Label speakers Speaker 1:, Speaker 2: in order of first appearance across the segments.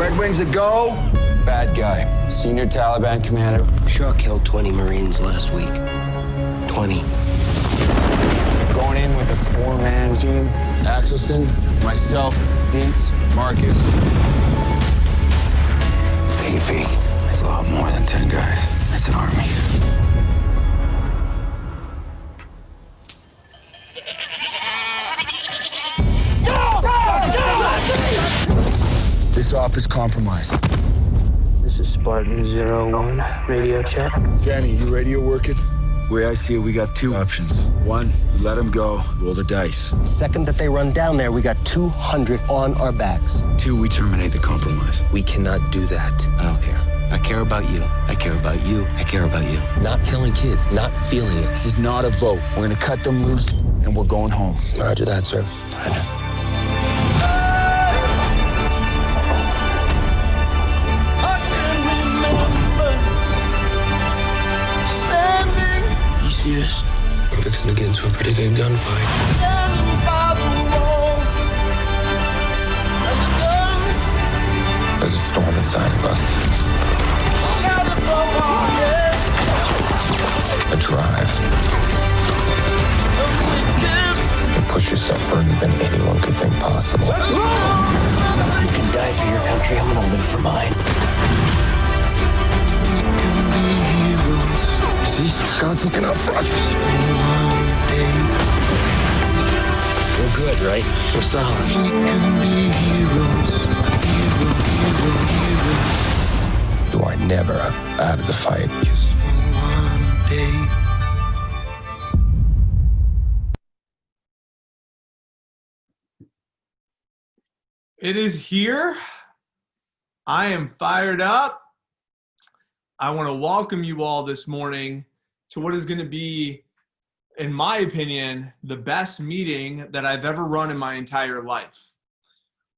Speaker 1: Red Wings a go. Bad guy. Senior Taliban commander.
Speaker 2: Shaw killed 20 Marines last week. 20.
Speaker 1: Going in with a four-man team. Axelson, myself, Dietz, Marcus. Davey. That's a lot more than 10 guys. That's an army. This op is compromised.
Speaker 2: This is Spartan 01. Radio check.
Speaker 1: Danny, you radio working? The way I see it, we got two options. One, we let them go, roll the dice.
Speaker 2: Second that they run down there, we got 200 on our backs.
Speaker 1: Two, we terminate the compromise.
Speaker 2: We cannot do that. I don't care. I care about you. I care about you. I care about you. Not killing kids. Not feeling it.
Speaker 1: This is not a vote. We're gonna cut them loose, and we're going home.
Speaker 2: Roger that, sir. Roger.
Speaker 3: You see this? We're fixing to get into a pretty good gunfight.
Speaker 1: There's a storm inside of us. A drive. You push yourself further than anyone could think possible.
Speaker 2: You can die for your country. I'm gonna live for mine.
Speaker 1: See? God's looking out for us.
Speaker 2: We're good, right? We're solid.
Speaker 1: You are never out of the fight.
Speaker 4: It is here. I am fired up. I want to welcome you all this morning to what is going to be, in my opinion, the best meeting that I've ever run in my entire life.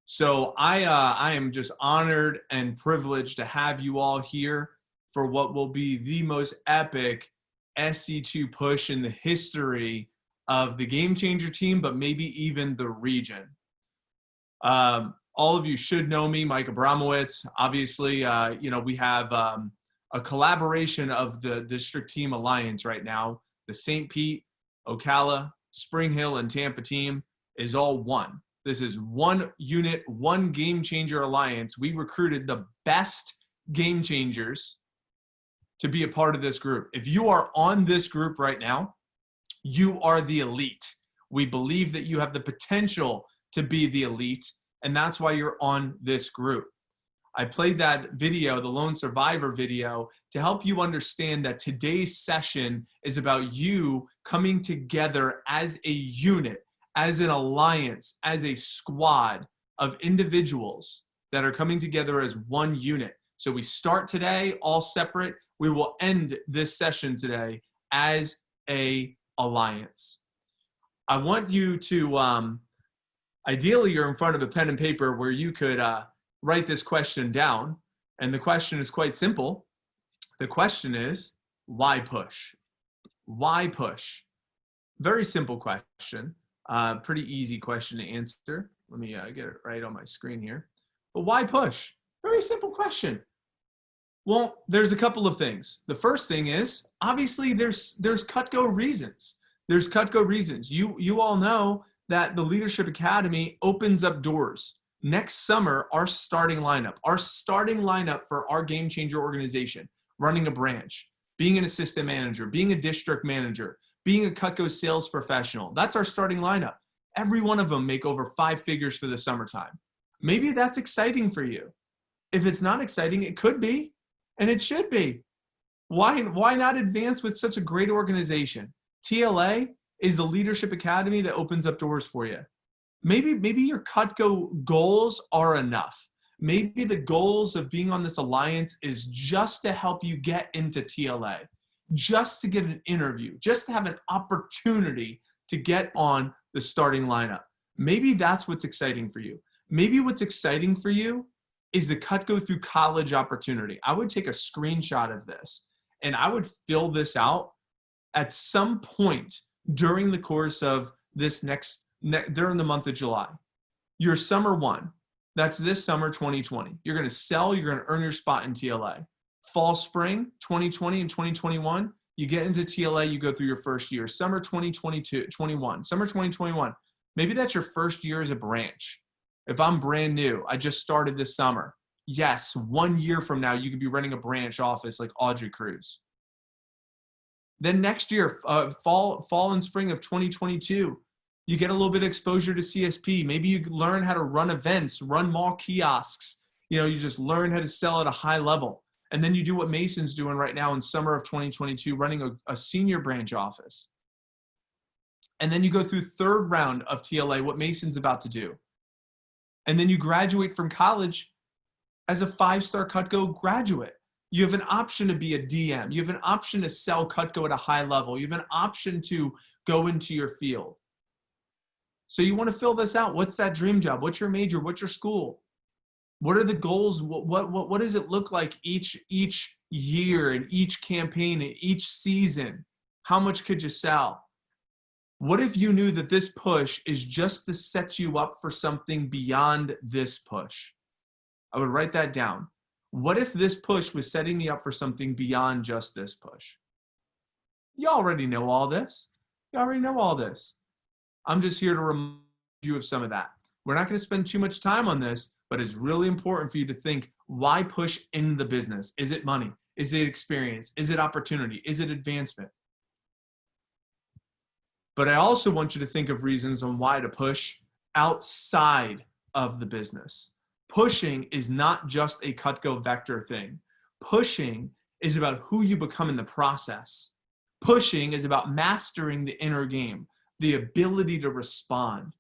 Speaker 4: So I am just honored and privileged to have you all here for what will be the most epic SC2 push in the history of the Game Changer team, but maybe even the region. All of you should know me, Mike Abramowitz. Obviously, we have a collaboration of the district team alliance right now. The St. Pete, Ocala, Spring Hill, and Tampa team is all one. This is one unit, one Game Changer alliance. We recruited the best game changers to be a part of this group. If you are on this group right now, you are the elite. We believe that you have the potential to be the elite, and that's why you're on this group. I played that video, the Lone Survivor video, to help you understand that today's session is about you coming together as a unit, as an alliance, as a squad of individuals that are coming together as one unit. So we start today all separate. We will end this session today as a alliance. I want you to, ideally you're in front of a pen and paper where you could write this question down. And the question is quite simple. The question is, why push? Why push? Very simple question. Pretty easy question to answer. Let me get it right on my screen here. But why push? Very simple question. Well, there's a couple of things. The first thing is, obviously, there's cut-go reasons. There's cut-go reasons. You all know that the Leadership Academy opens up doors. Next summer, our starting lineup for our Game Changer organization, running a branch, being an assistant manager, being a district manager, being a Cutco sales professional. That's our starting lineup. Every one of them make over 5 figures for the summertime. Maybe that's exciting for you. If it's not exciting, it could be, and it should be. Why not advance with such a great organization? TLA is the Leadership Academy that opens up doors for you. Maybe your Cutco goals are enough. Maybe the goals of being on this alliance is just to help you get into TLA, just to get an interview, just to have an opportunity to get on the starting lineup. Maybe that's what's exciting for you. Maybe what's exciting for you is the Cutco through college opportunity. I would take a screenshot of this and I would fill this out at some point during the course of this during the month of July. Your summer one, That's this summer 2020. You're going to sell, you're going to earn your spot in TLA. Fall, spring 2020 and 2021, you get into TLA, you go through your first year. Summer 2022, 21, summer 2021. Maybe that's your first year as a branch. If I'm brand new, I just started this summer. Yes, 1 year from now, you could be running a branch office like Audrey Cruz. Then next year, fall and spring of 2022, you get a little bit of exposure to CSP. Maybe you learn how to run events, run mall kiosks. You just learn how to sell at a high level. And then you do what Mason's doing right now in summer of 2022, running a senior branch office. And then you go through third round of TLA, what Mason's about to do. And then you graduate from college as a 5-star Cutco graduate. You have an option to be a DM. You have an option to sell Cutco at a high level. You have an option to go into your field. So you want to fill this out. What's that dream job? What's your major? What's your school? What are the goals? What does it look like each year and each campaign and each season? How much could you sell? What if you knew that this push is just to set you up for something beyond this push? I would write that down. What if this push was setting me up for something beyond just this push? You already know all this. You already know all this. I'm just here to remind you of some of that. We're not going to spend too much time on this, but it's really important for you to think, why push in the business? Is it money? Is it experience? Is it opportunity? Is it advancement? But I also want you to think of reasons on why to push outside of the business. Pushing is not just a Cutco vector thing. Pushing is about who you become in the process. Pushing is about mastering the inner game, the ability to respond.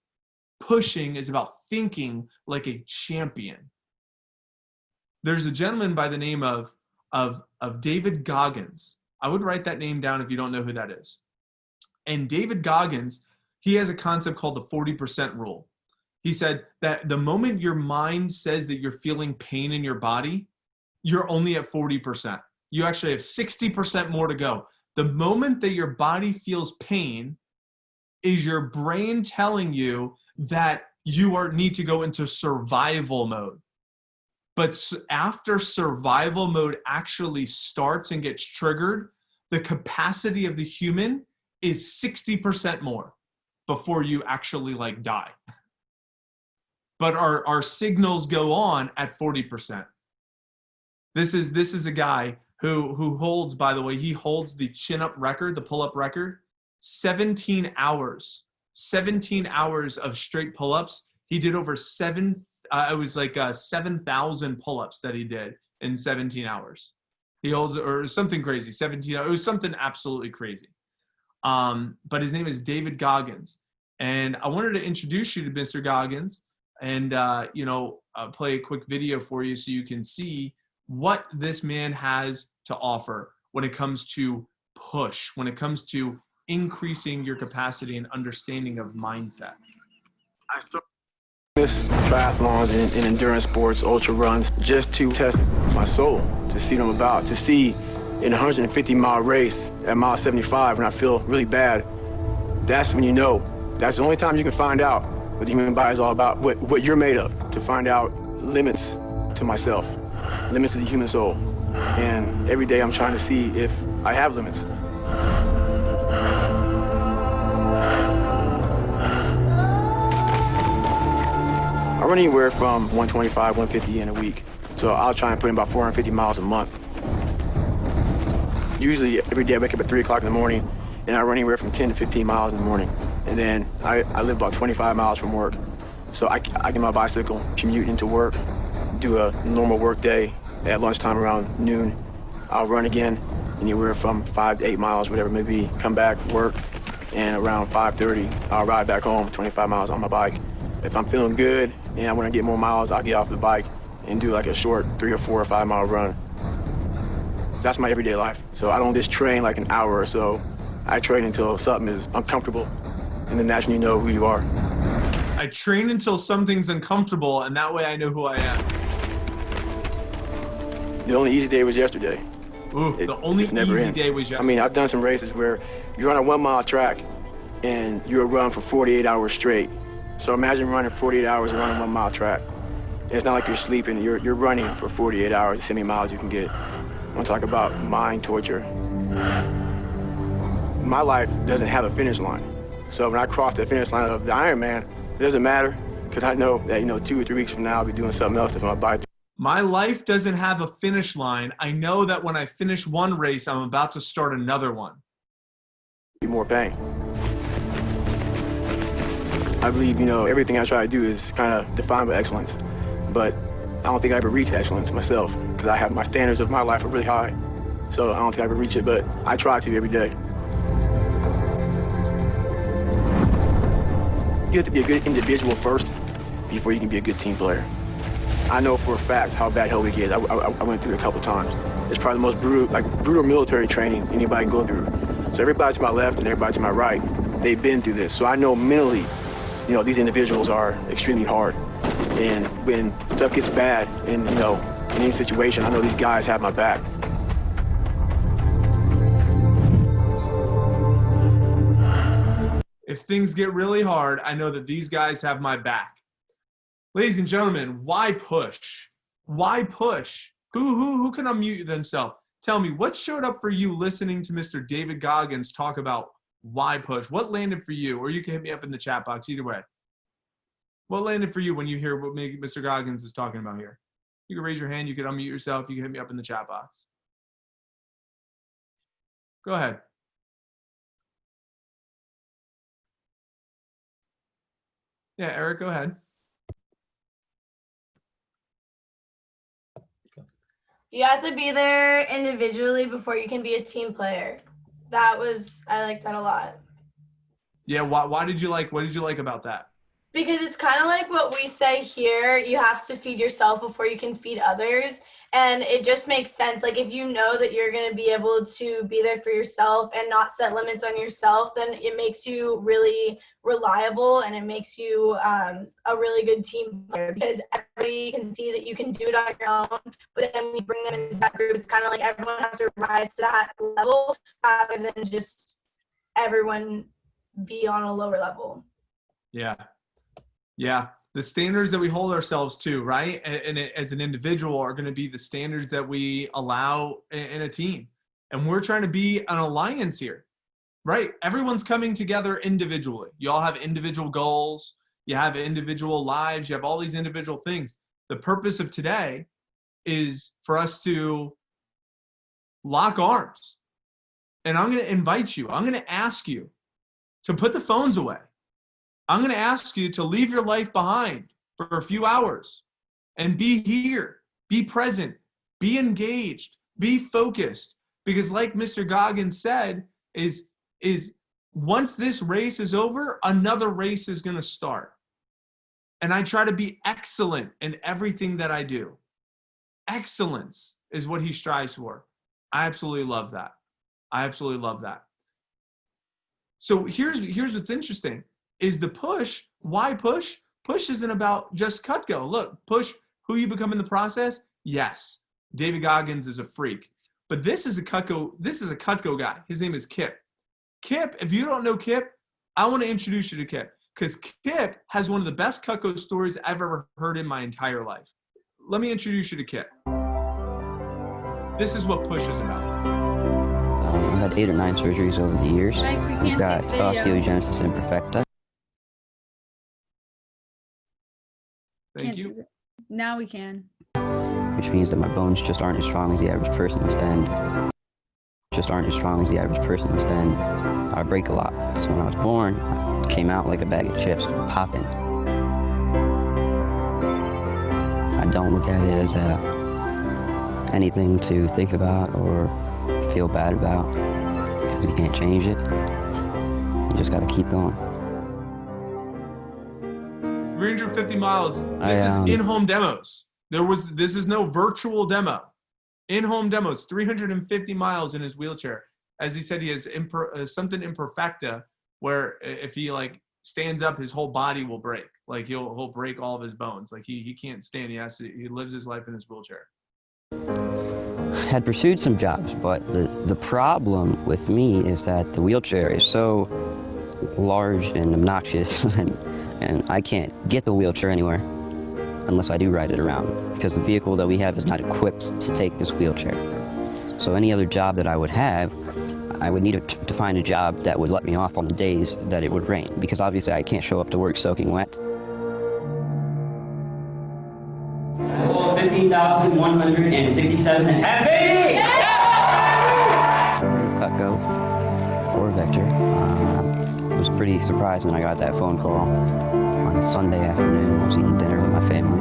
Speaker 4: Pushing is about thinking like a champion. There's a gentleman by the name of David Goggins. I would write that name down if you don't know who that is. And David Goggins, he has a concept called the 40% rule. He said that the moment your mind says that you're feeling pain in your body, you're only at 40%. You actually have 60% more to go. The moment that your body feels pain is your brain telling you that you need to go into survival mode. But after survival mode actually starts and gets triggered, the capacity of the human is 60% more before you actually die. But our signals go on at 40%. This is a guy who holds, by the way, he holds the chin-up record, the pull-up record, 17 hours of straight pull-ups. He did over 7,000 pull-ups that he did in 17 hours. He holds, or something crazy, 17, it was something absolutely crazy. But his name is David Goggins. And I wanted to introduce you to Mr. Goggins and, play a quick video for you so you can see what this man has to offer when it comes to push, when it comes to increasing your capacity and understanding of mindset.
Speaker 5: I started this triathlons and endurance sports, ultra runs, just to test my soul, to see what I'm about, to see in a 150-mile race at mile 75 when I feel really bad. That's when you know. That's the only time you can find out what the human body is all about, what you're made of, to find out limits to myself, limits to the human soul. And every day I'm trying to see if I have limits. I run anywhere from 125, 150 in a week. So I'll try and put in about 450 miles a month. Usually every day I wake up at 3 o'clock in the morning and I run anywhere from 10 to 15 miles in the morning. And then I live about 25 miles from work. So I get my bicycle, commute into work, do a normal work day. At lunchtime around noon, I'll run again, anywhere from 5 to 8 miles, whatever it may be, come back, work, and around 5:30, I'll ride back home, 25 miles on my bike. If I'm feeling good and I want to get more miles, I'll get off the bike and do like a short 3 or 4 or 5 mile run. That's my everyday life. So I don't just train like an hour or so. I train until something is uncomfortable, and then that's when you know who you are.
Speaker 4: I train until something's uncomfortable, and that way I know who I am.
Speaker 5: The only easy day was yesterday.
Speaker 4: Ooh, the only easy day was yesterday.
Speaker 5: I mean, I've done some races where you're on a 1 mile track and you'll run for 48 hours straight. So imagine running 48 hours and running 1 mile track. It's not like you're sleeping. You're running for 48 hours, to see how many miles you can get. I want to talk about mind torture. My life doesn't have a finish line. So when I cross the finish line of the Ironman, it doesn't matter, because I know that, 2 or 3 weeks from now, I'll be doing something else if my body.
Speaker 4: My life doesn't have a finish line. I know that when I finish one race, I'm about to start another one.
Speaker 5: Be more pain. I believe, everything I try to do is kind of defined by excellence, but I don't think I ever reach excellence myself, because I have my standards of my life are really high. So I don't think I ever reach it, but I try to every day. You have to be a good individual first before you can be a good team player. I know for a fact how bad hell we get. I went through it a couple times. It's probably the most brutal military training anybody can go through. So everybody to my left and everybody to my right, they've been through this. So I know mentally, these individuals are extremely hard. And when stuff gets bad in, in any situation, I know these guys have my back.
Speaker 4: If things get really hard, I know that these guys have my back. Ladies and gentlemen, why push? Why push? Who can unmute themselves? Tell me, what showed up for you listening to Mr. David Goggins talk about why push? What landed for you? Or you can hit me up in the chat box, either way. What landed for you when you hear what Mr. Goggins is talking about here? You can raise your hand, you can unmute yourself, you can hit me up in the chat box. Go ahead. Yeah, Eric, go ahead.
Speaker 6: You have to be there individually before you can be a team player. I like that a lot.
Speaker 4: Yeah, what did you like about that?
Speaker 6: Because it's kind of like what we say here, you have to feed yourself before you can feed others. And it just makes sense. Like, if you know that you're going to be able to be there for yourself and not set limits on yourself, then it makes you really reliable and it makes you a really good team player, because everybody can see that you can do it on your own. But then when you bring them into that group, it's kind of like everyone has to rise to that level rather than just everyone be on a lower level.
Speaker 4: Yeah. Yeah. The standards that we hold ourselves to, right? And as an individual are going to be the standards that we allow in a team. And we're trying to be an alliance here, right? Everyone's coming together individually. You all have individual goals. You have individual lives. You have all these individual things. The purpose of today is for us to lock arms. And I'm going to invite you. I'm going to ask you to put the phones away. I'm going to ask you to leave your life behind for a few hours and be here, be present, be engaged, be focused. Because like Mr. Goggins said, is once this race is over, another race is going to start. And I try to be excellent in everything that I do. Excellence is what he strives for. I absolutely love that. I absolutely love that. So here's what's interesting. Is the push. Why push? Push isn't about just Cutco. Look, push who you become in the process. Yes, David Goggins is a freak, but this is a Cutco guy. His name is Kip. Kip, if you don't know Kip, I want to introduce you to Kip, because Kip has one of the best Cutco stories I've ever heard in my entire life. Let me introduce you to Kip. This is what push is about.
Speaker 7: I've had 8 or 9 surgeries over the years. We've got osteogenesis imperfecta.
Speaker 4: Thank you.
Speaker 8: Now we can.
Speaker 7: Which means that my bones just aren't as strong as the average person's, and I break a lot. So when I was born, I came out like a bag of chips, popping. I don't look at it as anything to think about or feel bad about, because you can't change it. You just got to keep going.
Speaker 4: 350 miles. This is in-home demos. This is no virtual demo. In-home demos, 350 miles in his wheelchair. As he said, he has something imperfecta, where if he stands up, his whole body will break. Like he'll break all of his bones. Like he can't stand. He lives his life in his wheelchair.
Speaker 7: I had pursued some jobs, but the problem with me is that the wheelchair is so large and obnoxious, and I can't get the wheelchair anywhere. unless I do ride it around, because the vehicle that we have is not equipped to take this wheelchair. So any other job that I would have, I would need to find a job that would let me off on the days that it would rain, because obviously I can't show up to work soaking wet.
Speaker 8: 15,167 and half, baby!
Speaker 7: Cutco or Vector. I was pretty surprised when I got that phone call on a Sunday afternoon. I was eating dinner with my family.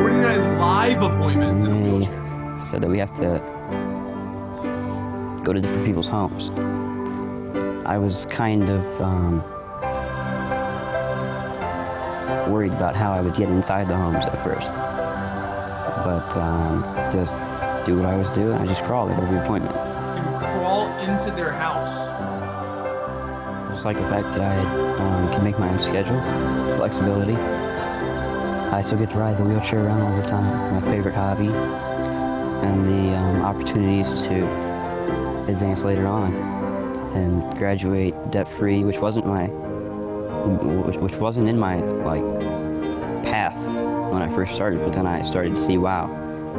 Speaker 4: We're doing a live appointment.
Speaker 7: And they said that we have to go to different people's homes. I was kind of worried about how I would get inside the homes at first. But just do what I was doing. I just crawled at every appointment.
Speaker 4: You crawl into their house.
Speaker 7: I just like the fact that I can make my own schedule, flexibility. I still get to ride the wheelchair around all the time, my favorite hobby, and the opportunities to advance later on and graduate debt-free, which wasn't in my like path when I first started, but then I started to see, wow,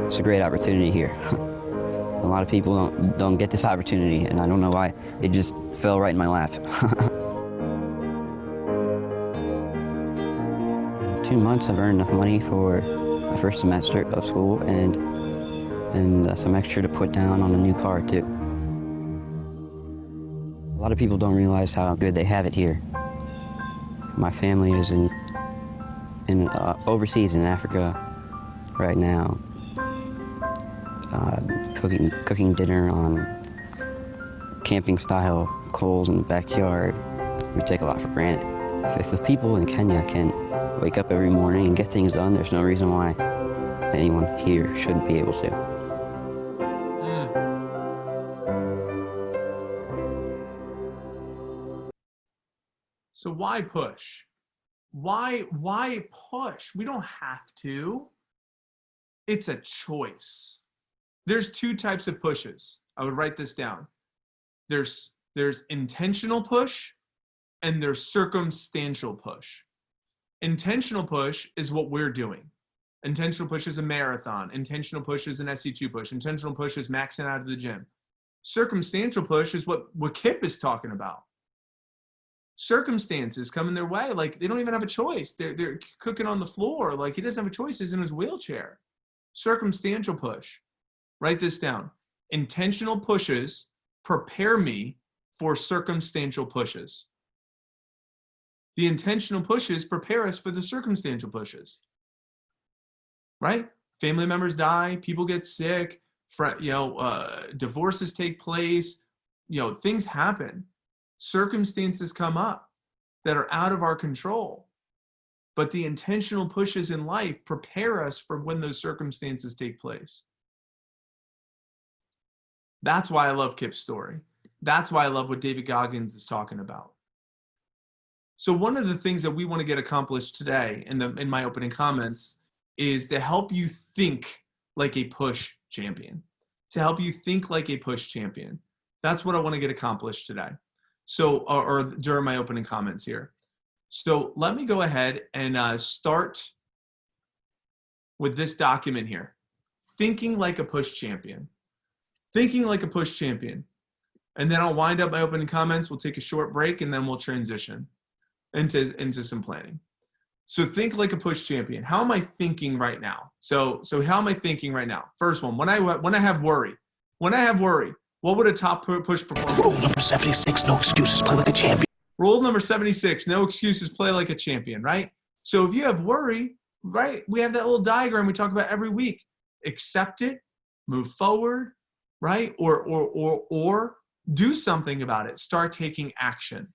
Speaker 7: it's a great opportunity here. A lot of people don't get this opportunity, and I don't know why. It just fell right in my lap. In 2 months, I've earned enough money for my first semester of school and some extra to put down on a new car, too. A lot of people don't realize how good they have it here. My family is in overseas in Africa right now, cooking dinner on camping-style coals in the backyard. We take a lot for granted. If the people in Kenya can wake up every morning and get things done, there's no reason why anyone here shouldn't be able to.
Speaker 4: So why push? Why push? We don't have to. It's a choice. There's two types of pushes. I would write this down. There's intentional push and there's circumstantial push. Intentional push is what we're doing. Intentional push is a marathon. Intentional push is an SC2 push. Intentional push is maxing out of the gym. Circumstantial push is what Kip is talking about. Circumstances coming their way, like they don't even have a choice. They're cooking on the floor, like he doesn't have a choice. He's in his wheelchair. Circumstantial push. Write this down. Intentional pushes prepare me for circumstantial pushes. The intentional pushes prepare us for the circumstantial pushes. Right? Family members die, people get sick, divorces take place, things happen. Circumstances come up that are out of our control. But the intentional pushes in life prepare us for when those circumstances take place. That's why I love Kip's story. That's why I love what David Goggins is talking about. So one of the things that we want to get accomplished today in my opening comments is to help you think like a push champion. To help you think like a push champion. That's what I want to get accomplished today. So, or during my opening comments here. So let me go ahead and start with this document here. Thinking like a push champion. Thinking like a push champion. And then I'll wind up my opening comments. We'll take a short break and then we'll transition into some planning. So think like a push champion. How am I thinking right now? So how am I thinking right now? First one, when I have worry. What would a top push performance?
Speaker 9: Rule number 76, no excuses, play like a champion.
Speaker 4: Rule number 76, no excuses, play like a champion, right? So if you have worry, right, we have that little diagram we talk about every week. Accept it, move forward, right? Or do something about it. Start taking action,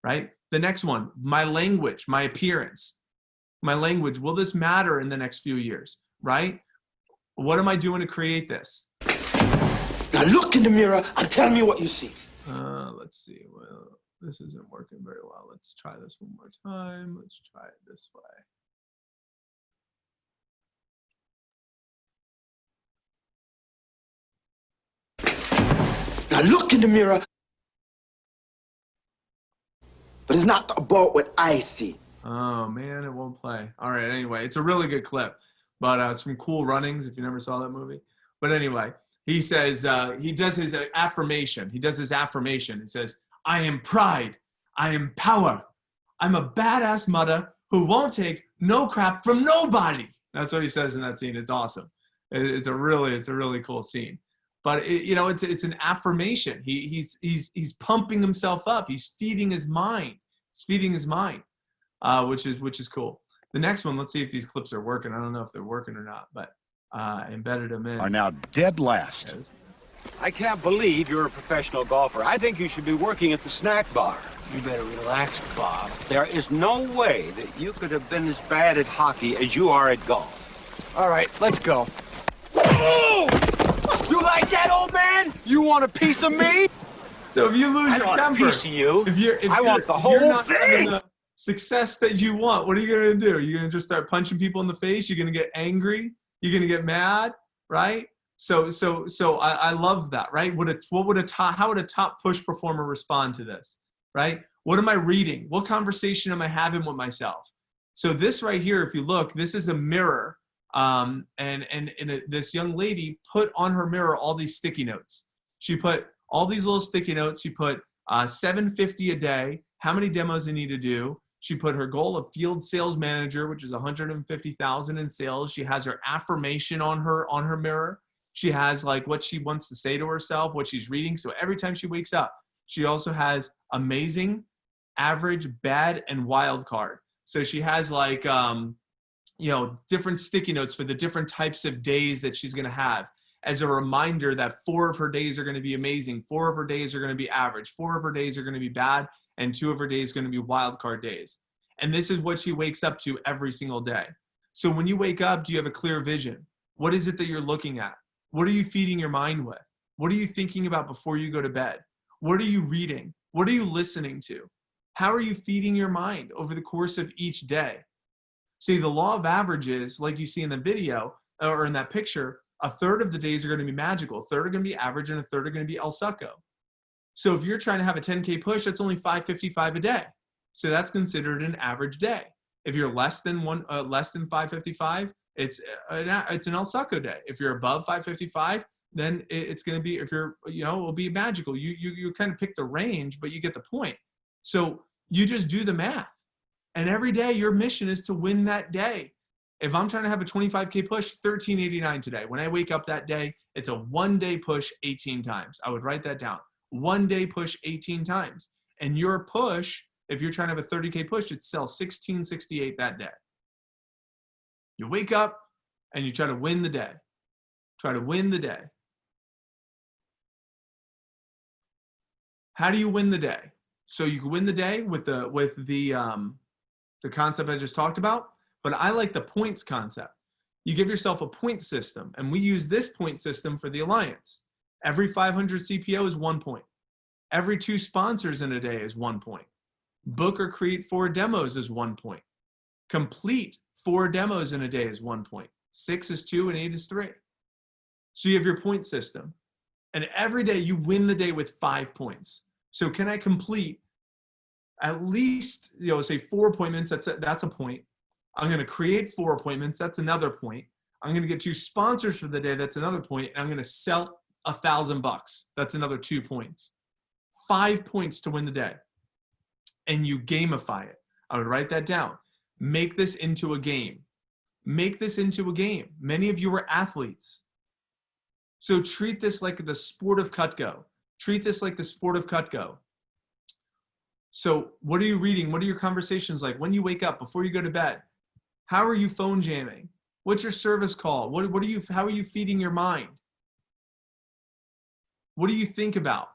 Speaker 4: right? The next one, my language, my appearance. My language, will this matter in the next few years, right? What am I doing to create this?
Speaker 9: Now look in the mirror and tell me what you see.
Speaker 4: Let's see. Well, this isn't working very well. Let's try this one more time. Let's try it this way.
Speaker 9: Now look in the mirror. But it's not about what I see.
Speaker 4: Oh man, it won't play. All right, anyway, it's a really good clip, but it's from Cool Runnings, if you never saw that movie. But anyway, he says, he does his affirmation. He says, I am pride. I am power. I'm a badass mother who won't take no crap from nobody. That's what he says in that scene. It's awesome. It's a really cool scene. But it's an affirmation. He's pumping himself up. He's feeding his mind. Which is cool. The next one, let's see if these clips are working. I don't know if they're working or not, but embedded them in.
Speaker 10: Are now dead last.
Speaker 4: Yes.
Speaker 11: I can't believe you're a professional golfer. I think you should be working at the snack bar.
Speaker 9: You better relax, Bob.
Speaker 11: There is no way that you could have been as bad at hockey as you are at golf.
Speaker 9: All right, let's go.
Speaker 11: Oh! You like that, old man? You want a piece of me?
Speaker 4: So if you lose your
Speaker 11: want
Speaker 4: temper,
Speaker 11: a piece of you.
Speaker 4: if
Speaker 11: I want the whole
Speaker 4: you're not
Speaker 11: thing.
Speaker 4: having the success that you want, what are you gonna do? You're gonna just start punching people in the face? You're gonna get angry? You're gonna get mad, right? So I love that, right? How would a top push performer respond to this, right? What am I reading? What conversation am I having with myself? So this right here, if you look, this is a mirror, this young lady put on her mirror all these sticky notes. She put all these little sticky notes. She put $750 a day, how many demos I need to do. She put her goal of field sales manager, which is $150,000 in sales. She has her affirmation on her mirror. She has like what she wants to say to herself, what she's reading. So every time she wakes up, she also has amazing, average, bad, and wild card. So she has like, different sticky notes for the different types of days that she's going to have as a reminder that 4 of her days are going to be amazing. 4 of her days are going to be average. 4 of her days are going to be bad. And 2 of her days are going to be wild card days. And this is what she wakes up to every single day. So when you wake up, do you have a clear vision? What is it that you're looking at? What are you feeding your mind with? What are you thinking about before you go to bed? What are you reading? What are you listening to? How are you feeding your mind over the course of each day? See, the law of averages, like you see in the video or in that picture, a third of the days are going to be magical, a third are going to be average, and a third are going to be El Succo. So if you're trying to have a 10K push, that's only $555 a day. So that's considered an average day. If you're less than $555, it's an El Succo day. If you're above $555, then it's going to be, it'll be magical. You kind of pick the range, but you get the point. So you just do the math. And every day your mission is to win that day. If I'm trying to have a 25K push, $13.89 today. When I wake up that day, it's a 1-day push 18 times. I would write that down. 1-day push 18 times. And your push, if you're trying to have a 30K push, it sells $16.68 that day. You wake up and you try to win the day. Try to win the day. How do you win the day? So you can win the day with the concept I just talked about, but I like the points concept. You give yourself a point system, and we use this point system for the Alliance. Every 500 CPO is 1 point. Every 2 sponsors in a day is 1 point. Book or create 4 demos is 1 point. Complete 4 demos in a day is 1 point. 6 is 2 and 8 is 3. So you have your point system. And every day you win the day with 5 points. So can I complete at least, say 4 appointments, that's a point. I'm going to create 4 appointments, that's another point. I'm going to get 2 sponsors for the day, that's another point. And I'm going to sell $1,000, that's another 2 points. 5 points to win the day. And you gamify it. I would write that down. Make this into a game. Make this into a game. Many of you are athletes. So treat this like the sport of Cutco. Treat this like the sport of Cutco. So what are you reading? What are your conversations like? When you wake up, before you go to bed? How are you phone jamming? What's your service call? How are you feeding your mind? What do you think about?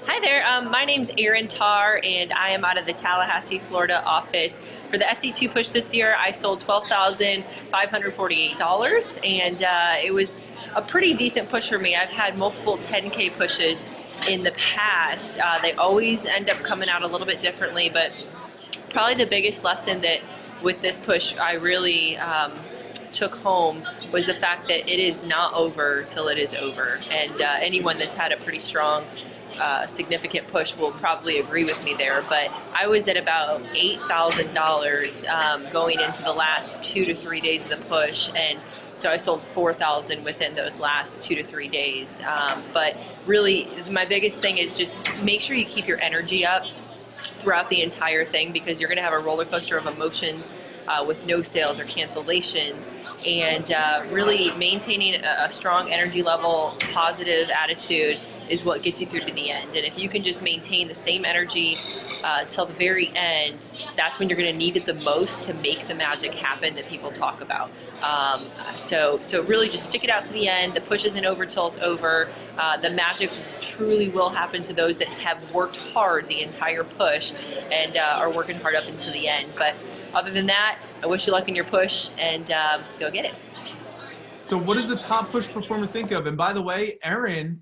Speaker 12: Hi there, my name's Erin Tarr, and I am out of the Tallahassee, Florida office. For the SC2 push this year, I sold $12,548, and it was a pretty decent push for me. I've had multiple 10K pushes in the past. They always end up coming out a little bit differently, but probably the biggest lesson that with this push I really took home was the fact that it is not over till it is over. And anyone that's had a pretty strong significant push will probably agree with me there, but I was at about $8,000 going into the last 2 to 3 days of the push, and so I sold 4,000 within those last 2 to 3 days. But really, my biggest thing is just make sure you keep your energy up throughout the entire thing, because you're going to have a roller coaster of emotions with no sales or cancellations, and really maintaining a strong energy level, positive attitude is what gets you through to the end. And if you can just maintain the same energy till the very end, that's when you're going to need it the most to make the magic happen that people talk about. So really just stick it out to the end. The push isn't over till it's over. The magic truly will happen to those that have worked hard the entire push and are working hard up until the end. But other than that, I wish you luck in your push, and go get it.
Speaker 4: So what does the top push performer think of? And by the way, Erin,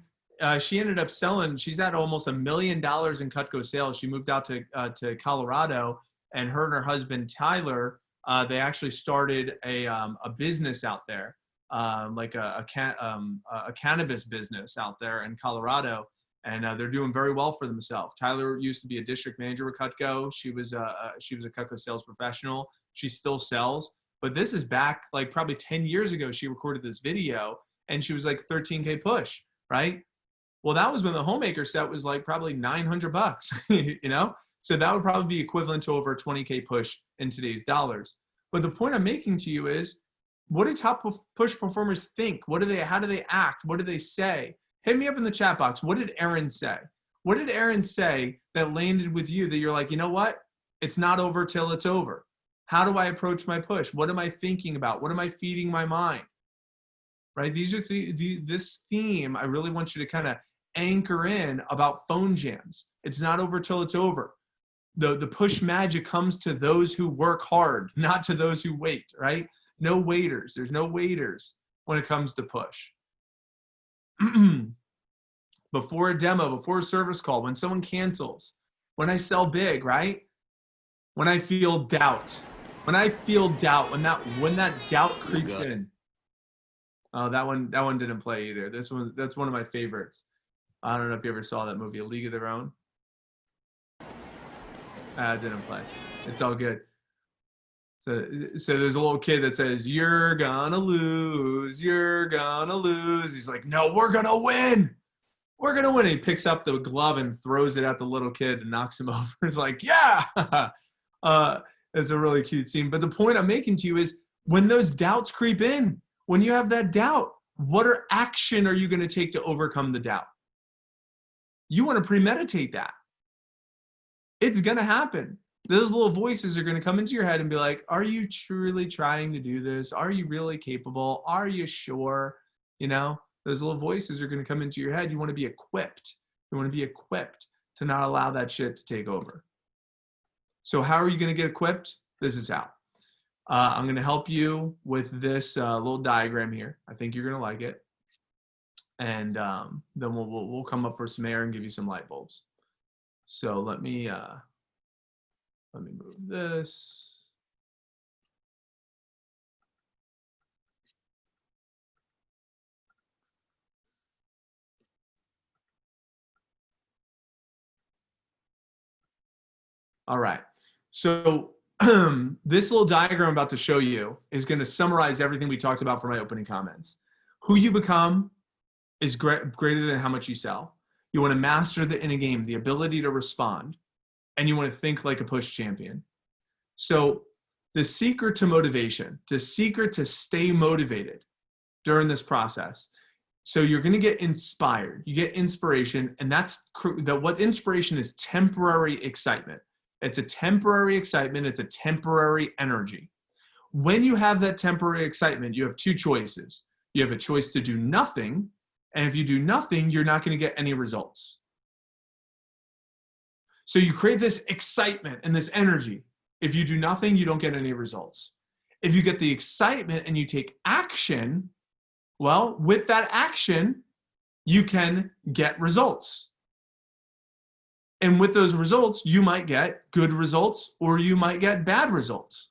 Speaker 4: she ended up selling, she's at almost $1 million in Cutco sales. She moved out to Colorado, and her and her husband, Tyler, they actually started a business out there, like a cannabis business out there in Colorado. And they're doing very well for themselves. Tyler used to be a district manager with Cutco. She was a Cutco sales professional. She still sells, but this is back like probably 10 years ago. She recorded this video, and she was like 13K push, right? Well, that was when the homemaker set was like probably $900, you know? So that would probably be equivalent to over a 20K push in today's dollars. But the point I'm making to you is, what do top push performers think? How do they act? What do they say? Hit me up in the chat box. What did Erin say? What did Erin say that landed with you that you're like, you know what? It's not over till it's over. How do I approach my push? What am I thinking about? What am I feeding my mind? Right? These are this theme I really want you to kind of anchor in about phone jams. It's not over till it's over. The push magic comes to those who work hard, not to those who wait, right? No waiters. There's no waiters when it comes to push. Before a demo, before a service call, when someone cancels, when I sell big, right? When I feel doubt, when that doubt creeps in. Oh, that one didn't play either. That's one of my favorites. I don't know if you ever saw that movie, A League of Their Own. It didn't play. It's all good. So there's a little kid that says, "You're gonna lose. You're gonna lose." He's like, "No, we're gonna win. We're gonna win." And he picks up the glove and throws it at the little kid and knocks him over. It's like, yeah. It's a really cute scene. But the point I'm making to you is, when those doubts creep in, when you have that doubt, what action are you going to take to overcome the doubt? You want to premeditate that. It's going to happen. Those little voices are going to come into your head and be like, are you truly trying to do this? Are you really capable? Are you sure? You know, those little voices are going to come into your head. You want to be equipped. You want to be equipped to not allow that shit to take over. So how are you going to get equipped? This is how. I'm going to help you with this little diagram here. I think you're going to like it. And then we'll come up for some air and give you some light bulbs. So let me move this. All right. So this little diagram I'm about to show you is going to summarize everything we talked about for my opening comments. Who you become is greater than how much you sell. You want to master the in a game, the ability to respond, and you want to think like a push champion. So the secret to motivation, the secret to stay motivated during this process. So you're going to get inspired. You get inspiration, and what inspiration is: temporary excitement. It's a temporary excitement. It's a temporary energy. When you have that temporary excitement, you have two choices. You have a choice to do nothing, and if you do nothing, you're not going to get any results. So you create this excitement and this energy. If you do nothing, you don't get any results. If you get the excitement and you take action, well, with that action, you can get results. And with those results, you might get good results or you might get bad results.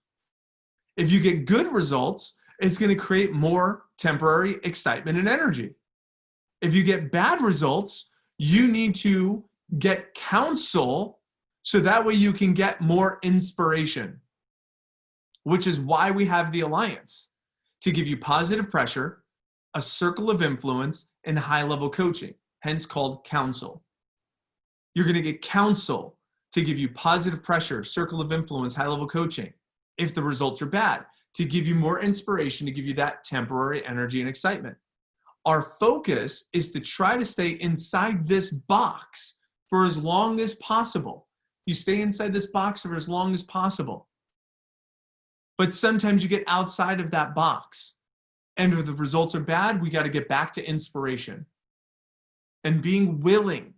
Speaker 4: If you get good results, it's going to create more temporary excitement and energy. If you get bad results, You need to get counsel so that way you can get more inspiration, which is why we have the Alliance, to give you positive pressure, a circle of influence, and high-level coaching, hence called counsel. You're going to get counsel to give you positive pressure, circle of influence, high-level coaching, if the results are bad, to give you more inspiration, to give you that temporary energy and excitement. Our focus is to try to stay inside this box for as long as possible. You stay inside this box for as long as possible. But sometimes you get outside of that box. And if the results are bad, we got to get back to inspiration. And being willing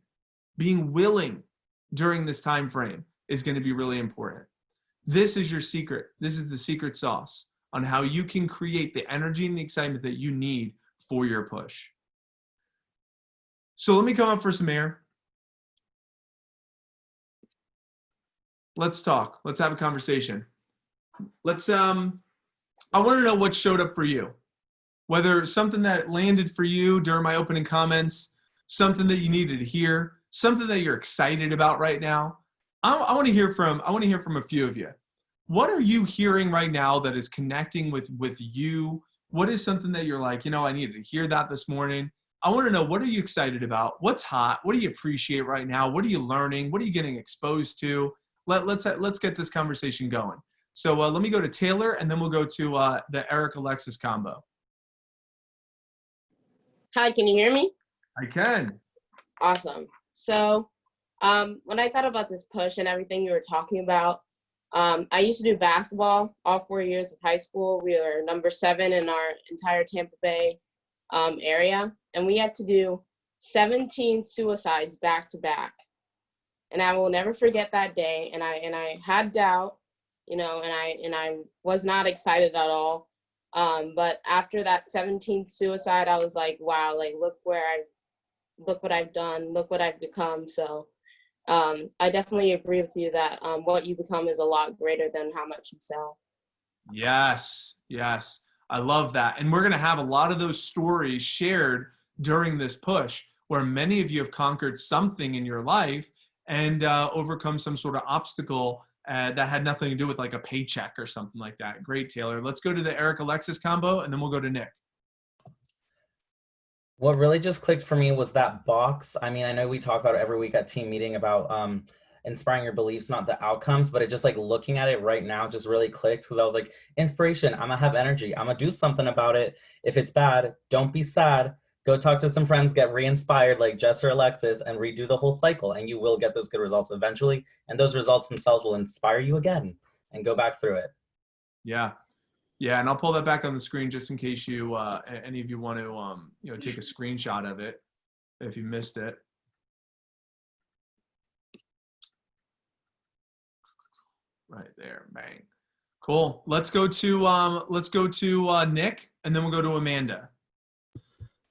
Speaker 4: during this time frame is going to be really important. This is your secret. This is the secret sauce on how you can create the energy and the excitement that you need for your push. So let me come up for some air. Let's talk. Let's have a conversation. I want to know what showed up for you. Whether something that landed for you during my opening comments, something that you needed to hear, something that you're excited about right now. I want to hear from a few of you. What are you hearing right now that is connecting with you? What is something that you're like, I needed to hear that this morning? I want to know, what are you excited about? What's hot? What do you appreciate right now? What are you learning? What are you getting exposed to? Let's get this conversation going. So let me go to Taylor, and then we'll go to the Eric Alexis combo.
Speaker 10: Hi, can you hear me?
Speaker 4: I can.
Speaker 10: Awesome. So when I thought about this push and everything you were talking about, I used to do basketball all 4 years of high school. We were number 7 in our entire Tampa Bay area, and we had to do 17 suicides back to back. And I will never forget that day. And I had doubt, and I was not excited at all. But after that 17th suicide, I was like, wow, like look what I've done, look what I've become. So I definitely agree with you that what you become is a lot greater than how much you sell.
Speaker 4: Yes. I love that. And we're going to have a lot of those stories shared during this push where many of you have conquered something in your life and overcome some sort of obstacle that had nothing to do with like a paycheck or something like that. Great, Taylor. Let's go to the Eric Alexis combo, and then we'll go to Nick.
Speaker 13: What really just clicked for me was that box. I mean, I know we talk about it every week at team meeting about inspiring your beliefs, not the outcomes, but it just like looking at it right now just really clicked because I was like, inspiration, I'm gonna have energy. I'm gonna do something about it. If it's bad, don't be sad. Go talk to some friends, get re-inspired like Jess or Alexis, and redo the whole cycle, and you will get those good results eventually, and those results themselves will inspire you again and go back through it.
Speaker 4: Yeah, and I'll pull that back on the screen just in case you any of you want to take a screenshot of it if you missed it. Right there, bang. Cool. Let's go to Nick, and then we'll go to Amanda.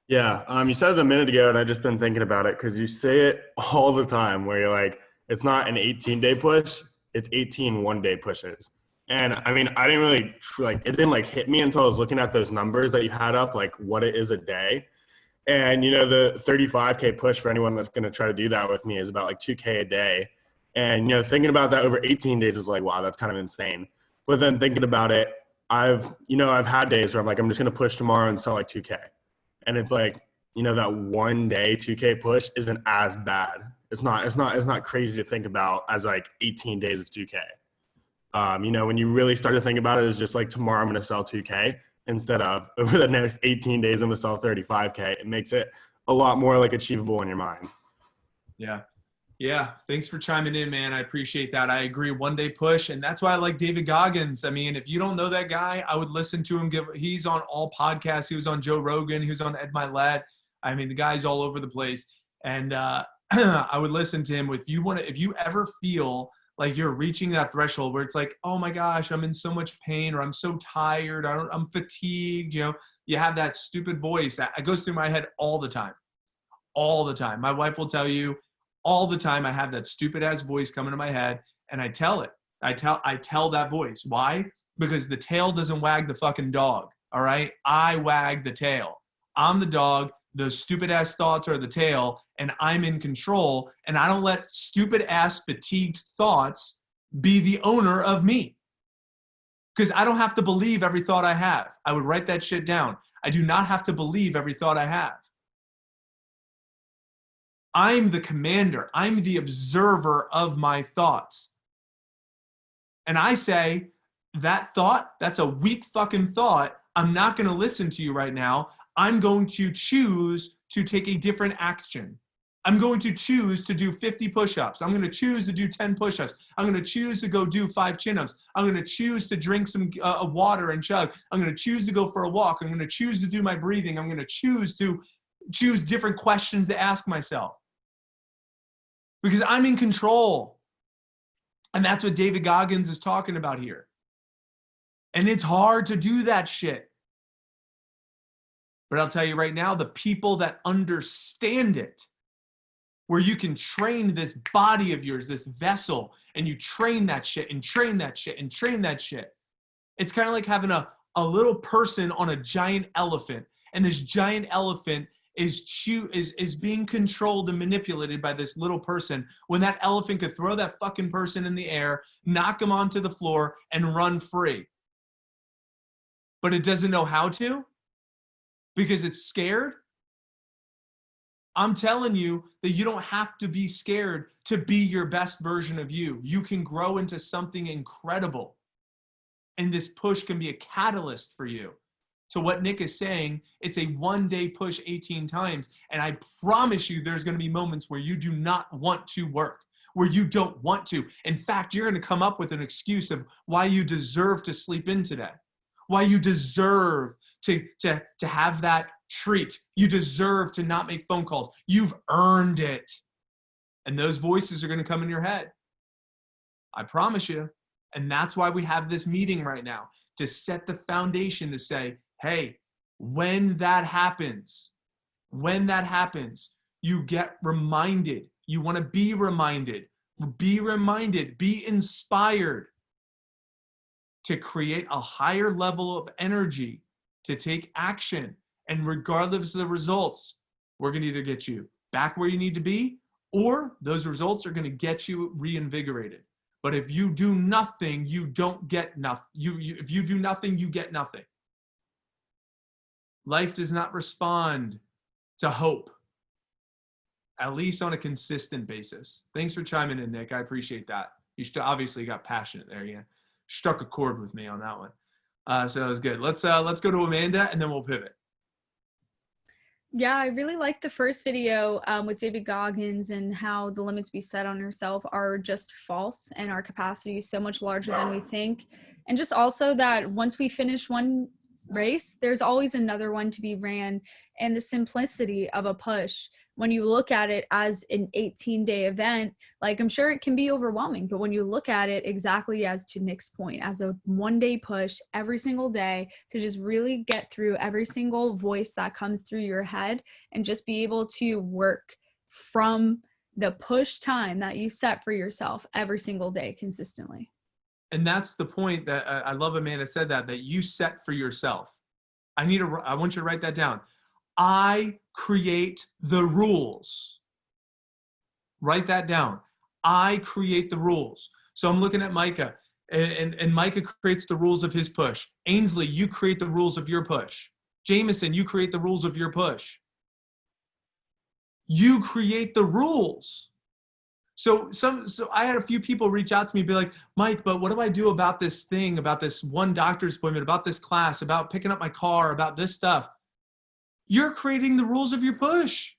Speaker 14: Yeah, you said it a minute ago, and I've just been thinking about it because you say it all the time where you're like, it's not an 18-day push, it's 18 one-day pushes. And I mean, I didn't really, it didn't hit me until I was looking at those numbers that you had up, like what it is a day. And, the 35K push for anyone that's going to try to do that with me is about like 2K a day. And, thinking about that over 18 days is like, wow, that's kind of insane. But then thinking about it, I've had days where I'm like, I'm just going to push tomorrow and sell like 2K. And it's like, that one day 2K push isn't as bad. It's not crazy to think about as like 18 days of 2K. When you really start to think about it, it's just like tomorrow I'm going to sell 2K instead of over the next 18 days I'm going to sell 35K. It makes it a lot more like achievable in your mind.
Speaker 4: Yeah. Thanks for chiming in, man. I appreciate that. I agree. One day push. And that's why I like David Goggins. I mean, if you don't know that guy, I would listen to him. He's on all podcasts. He was on Joe Rogan. He was on Ed Milet. I mean, the guy's all over the place. And I would listen to him. If you ever feel like you're reaching that threshold where it's like, oh my gosh, I'm in so much pain, or I'm so tired, I'm fatigued, you have that stupid voice that goes through my head all the time. My wife will tell you, all the time I have that stupid ass voice coming to my head, and I tell it. I tell that voice. Why? Because the tail doesn't wag the fucking dog. All right. I wag the tail. I'm the dog. those stupid ass thoughts are the tail and I'm in control, and I don't let stupid ass fatigued thoughts be the owner of me. Because I don't have to believe every thought I have. I would write that shit down. I do not have to believe every thought I have. I'm the commander. I'm the observer of my thoughts. And I say, that thought, that's a weak fucking thought. I'm not going to listen to you right now. I'm going to choose to take a different action. I'm going to choose to do 50 push-ups. I'm going to choose to do 10 push-ups. I'm going to choose to go do 5 chin-ups. I'm going to choose to drink some water and chug. I'm going to choose to go for a walk. I'm going to choose to do my breathing. I'm going to choose different questions to ask myself. Because I'm in control. And that's what David Goggins is talking about here. And it's hard to do that shit. But I'll tell you right now, the people that understand it, where you can train this body of yours, this vessel, and you train that shit and train that shit and train that shit. It's kind of like having a little person on a giant elephant, and this giant elephant is being controlled and manipulated by this little person, when that elephant could throw that fucking person in the air, knock him onto the floor, and run free. But it doesn't know how to because it's scared. I'm telling you that you don't have to be scared to be your best version of you. You can grow into something incredible. And this push can be a catalyst for you. So what Nick is saying, it's a one-day push 18 times. And I promise you there's going to be moments where you do not want to work, where you don't want to. In fact, you're going to come up with an excuse of why you deserve to sleep in today, why you deserve to have that treat. You deserve to not make phone calls. You've earned it. And those voices are going to come in your head. I promise you. And that's why we have this meeting right now, to set the foundation to say, hey, when that happens, you get reminded. You want to be reminded, be inspired to create a higher level of energy to take action. And regardless of the results, we're going to either get you back where you need to be, or those results are going to get you reinvigorated. But if you do nothing, you don't get nothing. If you do nothing, you get nothing. Life does not respond to hope, at least on a consistent basis. Thanks for chiming in, Nick. I appreciate that. You obviously got passionate there. You struck a chord with me on that one. So that was good. Let's go to Amanda, and then we'll pivot.
Speaker 15: Yeah, I really liked the first video with David Goggins and how the limits we set on ourselves are just false and our capacity is so much larger than we think. And just also that once we finish one race, there's always another one to be ran, and the simplicity of a push. When you look at it as an 18-day event, like I'm sure it can be overwhelming, but when you look at it exactly as to Nick's point, as a one-day push every single day to just really get through every single voice that comes through your head and just be able to work from the push time that you set for yourself every single day consistently.
Speaker 4: And that's the point that I love Amanda said that you set for yourself. I want you to write that down. I create the rules. Write that down. I create the rules. So I'm looking at Micah, and Micah creates the rules of his push. Ainsley, you create the rules of your push. Jameson, you create the rules of your push. You create the rules. So I had a few people reach out to me and be like, Mike, but what do I do about this thing, about this one doctor's appointment, about this class, about picking up my car, about this stuff? You're creating the rules of your push.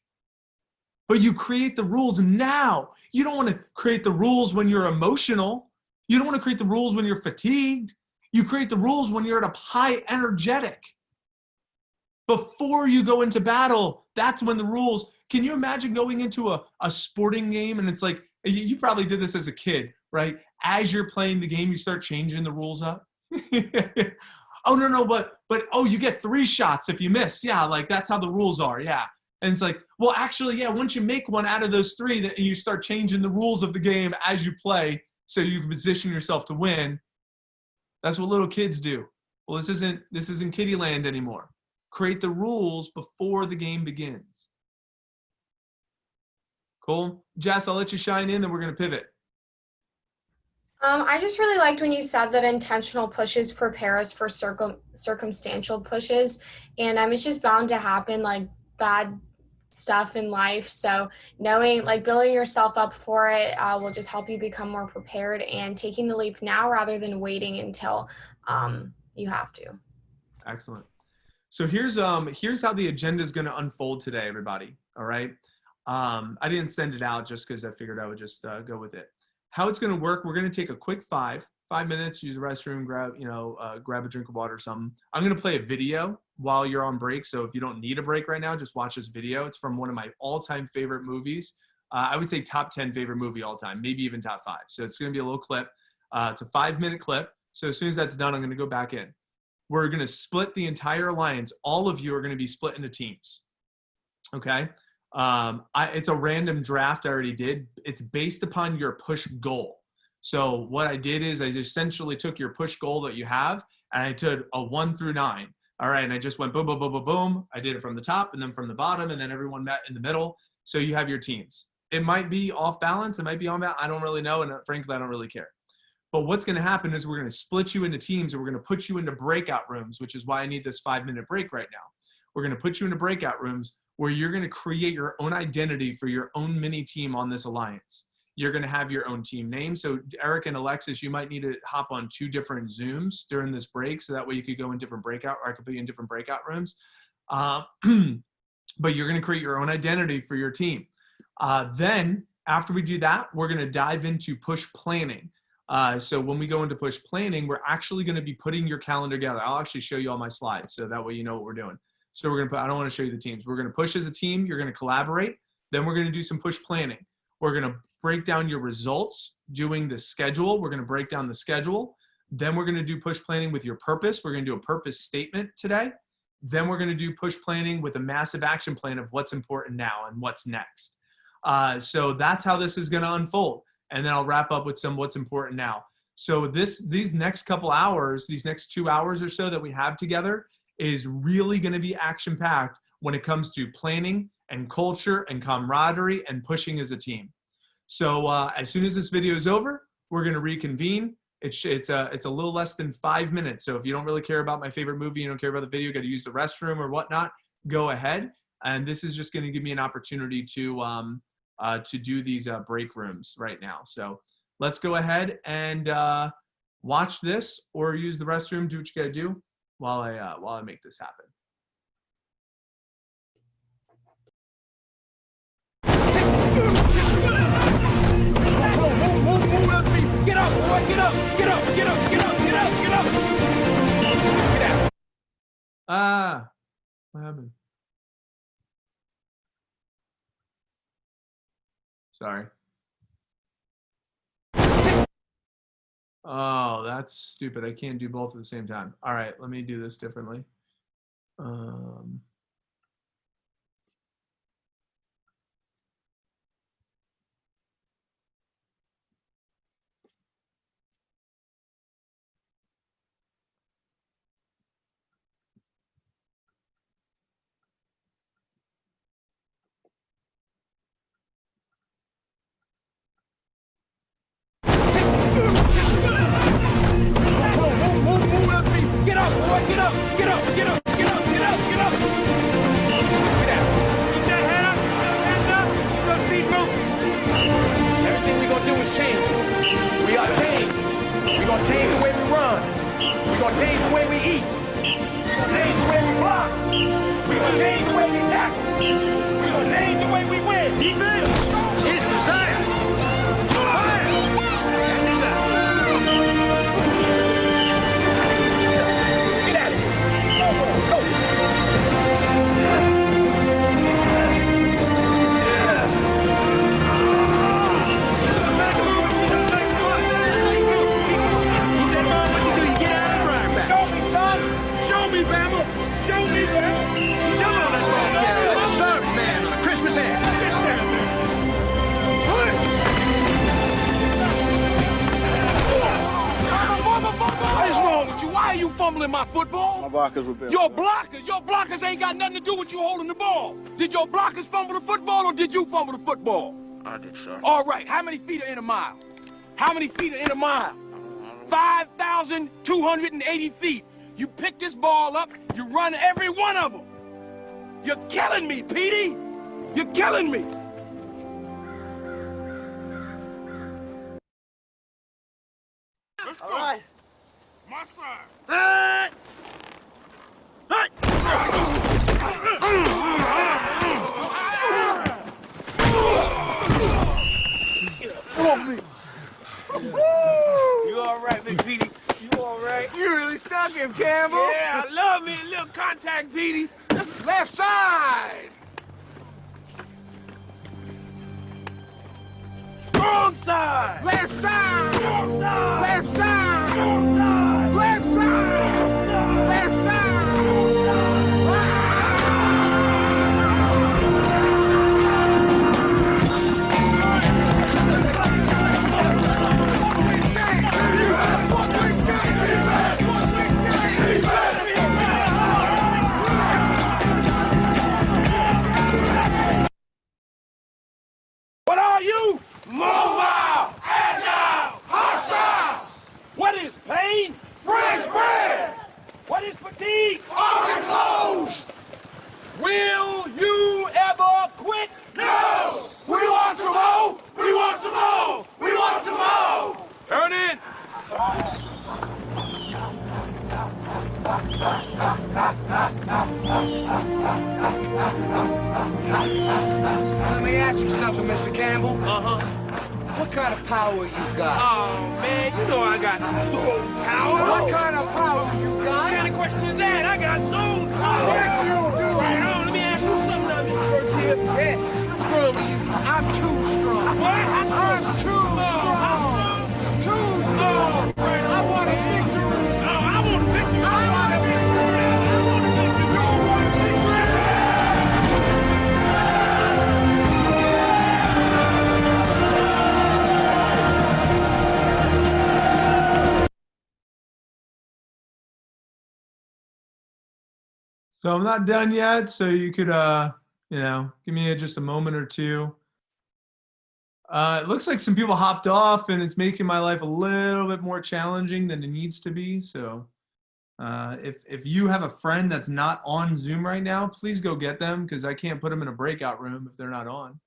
Speaker 4: But you create the rules now. You don't want to create the rules when you're emotional. You don't want to create the rules when you're fatigued. You create the rules when you're at a high energetic. Before you go into battle, that's when the rules. Can you imagine going into a sporting game and it's like, you probably did this as a kid, right? As you're playing the game, you start changing the rules up. Oh, no, but oh, you get 3 shots if you miss. Yeah, like that's how the rules are, yeah. And it's like, well, actually, yeah, once you make one out of those 3, then you start changing the rules of the game as you play so you can position yourself to win. That's what little kids do. Well, this isn't Kiddie Land anymore. create the rules before the game begins. Cool. Jess, I'll let you shine in, then we're going to pivot.
Speaker 16: I just really liked when you said that intentional pushes prepare us for circumstantial pushes, and it's just bound to happen, like bad stuff in life. So knowing, like, building yourself up for it will just help you become more prepared and taking the leap now rather than waiting until you have to.
Speaker 4: Excellent. So here's how the agenda is going to unfold today, everybody. All right. I didn't send it out just because I figured I would just go with it. How it's going to work, we're going to take a quick 5 minutes, use the restroom, grab a drink of water or something. I'm going to play a video while you're on break. So if you don't need a break right now, just watch this video. It's from one of my all-time favorite movies. I would say top 10 favorite movie all time, maybe even top 5. So it's going to be a little clip. It's a 5-minute clip. So as soon as that's done, I'm going to go back in. We're going to split the entire alliance. All of you are going to be split into teams. Okay. It's a random draft I already did. It's based upon your push goal. So what I did is I essentially took your push goal that you have and I took a 1 through 9. All right. And I just went boom, boom, boom, boom, boom. I did it from the top and then from the bottom and then everyone met in the middle. So you have your teams. It might be off balance. It might be on balance. I don't really know. And frankly, I don't really care. But what's going to happen is we're going to split you into teams and we're going to put you into breakout rooms, which is why I need this 5-minute break right now. We're going to put you into breakout rooms where you're going to create your own identity for your own mini team on this alliance. You're going to have your own team name. So Eric and Alexis, you might need to hop on 2 different Zooms during this break. So that way you could go in different breakout, or I could put you in different breakout rooms. But you're going to create your own identity for your team. Then after we do that, we're going to dive into push planning. So when we go into push planning, we're actually going to be putting your calendar together. I'll actually show you all my slides. So that way you know what we're doing. So we're going to put, I don't want to show you the teams. We're going to push as a team. You're going to collaborate. Then we're going to do some push planning. We're going to break down your results doing the schedule. We're going to break down the schedule. Then we're going to do push planning with your purpose. We're going to do a purpose statement today. Then we're going to do push planning with a massive action plan of what's important now and what's next. So that's how this is going to unfold. And then I'll wrap up with some what's important now. So these next couple hours, these next 2 hours or so that we have together is really going to be action-packed when it comes to planning and culture and camaraderie and pushing as a team. So as soon as this video is over, we're going to reconvene. It's a little less than 5 minutes. So if you don't really care about my favorite movie, you don't care about the video, got to use the restroom or whatnot, go ahead. And this is just going to give me an opportunity to do these break rooms right now. So let's go ahead and watch this or use the restroom. Do what you got to do while I make this happen.
Speaker 9: Get up, boy, get up, get up, get up, get up, get up, get up. Get out.
Speaker 4: What happened? Sorry. Oh, that's stupid. I can't do both at the same time. All right, let me do this differently.
Speaker 9: Get up, boy, get up, get up, get up, get up, get up, get up. Get out. Keep that head up, hands up, keep those feet moving. Everything we're gonna do is change. We are changed. We're gonna change the way we run. We're gonna change the way we eat. We're gonna change the way we block. We're gonna change the way we tackle. We're gonna change the way we win. Defense is desire. Fire and desire. Get out of here. Go. Show me, son. Show me, Bama. Show me, Bama. Jump on that ball. Yeah, like a starving man on a Christmas egg. blockers were built. Your blockers ain't got nothing to do with you holding the ball. Did your blockers fumble the football or did you fumble the football?
Speaker 3: I did, sir.
Speaker 9: All right, how many feet are in a mile? How many feet are in a mile? 5,280 feet. You pick this ball up, you run every one of them. You're killing me, Petey. You're killing me.
Speaker 3: All right.
Speaker 9: Come on, me.
Speaker 3: You all right, Big Petey? You all right?
Speaker 9: You really stuck him, Campbell. Yeah, I love me a little contact, Petey. That's left side. Strong side. Left side. Strong side. Left side. Strong side. Left side. Left side. What are you? Mobile, agile, hostile. What is pain? Fresh bread. What is fatigue? Hard clothes. Will you ever quit? No. We want some more. We want some more. We want some more. Turn in.
Speaker 17: Let me ask you something, Mr. Campbell.
Speaker 9: Uh-huh.
Speaker 17: What kind of power you got?
Speaker 9: Oh, man, you know I got some soul power.
Speaker 17: What kind of power you got?
Speaker 9: What kind of question is that? I got soul power.
Speaker 17: Yes, you do.
Speaker 9: Right on. Let me ask you something now, Mr. Burkett.
Speaker 17: Yes. How strong are you? I'm too strong.
Speaker 9: What? How strong?
Speaker 17: I'm too strong. Too strong.
Speaker 9: Right on.
Speaker 17: I want a victory.
Speaker 9: Oh, I want a victory.
Speaker 17: I want a victory.
Speaker 9: I want a victory.
Speaker 17: You want a victory?
Speaker 4: So I'm not done yet, so you could, give me just a moment or two. It looks like some people hopped off, and it's making my life a little bit more challenging than it needs to be. So if you have a friend that's not on Zoom right now, please go get them, because I can't put them in a breakout room if they're not on.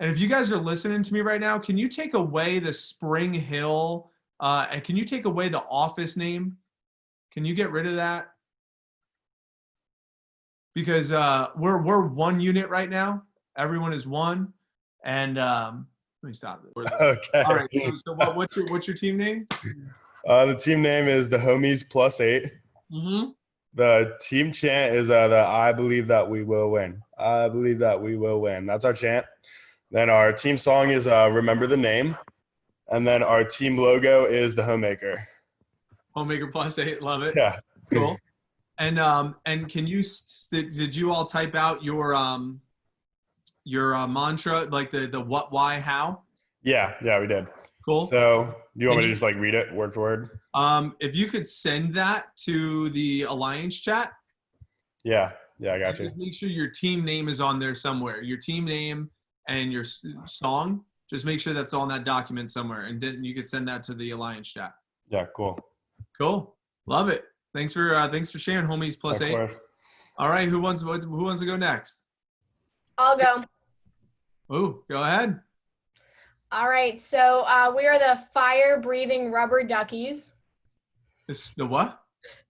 Speaker 4: And if you guys are listening to me right now, can you take away the Spring Hill, and can you take away the office name? Can you get rid of that? Because we're one unit right now. Everyone is one. And let me stop it.
Speaker 14: Okay.
Speaker 4: All right. So what's your team name?
Speaker 14: The team name is the Homies +8.
Speaker 4: Mm-hmm.
Speaker 14: The team chant is the I believe that we will win. I believe that we will win. That's our chant. Then our team song is Remember the Name. And then our team logo is the Homemaker.
Speaker 4: Homemaker +8. Love it.
Speaker 14: Yeah.
Speaker 4: Cool. And can you did you all type out your mantra, like the what, why, how?
Speaker 14: Yeah, we did.
Speaker 4: Cool.
Speaker 14: So do you want me to just like read it word for word?
Speaker 4: If you could send that to the Alliance chat.
Speaker 14: Yeah, I got you.
Speaker 4: Just make sure your team name is on there somewhere. Your team name and your song. Just make sure that's on that document somewhere, and then you could send that to the Alliance chat.
Speaker 14: Yeah, cool.
Speaker 4: Cool. Love it. Thanks for sharing, Homies +8.
Speaker 14: Of course.
Speaker 4: All right, who wants to go next?
Speaker 16: I'll go.
Speaker 4: Ooh, go ahead.
Speaker 16: All right, so we are the fire-breathing rubber duckies.
Speaker 4: The what?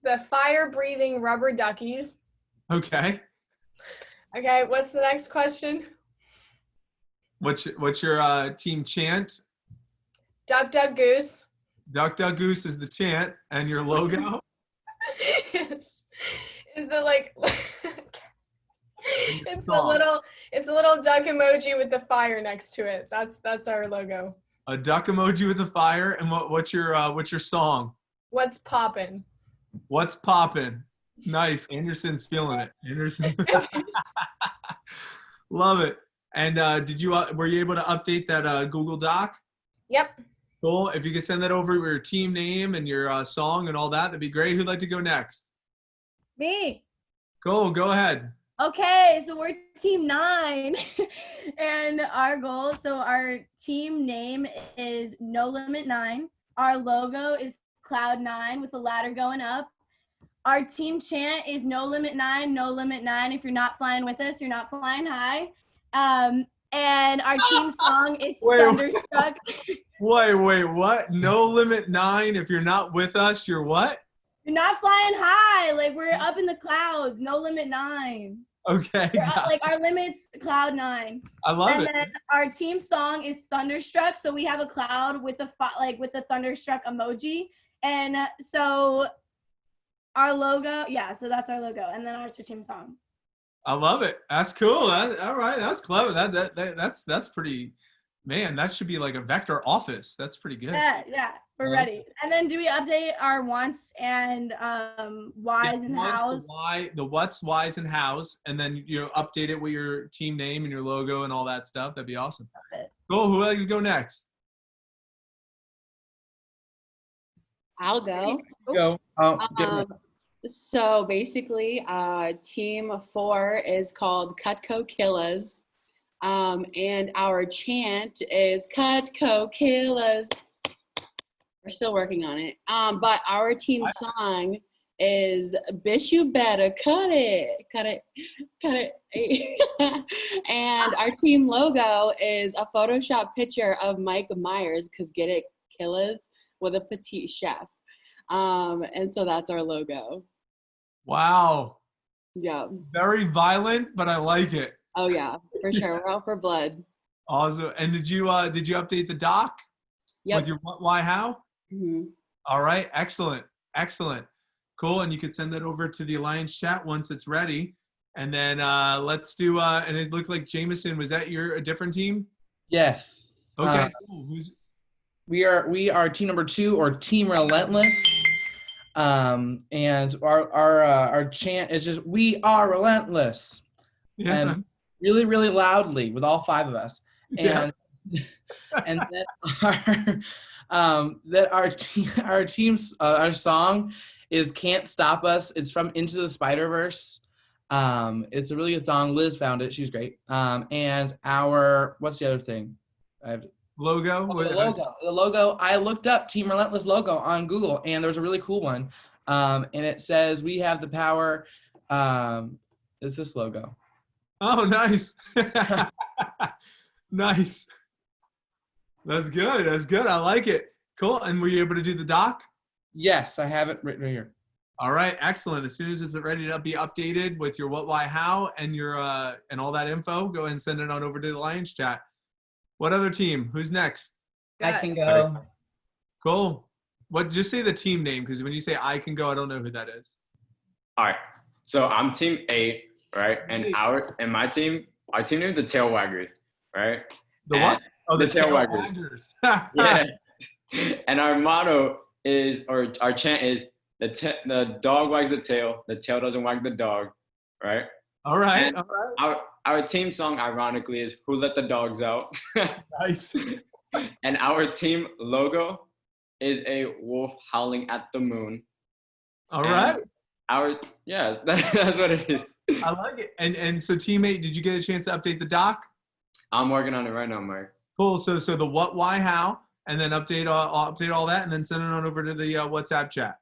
Speaker 16: The fire-breathing rubber duckies.
Speaker 4: Okay.
Speaker 16: Okay, what's the next question?
Speaker 4: What's your team chant?
Speaker 16: Duck, duck, goose.
Speaker 4: Duck, duck, goose is the chant, and your logo?
Speaker 16: is the like it's a little duck emoji with the fire next to it. That's our logo.
Speaker 4: A duck emoji with a fire, and what's your song?
Speaker 16: What's poppin'?
Speaker 4: What's poppin'? Nice. Anderson's feeling it. Anderson. Love it. And were you able to update that Google Doc?
Speaker 16: Yep.
Speaker 4: Cool. If you could send that over with your team name and your song and all that, that'd be great. Who'd like to go next?
Speaker 6: Me.
Speaker 4: Cool. Go ahead.
Speaker 6: Okay, so we're Team 9, and our team name is No Limit 9. Our logo is Cloud 9 with a ladder going up. Our team chant is No Limit 9, No Limit 9. If you're not flying with us, you're not flying high. And our team song is Thunderstruck.
Speaker 4: Wait, what? No Limit 9. If you're not with us, you're what?
Speaker 6: You're not flying high. Like, we're up in the clouds. No Limit 9.
Speaker 4: Okay.
Speaker 6: Our limit's Cloud 9.
Speaker 4: I love it.
Speaker 6: And then our team song is Thunderstruck. So we have a cloud with the Thunderstruck emoji. And so our logo, so that's our logo. And then our team song.
Speaker 4: I love it. That's cool. All right. That's clever. That's pretty, man, that should be like a vector office. That's pretty good.
Speaker 6: Yeah. We're ready. And then do we update our wants and whys and hows?
Speaker 4: The what's, whys, and hows. And then update it with your team name and your logo and all that stuff. That'd be awesome. Cool. Who would like to go next?
Speaker 18: I'll go.
Speaker 19: Go.
Speaker 18: So basically, team 4 is called Cutco Killers. And our chant is Cutco Killers. We're still working on it. But our team song is Bitch You Better Cut It. Cut it. And our team logo is a Photoshop picture of Mike Myers, because get it, killers, with a petite chef. And so that's our logo.
Speaker 4: Wow.
Speaker 18: Yeah.
Speaker 4: Very violent, but I like it.
Speaker 18: Oh yeah, for sure. We're out for blood.
Speaker 4: Awesome. And did you update the doc?
Speaker 18: Yep.
Speaker 4: With your what, why, how?
Speaker 18: Mm-hmm.
Speaker 4: All right. Excellent. Cool. And you could send that over to the Alliance chat once it's ready. And then let's do. And it looked like Jameson. Was that a different team?
Speaker 19: Yes.
Speaker 4: Okay. Cool.
Speaker 19: We are team number 2, or Team Relentless. And our chant is just "We are relentless," and really, really loudly with all 5 of us. And and our team's song is "Can't Stop Us." It's from Into the Spider-Verse. It's a really good song. Liz found it. She was great. And what's the other thing?
Speaker 4: Logo?
Speaker 19: The logo. I looked up Team Relentless logo on Google, and there was a really cool one. And it says, "We have the power." It's this logo.
Speaker 4: Oh, nice. Nice. That's good. I like it. Cool. And were you able to do the doc?
Speaker 19: Yes, I have it written right here.
Speaker 4: All right. Excellent. As soon as it's ready to be updated with your what, why, how, and your and all that info, go ahead and send it on over to the Alliance chat. What other team? Who's next?
Speaker 19: I can go.
Speaker 4: Cool. Just say the team name, because when you say I can go, I don't know who that is.
Speaker 20: All right. So I'm team 8, right? And our team name is the Tail Waggers, right?
Speaker 4: The what? Oh,
Speaker 20: the Tail Waggers. Yeah. And our motto is, or our chant is, the dog wags the tail doesn't wag the dog, right?
Speaker 4: All right.
Speaker 20: Our team song, ironically, is "Who Let the Dogs Out."
Speaker 4: Nice.
Speaker 20: And our team logo is a wolf howling at the moon.
Speaker 4: All right.
Speaker 20: That's what it is.
Speaker 4: I like it. And so, teammate, did you get a chance to update the doc?
Speaker 20: I'm working on it right now, Mike.
Speaker 4: Cool. So the what, why, how, and then update all that, and then send it on over to the WhatsApp chat.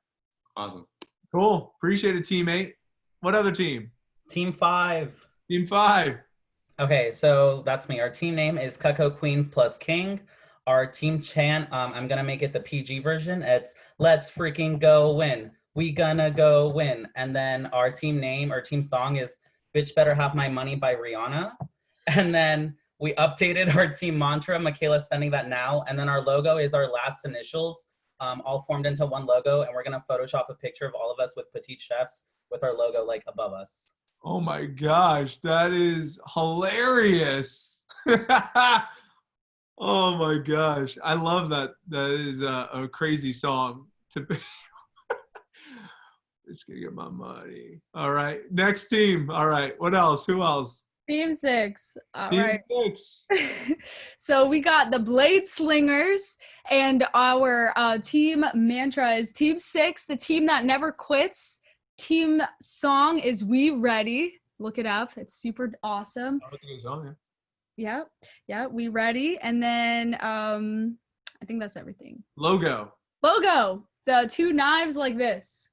Speaker 20: Awesome.
Speaker 4: Cool. Appreciate it, teammate. What other team?
Speaker 13: Team 5.
Speaker 4: Team 5.
Speaker 13: Okay, so that's me. Our team name is Cutco Queens plus King. Our team chant, I'm gonna make it the PG version. It's "Let's freaking go win. We gonna go win." And then our team name, our team song is "Bitch Better Have My Money" by Rihanna. And then we updated our team mantra. Michaela's sending that now. And then our logo is our last initials, all formed into one logo. And we're gonna Photoshop a picture of all of us with petite chefs with our logo like above us.
Speaker 4: Oh my gosh, that is hilarious. Oh my gosh, I love that. That is a crazy song. Just gonna get my money. All right. Next team. All right. What else? Who else?
Speaker 15: Team 6. All
Speaker 4: Team
Speaker 15: right.
Speaker 4: 6.
Speaker 15: So we got the Blade Slingers, and our team mantra is Team 6, the team that never quits. Team song is We Ready. Look it up. It's super awesome.
Speaker 4: Oh, it's a good song,
Speaker 15: Yeah, We Ready. And then I think that's everything.
Speaker 4: Logo.
Speaker 15: The 2 knives like this.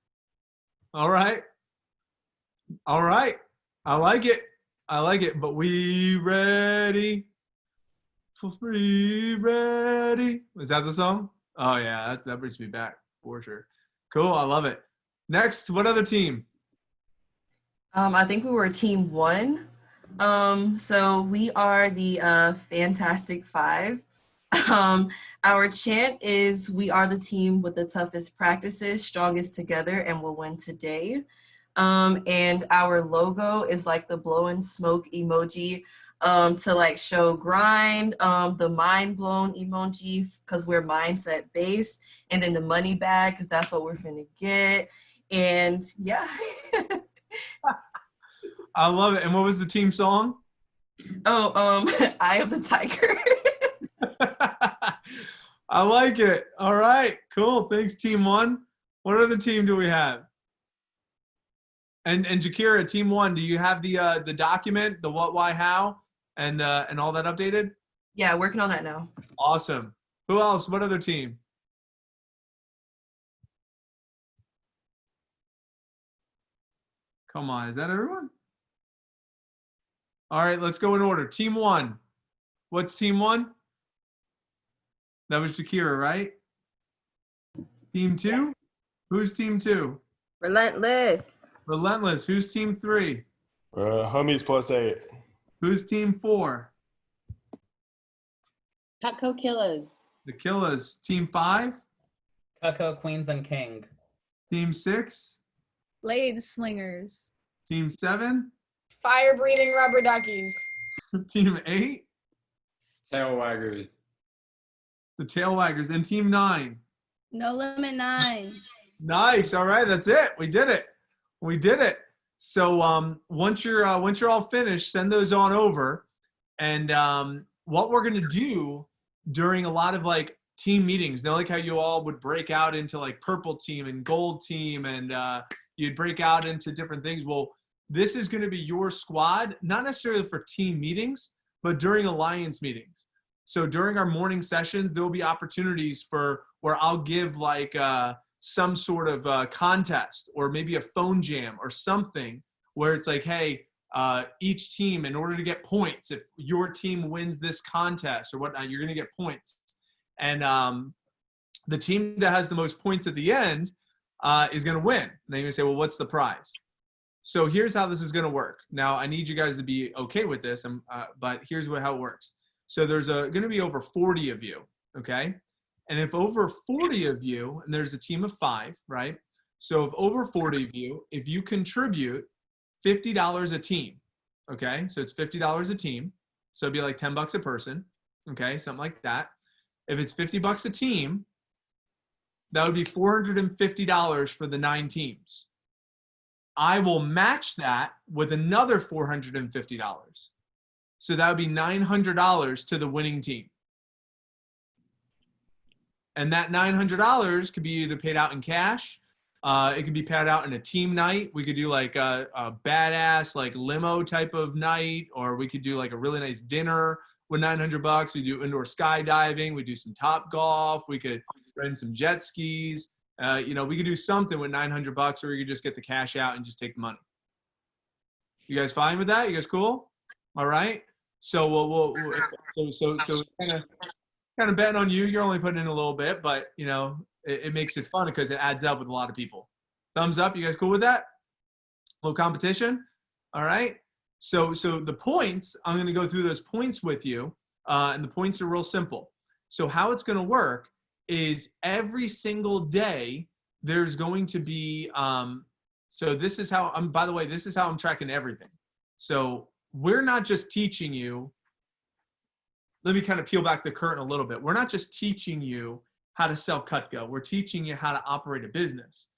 Speaker 4: All right. All right. I like it. But we ready for free, ready. Was that the song? Oh yeah, that brings me back for sure. Cool, I love it. Next, what other team?
Speaker 21: I think we were team 1. So we are the Fantastic 5. Our chant is we are the team with the toughest practices, strongest together, and will win today. And our logo is like the blowing smoke emoji to like show grind, the mind blown emoji because we're mindset based, and then the money bag because that's what we're finna get. And yeah.
Speaker 4: I love it. And what was the team song?
Speaker 21: Eye of the Tiger.
Speaker 4: I like it. All right, cool. Thanks, team 1. What other team do we have? And Jakira, team 1, do you have the document, the what, why, how, and all that updated?
Speaker 21: Yeah, working on that now.
Speaker 4: Awesome. Who else? What other team? Come on, is that everyone? All right, let's go in order. Team 1. What's team 1? That was Jakira, right? Team 2? Who's team 2?
Speaker 22: Relentless.
Speaker 4: Relentless. Who's team 3?
Speaker 14: Homies +8.
Speaker 4: Who's team 4?
Speaker 18: Cutco Killers.
Speaker 4: The Killers. Team 5?
Speaker 13: Cutco Queens and King.
Speaker 4: Team 6?
Speaker 15: Blade Slingers.
Speaker 4: Team 7?
Speaker 16: Fire breathing rubber duckies.
Speaker 4: Team 8?
Speaker 20: Tail waggers.
Speaker 4: The Tail Waggers. And team 9?
Speaker 6: No Limit 9.
Speaker 4: Nice. All right, that's it. We did it. So once you're all finished, send those on over. And what we're gonna do during a lot of like team meetings, like how you all would break out into like purple team and gold team, and you'd break out into different things. Well, this is gonna be your squad, not necessarily for team meetings, but during alliance meetings. So during our morning sessions, there will be opportunities for where I'll give like some sort of contest or maybe a phone jam or something where it's like, hey, each team, in order to get points, if your team wins this contest or whatnot, you're going to get points. And the team that has the most points at the end is going to win. And then you're going to say, well, what's the prize? So here's how this is going to work. Now, I need you guys to be okay with this, but here's how it works. So there's going to be over 40 of you, okay? And if over 40 of you, and there's a team of 5, right? So if over 40 of you, if you contribute $50 a team, okay? So it's $50 a team. So it'd be like $10 a person, okay? Something like that. If it's $50 a team, that would be $450 for the 9 teams. I will match that with another $450. So that would be $900 to the winning team. And that $900 could be either paid out in cash. It could be paid out in a team night. We could do like a badass like limo type of night, or we could do like a really nice dinner with $900. We do indoor skydiving. We do some Top Golf. We could rent some jet skis. We could do something with $900, or we could just get the cash out and just take the money. You guys fine with that? You guys cool? All right. So we'll kind of betting on you. You're only putting in a little bit, but it makes it fun because it adds up with a lot of people. Thumbs up. You guys cool with that? A little competition. All right. So the points, I'm going to go through those points with you, and the points are real simple. So how it's going to work is every single day there's going to be. So this is how I'm. By the way, this is how I'm tracking everything. So we're not just teaching you. Let me kind of peel back the curtain a little bit. We're not just teaching you how to sell Cutco. We're teaching you how to operate a business.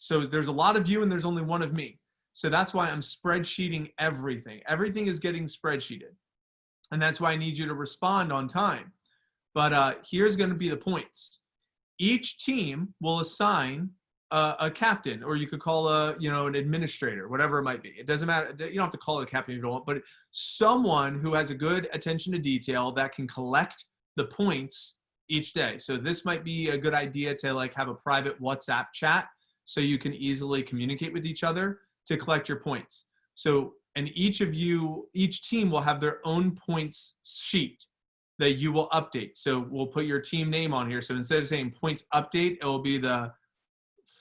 Speaker 4: So there's a lot of you and there's only one of me. So that's why I'm spreadsheeting everything. Everything is getting spreadsheeted. And that's why I need you to respond on time. But here's going to be the points. Each team will assign a captain, or you could call an administrator, whatever it might be. It doesn't matter. You don't have to call it a captain if you don't want, but someone who has a good attention to detail that can collect the points each day. So this might be a good idea to like have a private WhatsApp chat so you can easily communicate with each other to collect your points. So, and each team will have their own points sheet that you will update. So we'll put your team name on here. So instead of saying points update, it will be the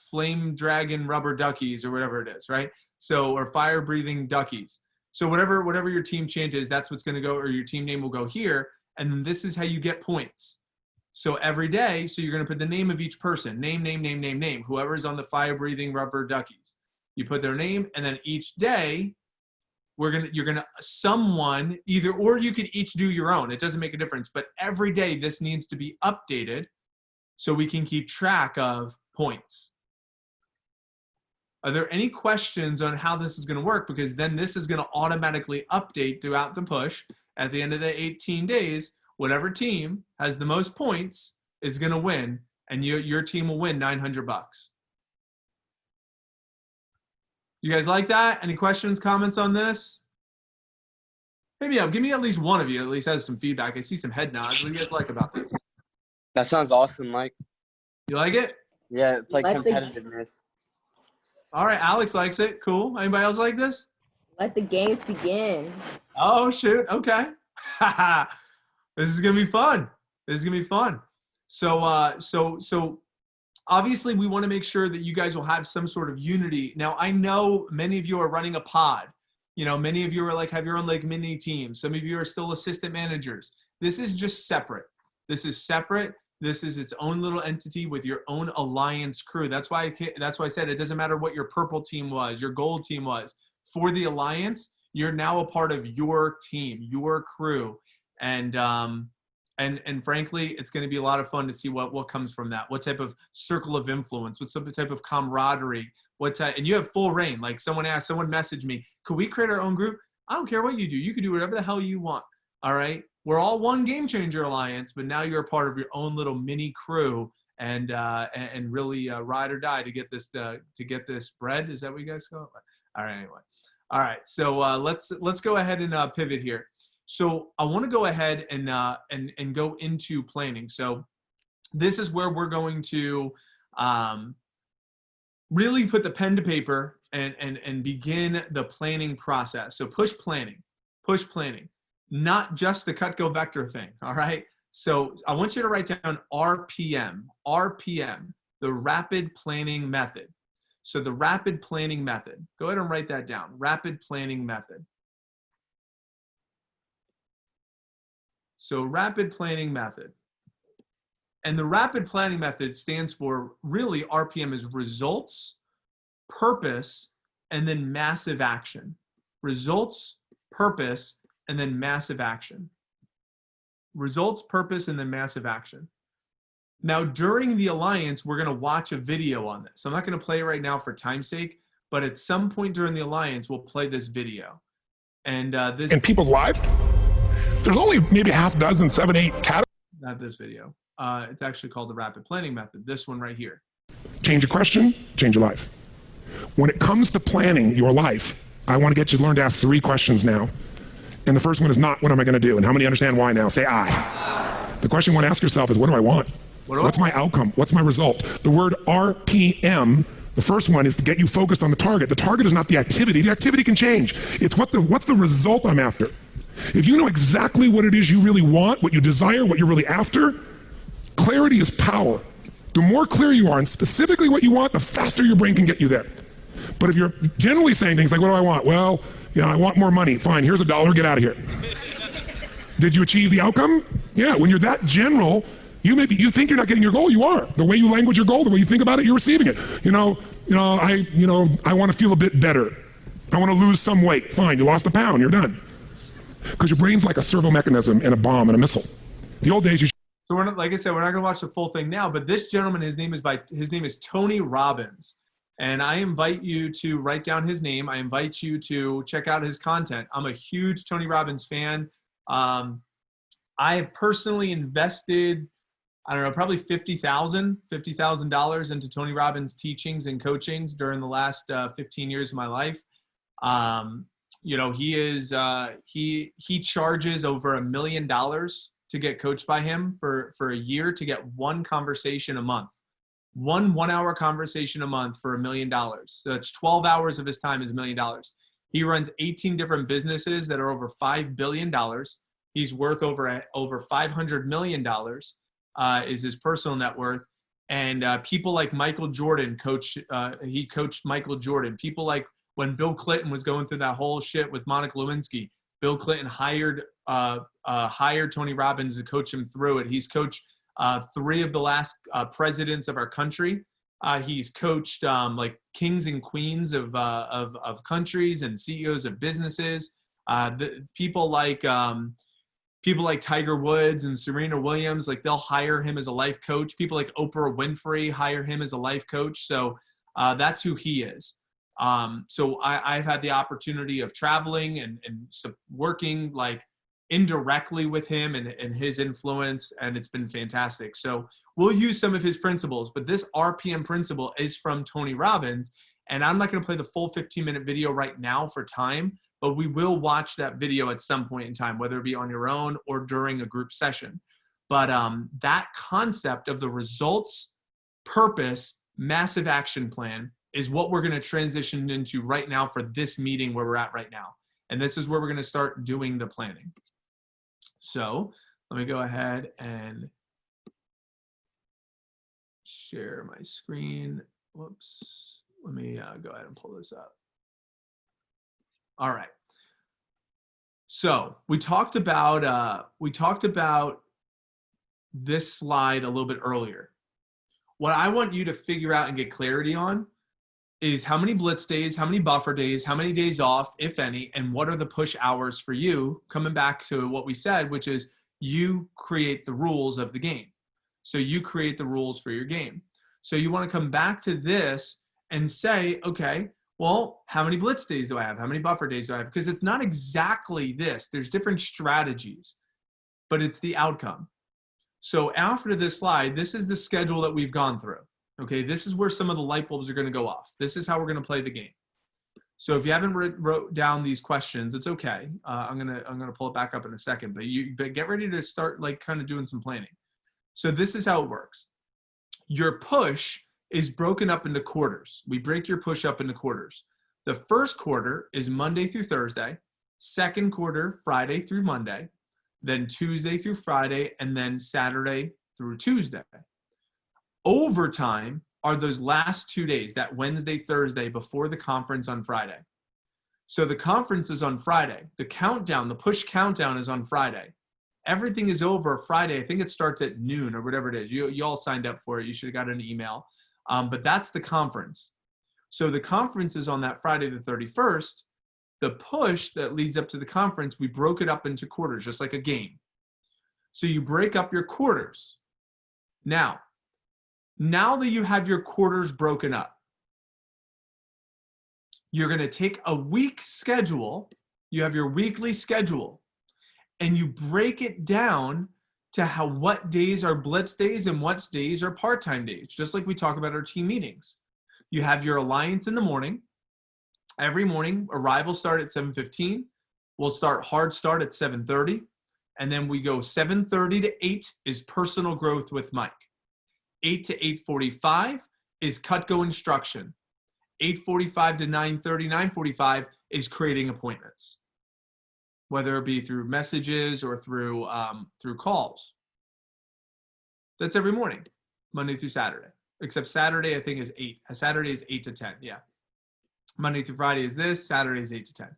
Speaker 4: Flame Dragon Rubber Duckies or whatever it is, right? So, or Fire Breathing Duckies. So whatever your team chant is, that's what's going to go, or your team name will go here. And then this is how you get points. So every day, so you're going to put the name of each person, name, whoever's on the Fire Breathing Rubber Duckies. You put their name, and then each day, you're gonna someone either, or you could each do your own. It doesn't make a difference, but every day this needs to be updated so we can keep track of points. Are there any questions on how this is going to work? Because then this is going to automatically update throughout the push. At the end of the 18 days, whatever team has the most points is going to win, and your team will win $900. You guys like that? Any questions, comments on this? Maybe give me at least one of you at least has some feedback. I see some head nods. What do you guys like about this?
Speaker 2: That sounds awesome, Mike.
Speaker 4: You like it?
Speaker 2: Yeah, it's like
Speaker 22: Let the-
Speaker 2: competitiveness.
Speaker 4: All right, Alex likes it. Cool. Anybody else like this?
Speaker 22: Let the games begin.
Speaker 4: Oh, shoot. Okay. This is going to be fun. This is going to be fun. So obviously we want to make sure that you guys will have some sort of unity. Now, I know many of you are running a pod. You know, many of you are like, have your own like mini team. Some of you are still assistant managers. This is just separate. This is separate. This is its own little entity with your own alliance crew. That's why I said it doesn't matter what your purple team was, your gold team was. For the alliance, you're now a part of your team, your crew. And frankly, it's going to be a lot of fun to see what comes from that. What type of circle of influence, what type of camaraderie, and you have full reign. Like someone messaged me, could we create our own group? I don't care what you do. You can do whatever the hell you want. All right. We're all one Game Changer Alliance, but now you're a part of your own little mini crew and really ride or die to get this bread. Is that what you guys call it? All right. Anyway. All right. So let's go ahead and pivot here. So I want to go ahead and go into planning. So this is where we're going to really put the pen to paper and begin the planning process. So push planning, not just the cut go vector thing. All right. So I want you to write down RPM, the rapid planning method. So the rapid planning method, go ahead and write that down. Rapid planning method. So rapid planning method. And the rapid planning method stands for, really, RPM is results, purpose, and then massive action. Results, purpose, and then massive action. Results, purpose, and then massive action. Now, during the Alliance, we're going to watch a video on this. I'm not going to play it right now for time's sake, but at some point during the Alliance, we'll play this video. And this
Speaker 23: in people's lives, there's only maybe half dozen, 7, 8 categories.
Speaker 4: Not this video. It's actually called the rapid planning method. This one right here.
Speaker 23: Change a question, change your life. When it comes to planning your life, I want to get you to learn to ask 3 questions now. And the first one is not, what am I going to do? And how many understand why now? Say I. The question you want to ask yourself is, what do I want? What's my outcome? What's my result? The word RPM, the first one, is to get you focused on the target. The target is not the activity. The activity can change. It's what's the result I'm after. If you know exactly what it is you really want, what you desire, what you're really after, clarity is power. The more clear you are and specifically what you want, the faster your brain can get you there. But if you're generally saying things like, what do I want? Well, I want more money. Fine, here's $1, get out of here. Did you achieve the outcome? Yeah, when you're that general, you think you're not getting your goal, you are. The way you language your goal, the way you think about it, you're receiving it. I want to feel a bit better. I want to lose some weight. Fine, you lost a pound, you're done. Because your brain's like a servo mechanism and a bomb and a missile. The old days,
Speaker 4: So we're not, like I said, we're not going to watch the full thing now. But this gentleman, his name is Tony Robbins. And I invite you to write down his name. I invite you to check out his content. I'm a huge Tony Robbins fan. I have personally invested, I don't know, probably $50,000 into Tony Robbins' teachings and coachings during the last 15 years of my life. You know, he charges over $1 million to get coached by him for a year to get one conversation a month. One hour conversation a month for $1 million. So it's 12 hours of his time is $1 million. He runs 18 different businesses that are over $5 billion. He's worth over $500 million is his personal net worth. And people like Michael Jordan he coached Michael Jordan. People like when Bill Clinton was going through that whole shit with Monica Lewinsky, Bill Clinton hired Tony Robbins to coach him through it. He's coached 3 of the last presidents of our country. He's coached like kings and queens of countries and CEOs of businesses. People like Tiger Woods and Serena Williams, like they'll hire him as a life coach. People like Oprah Winfrey hire him as a life coach. So that's who he is. So I've had the opportunity of traveling and working like indirectly with him and his influence, and it's been fantastic. So we'll use some of his principles, but this RPM principle is from Tony Robbins, and I'm not going to play the full 15-minute video right now for time, but we will watch that video at some point in time, whether it be on your own or during a group session. But that concept of the results, purpose, massive action plan is what we're going to transition into right now for this meeting where we're at right now. And this is where we're going to start doing the planning. So let me go ahead and share my screen. Whoops. Let me go ahead and pull this up. All right. So we talked about this slide a little bit earlier. What I want you to figure out and get clarity on is how many blitz days, how many buffer days, how many days off, if any, and what are the push hours for you, coming back to what we said, which is you create the rules of the game. So you create the rules for your game. So you want to come back to this and say, okay, well, how many blitz days do I have? How many buffer days do I have? Because it's not exactly this. There's different strategies, but it's the outcome. So after this slide, this is the schedule that we've gone through. Okay, this is where some of the light bulbs are going to go off. This is how we're going to play the game. So if you haven't wrote down these questions, it's okay. I'm gonna pull it back up in a second, but get ready to start like kind of doing some planning. So this is how it works. Your push is broken up into quarters. We break your push up into quarters. The first quarter is Monday through Thursday, second quarter Friday through Monday, then Tuesday through Friday, and then Saturday through Tuesday. Overtime are those last 2 days, that Wednesday, Thursday before the conference on Friday. So the conference is on Friday. The countdown, the push countdown is on Friday. Everything is over Friday. I think it starts at noon or whatever it is. You all signed up for it. You should have got an email. But that's the conference. So the conference is on that Friday the 31st. The push that leads up to the conference, we broke it up into quarters, just like a game. So you break up your quarters. Now that you have your quarters broken up, you're going to take a week schedule. You have your weekly schedule, and you break it down to what days are blitz days and what days are part-time days, just like we talk about our team meetings. You have your alliance in the morning. Every morning, arrivals start at 7:15. We'll start hard start at 7:30. And then we go 7:30 to 8 is personal growth with Mike. 8 to 8:45 is cut-go instruction. 8:45 to 9:30, 9:45 is creating appointments, whether it be through messages or through calls. That's every morning, Monday through Saturday. Except Saturday, I think, is 8. Saturday is 8 to 10, yeah. Monday through Friday is this, Saturday is 8 to 10.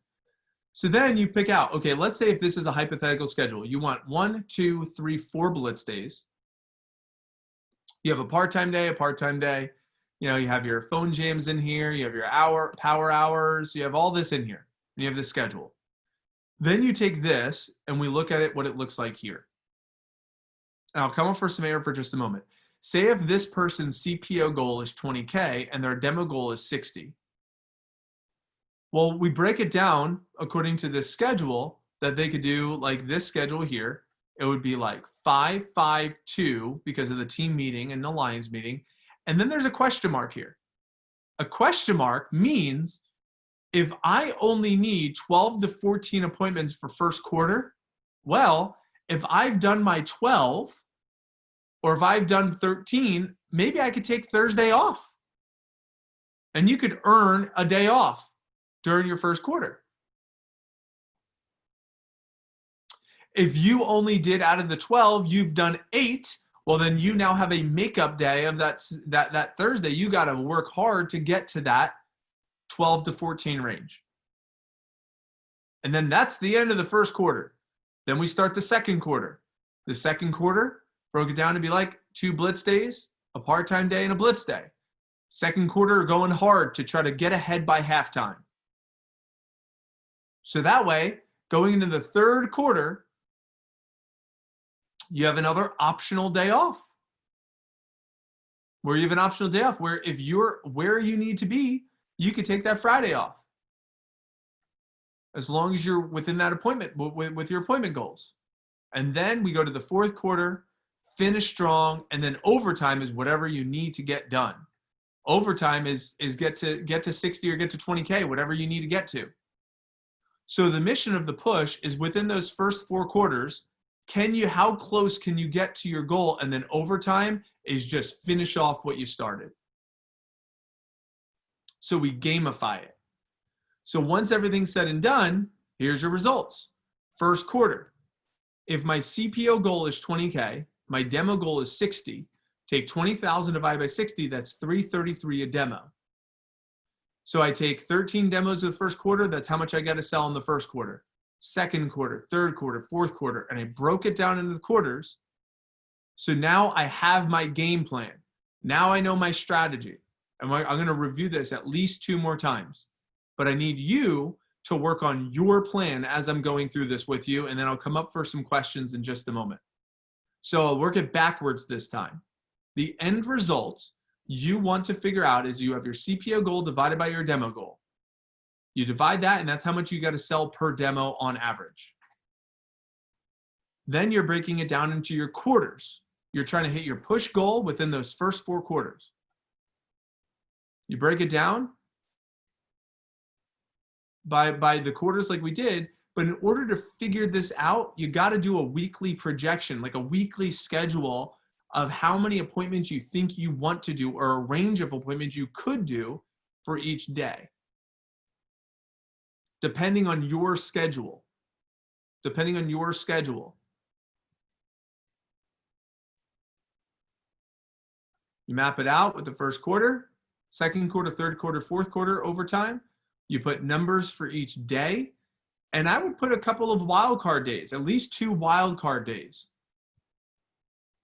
Speaker 4: So then you pick out, okay, let's say if this is a hypothetical schedule, you want 1, 2, 3, 4 blitz days. You have a part-time day, you know, you have your phone jams in here, you have your power hours, you have all this in here, and you have the schedule. Then you take this and we look at it, what it looks like here. And I'll come up for some air for just a moment. say if this person's CPO goal is 20K and their demo goal is 60. Well, we break it down according to this schedule that they could do, like this schedule here. It would be like 5, 5, 2 because of the team meeting and the Lions meeting. And then there's a question mark here. A question mark means if I only need 12 to 14 appointments for first quarter, well, if I've done my 12 or if I've done 13, maybe I could take Thursday off. And you could earn a day off during your first quarter. If you only did out of the 12, you've done 8, well, then you now have a makeup day of that Thursday. You got to work hard to get to that 12 to 14 range. And then that's the end of the first quarter. Then we start the second quarter. The second quarter broke it down to be like 2 blitz days, a part-time day, and a blitz day. Second quarter going hard to try to get ahead by halftime. So that way, going into the third quarter, you have another optional day off. Where you have an optional day off, where if you're where you need to be, you could take that Friday off. As long as you're within that appointment, with your appointment goals. And then we go to the fourth quarter, finish strong, and then overtime is whatever you need to get done. Overtime is get to 60 or get to 20K, whatever you need to get to. So the mission of the push is within those first 4 quarters, how close can you get to your goal? And then overtime is just finish off what you started. So we gamify it. So once everything's said and done, here's your results. First quarter. If my CPO goal is 20K, my demo goal is 60, take 20,000 divided by 60, that's 333 a demo. So I take 13 demos of the first quarter, that's how much I got to sell in the first quarter. Second quarter, third quarter, fourth quarter, and I broke it down into the quarters. So now I have my game plan. Now I know my strategy. And I'm going to review this at least 2 more times. But I need you to work on your plan as I'm going through this with you, and then I'll come up for some questions in just a moment. So I'll work it backwards this time. The end result you want to figure out is you have your CPO goal divided by your demo goal. You divide that, and that's how much you got to sell per demo on average. Then you're breaking it down into your quarters. You're trying to hit your push goal within those first 4 quarters. You break it down by the quarters like we did, but in order to figure this out, you got to do a weekly projection, like a weekly schedule of how many appointments you think you want to do or a range of appointments you could do for each day. Depending on your schedule. Depending on your schedule. You map it out with the first quarter, second quarter, third quarter, fourth quarter, overtime. You put numbers for each day. And I would put a couple of wildcard days, at least 2 wildcard days.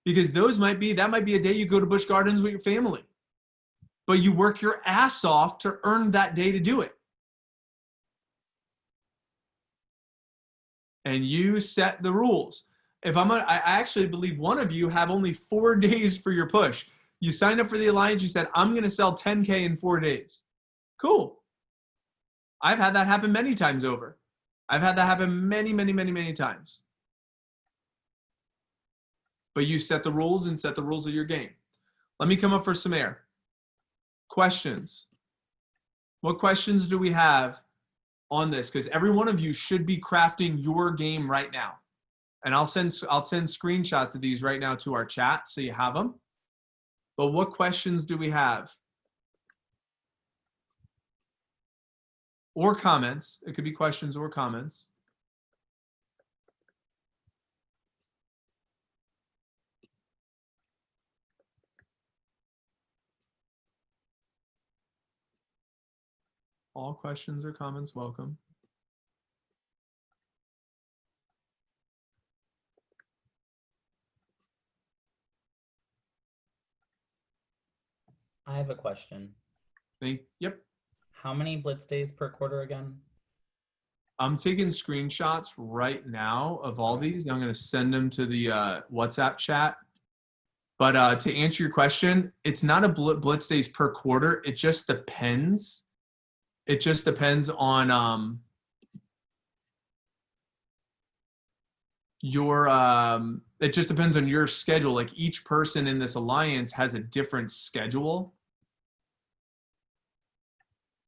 Speaker 4: Because that might be a day you go to Busch Gardens with your family. But you work your ass off to earn that day to do it. And you set the rules. I actually believe one of you have only 4 days for your push. You signed up for the Alliance, you said, I'm going to sell 10K in 4 days. Cool. I've had that happen many times over. I've had that happen many, many, many, many times. But you set the rules and set the rules of your game. Let me come up for some air. Questions. What questions do we have on this? Because every one of you should be crafting your game right now. And I'll send screenshots of these right now to our chat so you have them. But what questions do we have? Or comments. It could be questions or comments. All questions or comments welcome.
Speaker 13: I have a question.
Speaker 4: Yep.
Speaker 13: How many blitz days per quarter again?
Speaker 4: I'm taking screenshots right now of all these. I'm going to send them to the WhatsApp chat. But to answer your question, it's not a blitz days per quarter. It just depends. It just depends on it just depends on your schedule. Like each person in this alliance has a different schedule.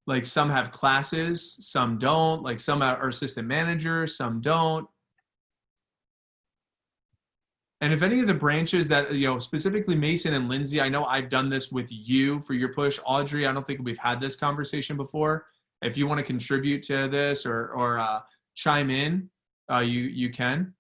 Speaker 4: Like some have classes, some don't. Like some are assistant managers, some don't. And if any of the branches that, specifically Mason and Lindsay, I know I've done this with you for your push. Audrey, I don't think we've had this conversation before. If you want to contribute to this or chime in, you can.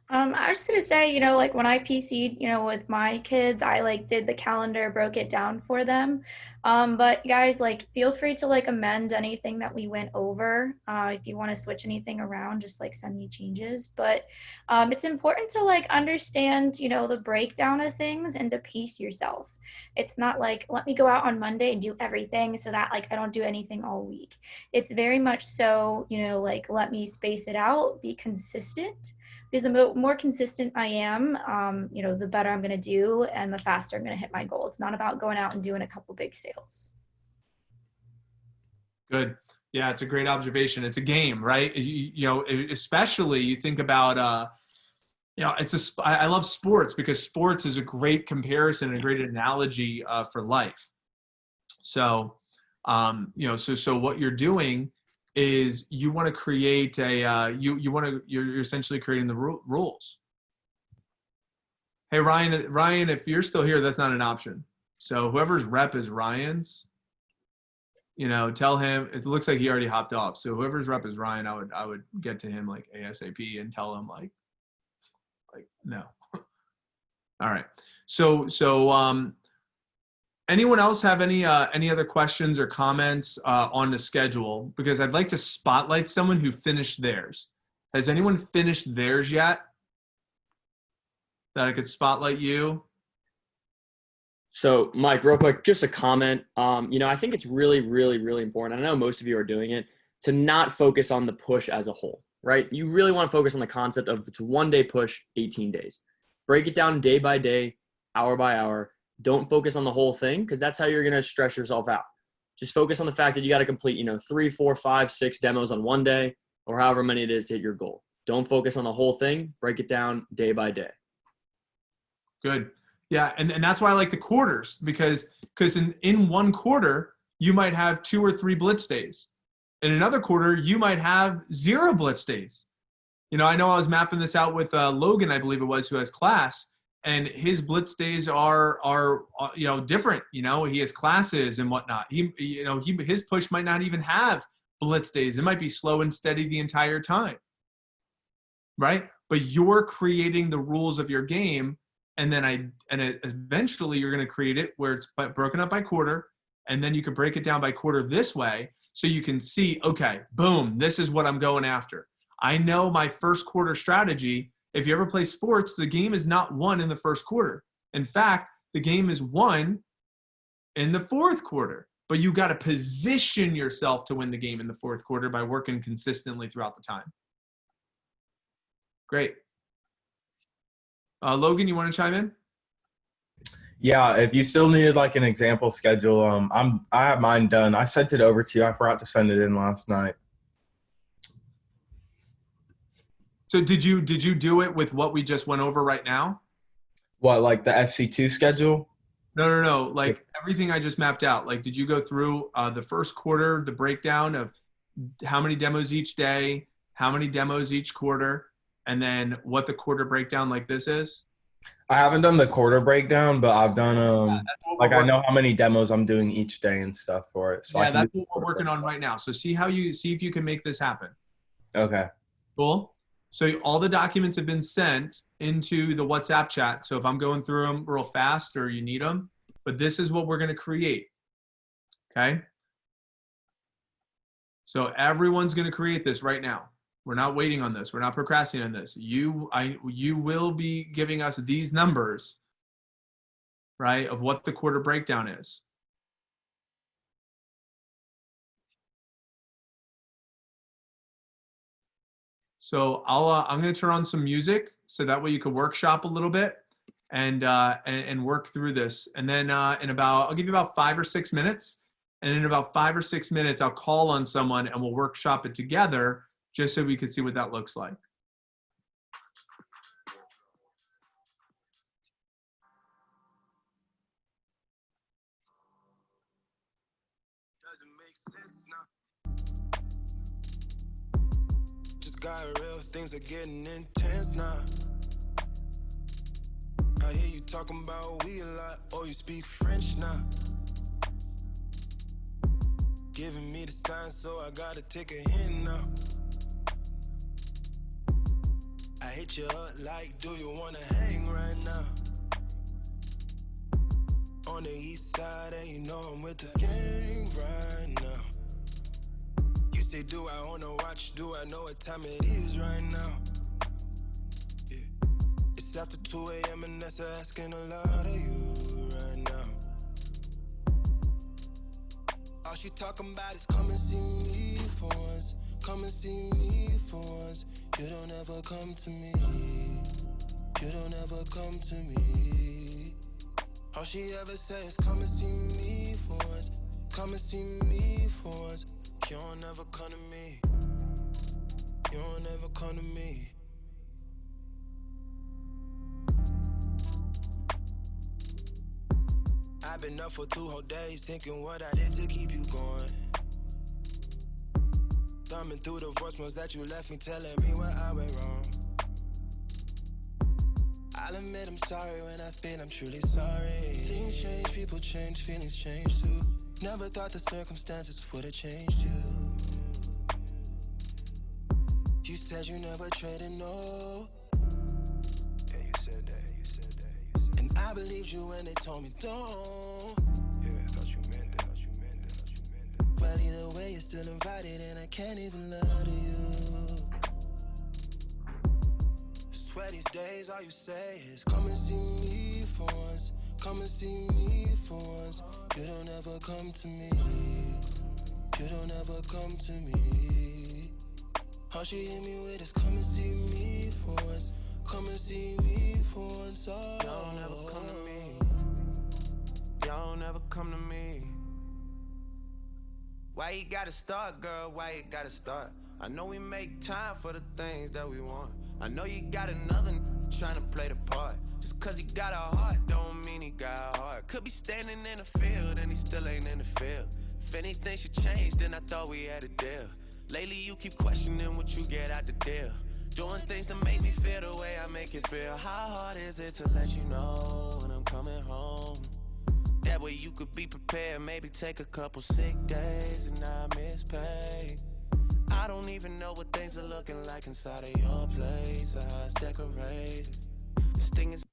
Speaker 1: I was just gonna say, like when I PC'd, with my kids, I like did the calendar, broke it down for them. But guys, like feel free to like amend anything that we went over. If you want to switch anything around, just like send me changes. But it's important to like understand, the breakdown of things and to pace yourself. It's not like, let me go out on Monday and do everything so that like I don't do anything all week. It's very much so, like let me space it out, be consistent. Because the more consistent I am, the better I'm going to do and the faster I'm going to hit my goal. It's not about going out and doing a couple big sales.
Speaker 4: Good. Yeah, it's a great observation. It's a game, right? Especially you think about, I love sports because sports is a great comparison and a great analogy for life. So, so what you're doing is you want to create you're essentially creating the rules. Hey, Ryan, if you're still here, that's not an option. So whoever's rep is Ryan's, tell him, it looks like he already hopped off. So whoever's rep is Ryan, I would get to him like ASAP and tell him like no. All right. So anyone else have any other questions or comments on the schedule? Because I'd like to spotlight someone who finished theirs. Has anyone finished theirs yet? That I could spotlight you?
Speaker 2: So, Mike, real quick, just a comment. I think it's really, really, really important. I know most of you are doing it to not focus on the push as a whole, right? You really want to focus on the concept of it's a 1-day push, 18 days. Break it down day by day, hour by hour. Don't focus on the whole thing because that's how you're going to stress yourself out. Just focus on the fact that you got to complete, 3, 4, 5, 6 demos on one day or however many it is to hit your goal. Don't focus on the whole thing. Break it down day by day.
Speaker 4: Good. Yeah, and that's why I like the quarters because in one quarter, you might have 2 or 3 blitz days. In another quarter, you might have 0 blitz days. I know I was mapping this out with Logan, I believe it was, who has class. And his blitz days are different. He has classes and whatnot. His push might not even have blitz days. It might be slow and steady the entire time, right? But you're creating the rules of your game, and then eventually you're going to create it where it's broken up by quarter, and then you can break it down by quarter this way, so you can see, okay, boom, this is what I'm going after. I know my first quarter strategy. If you ever play sports, the game is not won in the first quarter. In fact, the game is won in the fourth quarter. But you got to position yourself to win the game in the fourth quarter by working consistently throughout the time. Great. Logan, you want to chime in?
Speaker 5: Yeah, if you still needed like an example schedule, I have mine done. I sent it over to you. I forgot to send it in last night.
Speaker 4: So did you do it with what we just went over right now?
Speaker 5: What, like the SC2 schedule?
Speaker 4: No. Like everything I just mapped out. Like, did you go through the first quarter, the breakdown of how many demos each day, how many demos each quarter, and then what the quarter breakdown like this is?
Speaker 5: I haven't done the quarter breakdown, but I've done I know how many demos I'm doing each day and stuff for it. So
Speaker 4: yeah, that's what we're working on right now. So see if you can make this happen.
Speaker 5: Okay.
Speaker 4: Cool. So all the documents have been sent into the WhatsApp chat. So if I'm going through them real fast or you need them, but this is what we're going to create. Okay. So everyone's going to create this right now. We're not waiting on this. We're not procrastinating on this. You will be giving us these numbers, right, of what the quarter breakdown is. So I'm going to turn on some music so that way you can workshop a little bit. and work through this. And then I'll give you about 5 or 6 minutes. And in about 5 or 6 minutes, I'll call on someone and we'll workshop it together just so we can see what that looks like.
Speaker 7: Got real, things are getting intense now. I hear you talking about we a lot. Oh, you speak French now. Giving me the sign, so I gotta take a hint now. I hit you up like, do you wanna hang right now? On the east side, and you know I'm with the gang right now. You say, do I wanna watch? Do I know what time it is right now? Yeah. It's after 2 a.m. and that's asking a lot of you right now. All she talking about is come and see me for once. Come and see me for once. You don't ever come to me. You don't ever come to me. All she ever says is come and see me for once. Come and see me for once. You don't ever come to me. You don't ever come to me. I've been up for 2 whole days thinking what I did to keep you going. Thumbing through the voicemails that you left me, telling me where I went wrong. I'll admit I'm sorry when I feel I'm truly sorry. Things change, people change, feelings change too. Never thought the circumstances would have changed you. You said you never traded, no. Yeah, you said that. And I believed you when they told me don't. Yeah, I thought you meant it. Well, either way, you're still invited, and I can't even lie to you. Swear these days, all you say is come and see me for once. Come and see me for once. You don't ever come to me. You don't ever come to me. All she hit me with is come and see me for once. Come and see me for once. Oh. Y'all don't ever come to me. Y'all don't ever come to me. Why you gotta start, girl? Why you gotta start? I know we make time for the things that we want. I know you got another trying to play the part. Just cause he got a heart don't mean he got a heart. Could be standing in the field and he still ain't in the field. If anything should change, then I thought we had a deal. Lately you keep questioning what you get out the deal. Doing things to make me feel the way I make it feel. How hard is it to let you know when I'm coming home? That way you could be prepared, maybe take a couple sick days and not miss pay. I don't even know what things are looking like inside of your place or how it's decorated. This thing is.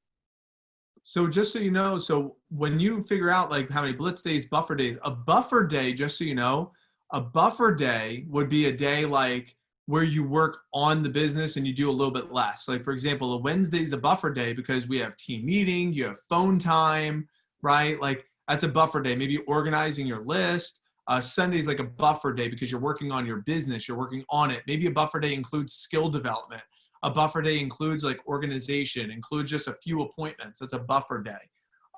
Speaker 4: So just so you know, so when you figure out like how many blitz days, a buffer day, just so you know, a buffer day would be a day like where you work on the business and you do a little bit less. Like for example, a Wednesday is a buffer day because we have team meeting, you have phone time, right? Like that's a buffer day, maybe organizing your list. Sunday is like a buffer day because you're working on your business, you're working on it. Maybe a buffer day includes skill development. A buffer day includes like organization, includes just a few appointments. That's a buffer day.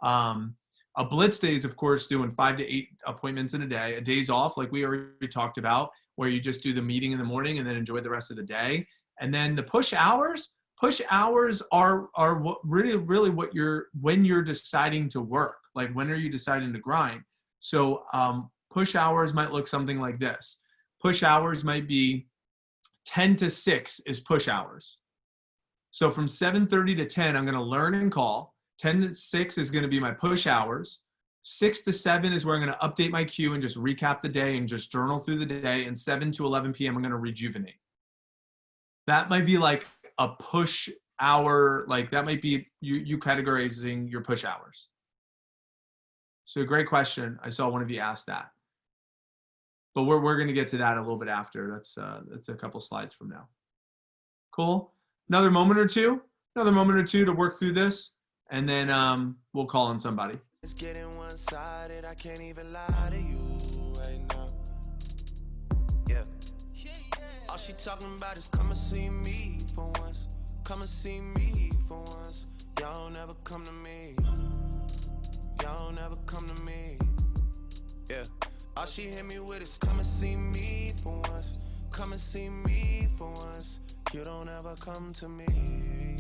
Speaker 4: A blitz day is, of course, doing 5 to 8 appointments in a day. A day's off, like we already talked about, where you just do the meeting in the morning and then enjoy the rest of the day. And then the push hours are what really what when you're deciding to work, like when are you deciding to grind? So push hours might look something like this. Push hours might be 10 to 6 is push hours. So from 7:30 to 10, I'm going to learn and call. 10 to 6 is going to be my push hours. 6 to 7 is where I'm going to update my queue and just recap the day and just journal through the day. And 7 to 11 p.m., I'm going to rejuvenate. That might be like a push hour. Like that might be you categorizing your push hours. So great question. I saw one of you ask that. But we're going to get to that a little bit after. That's a couple slides from now. Cool. Another moment or two to work through this, and then we'll call on somebody.
Speaker 7: It's getting one-sided. I can't even lie to you right now. Yeah. All she talking about is come and see me for once. Come and see me for once. Y'all don't ever come to me. Y'all don't ever come to me. Yeah. All she hit me with is come and see me for once. Come and see me for once. You don't ever come to me.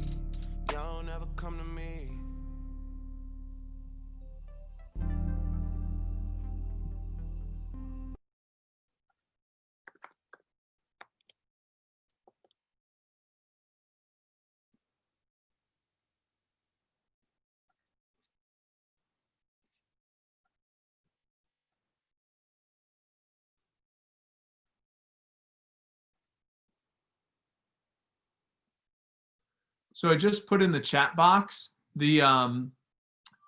Speaker 7: Y'all don't ever come to me.
Speaker 4: So I just put in the chat box the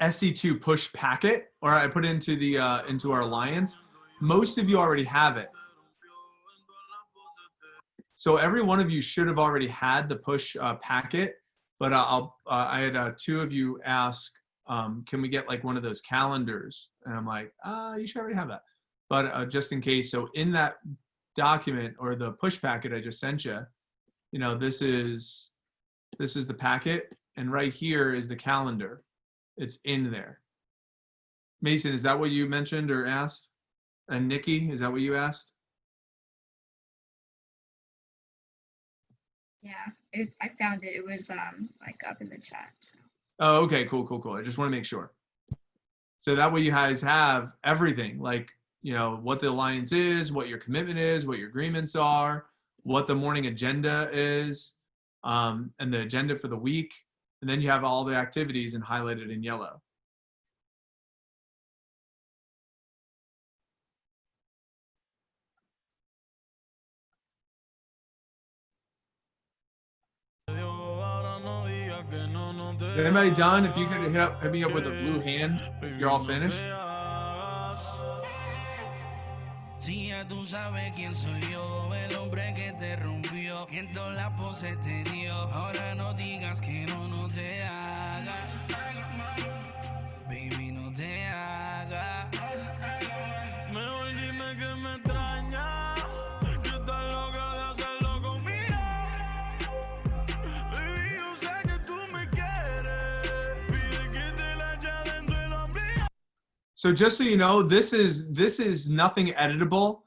Speaker 4: SC2 push packet, or I put into the into our alliance. Most of you already have it. So every one of you should have already had the push packet, but I had two of you ask, can we get like one of those calendars? And I'm like, you should already have that. But just in case, so in that document or the push packet I just sent you, you know, this is the packet, and right here is the calendar. It's in there. Mason, is that what you mentioned or asked? And Nikki, is that what you asked?
Speaker 1: Yeah, I found it. It was like up in the chat. So.
Speaker 4: Oh, okay, cool. I just want to make sure. So that way you guys have everything, like, you know, what the alliance is, what your commitment is, what your agreements are, what the morning agenda is, and the agenda for the week. And then you have all the activities and highlighted in yellow. Is anybody done? If you could hit me up with a blue hand if you're all finished.
Speaker 8: Si ya tú sabes quién soy yo, el hombre que te rompió, en todas las poses te dio. Ahora no digas que no te haga, baby, no te haga. Mejor dime que me extraña, que estás loca de hacerlo conmigo. Baby, yo sé que tú me quieres, pide que te la eche dentro el ombligo.
Speaker 4: So just so you know, this is nothing editable.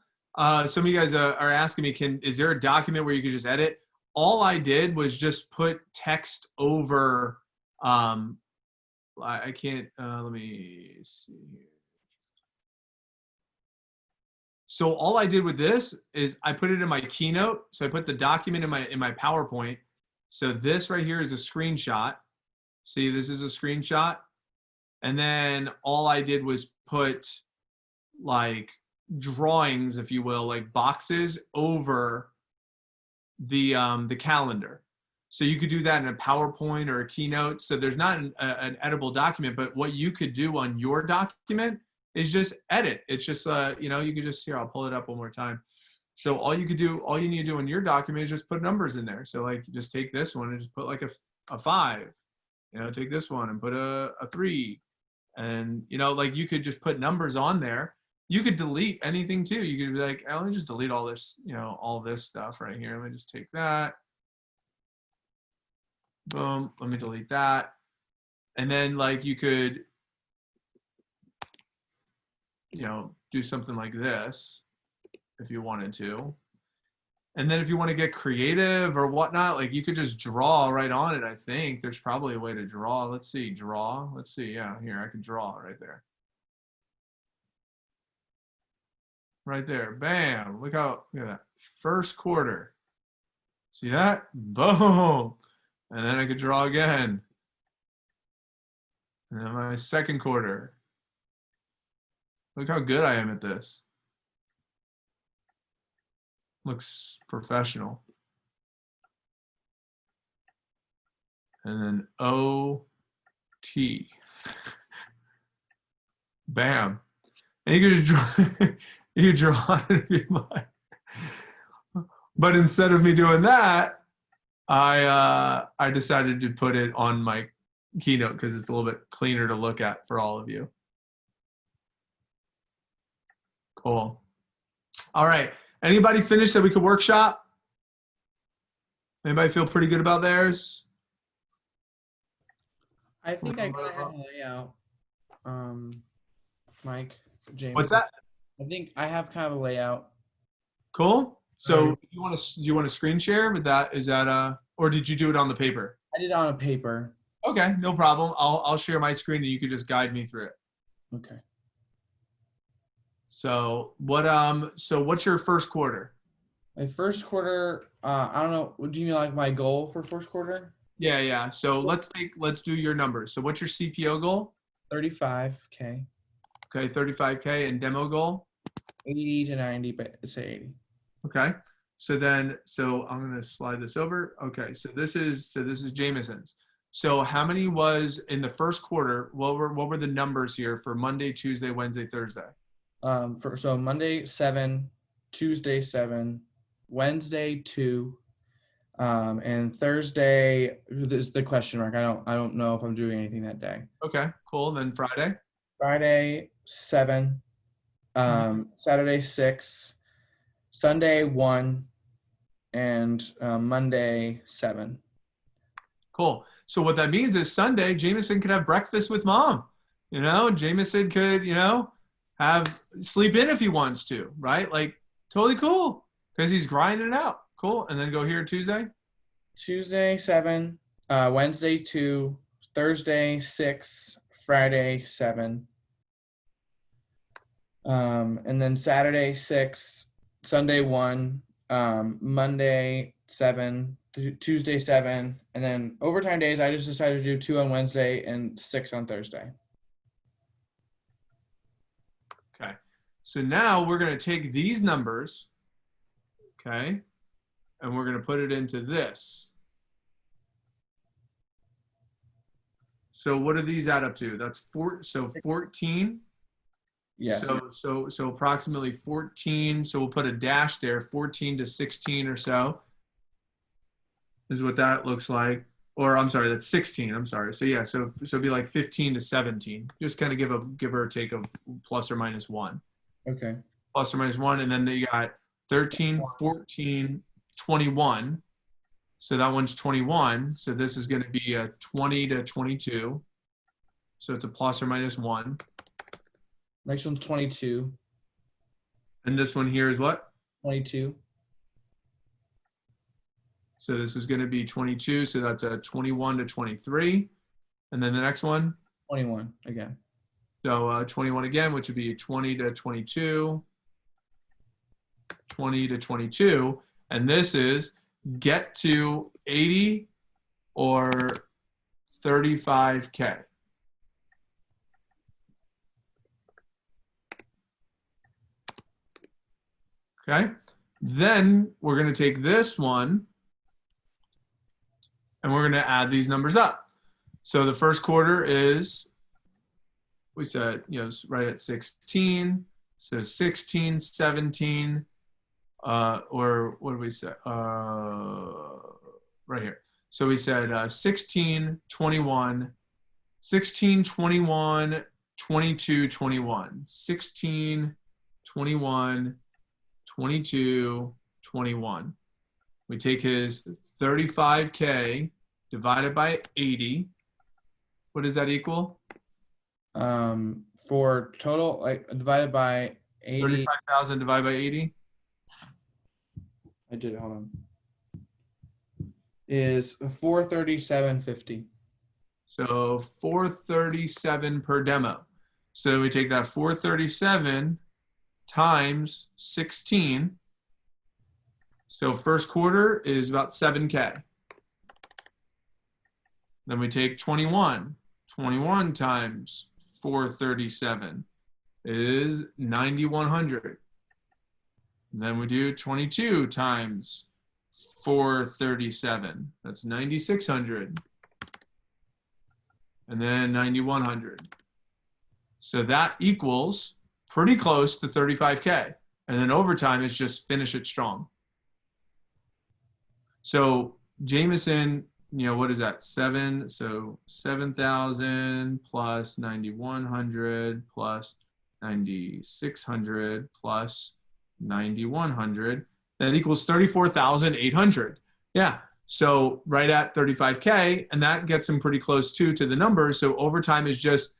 Speaker 4: Some of you guys are asking me, is there a document where you could just edit? All I did was just put text over. I can't. Let me see here. So all I did with this is I put it in my Keynote. So I put the document in my PowerPoint. So this right here is a screenshot. See, this is a screenshot. And then all I did was put like drawings, if you will, like boxes over the calendar. So you could do that in a PowerPoint or a Keynote. So there's not an editable document, but what you could do on your document is just edit. It's just, you know, you could just, here, I'll pull it up one more time. So all you need to do in your document is just put numbers in there. So like, you just take this one and just put like a 5, you know, take this one and put a 3. And, you know, like you could just put numbers on there. You could delete anything too. You could be like, oh, let me just delete all this, you know, all this stuff right here. Let me just take that. Boom. Let me delete that. And then like you could, you know, do something like this if you wanted to. And then if you want to get creative or whatnot, like you could just draw right on it. I think there's probably a way to draw. Let's see, draw. Let's see. Yeah, here, I can draw right there. Right there. Bam. Look at that. First quarter. See that? Boom. And then I could draw again. And then my second quarter. Look how good I am at this. Looks professional. And then OT. Bam. And you can just draw, you can draw it if you like. But instead of me doing that, I decided to put it on my Keynote because it's a little bit cleaner to look at for all of you. Cool. All right. Anybody finished that we could workshop? Anybody feel pretty good about theirs?
Speaker 19: I think I kind of have a layout. Mike, James.
Speaker 4: What's that?
Speaker 19: I think I have kind of a layout.
Speaker 4: Cool. So you want to screen share with that? Is that or did you do it on the paper?
Speaker 19: I did it on a paper.
Speaker 4: Okay, no problem. I'll share my screen and you can just guide me through it.
Speaker 19: Okay.
Speaker 4: So what's your first quarter?
Speaker 19: My first quarter, I don't know. Do you mean like my goal for first quarter?
Speaker 4: Yeah. So let's do your numbers. So what's your CPO goal?
Speaker 19: 35K.
Speaker 4: Okay, 35K, and demo goal?
Speaker 19: 80 to 90, but say 80.
Speaker 4: Okay. So I'm going to slide this over. Okay. So this is Jameson's. So how many was in the first quarter? What were the numbers here for Monday, Tuesday, Wednesday, Thursday?
Speaker 19: So Monday 7, Tuesday 7, Wednesday 2, and Thursday is the question mark. I don't know if I'm doing anything that day.
Speaker 4: Okay, cool. And then Friday?
Speaker 19: Friday 7, Saturday 6, Sunday 1, and Monday 7.
Speaker 4: Cool. So what that means is Sunday, Jameson could have breakfast with mom. Jameson could, have sleep in if he wants to, right? Like totally cool because he's grinding it out. Cool. And then go here Tuesday.
Speaker 19: Tuesday 7, Wednesday 2, Thursday 6, Friday 7. And then Saturday 6, Sunday 1, Monday 7, Tuesday 7, and then overtime days I just decided to do 2 on Wednesday and 6 on Thursday.
Speaker 4: Okay. So now we're going to take these numbers, okay, and we're going to put it into this. So what do these add up to? That's 14.
Speaker 19: Yeah.
Speaker 4: So approximately 14. So we'll put a dash there, 14 to 16 or so is what that looks like. Or I'm sorry, that's 16. I'm sorry. So yeah, so it'd be like 15 to 17. Just kind of give or take of plus or minus 1.
Speaker 19: Okay.
Speaker 4: Plus or minus 1, and then you got 13, 14, 21. So that one's 21. So this is going to be a 20 to 22. So it's a plus or minus 1.
Speaker 19: Next one's 22.
Speaker 4: And this one here is what?
Speaker 19: 22.
Speaker 4: So this is going to be 22. So that's a 21 to 23. And then the next one?
Speaker 19: 21 again.
Speaker 4: So 21 again, which would be 20 to 22. 20 to 22. And this is get to 80 or 35K. Okay. Then we're going to take this one and we're going to add these numbers up. So the first quarter is, we said, right at 16. So 16, 17, or what did we say? Right here. So we said 16, 21, 16, 21, 22, 21, 16, 21, 22, 21. We take his 35K divided by 80. What does that equal?
Speaker 19: For total, like divided by 80.
Speaker 4: 35,000 divided by 80.
Speaker 19: I did it. Hold on. Is 437.50.
Speaker 4: So 437 per demo. So we take that 437 times 16. So first quarter is about 7K. Then we take 21. 21 times 437 is 9,100. Then we do 22 times 437. That's 9,600. And then 9,100. So that equals pretty close to 35K. And then overtime is just finish it strong. So Jameson, what is that? 7. So 7,000 plus 9,100 plus 9,600 plus 9,100. That equals 34,800. Yeah. So right at 35K, and that gets him pretty close too to the numbers. So overtime is just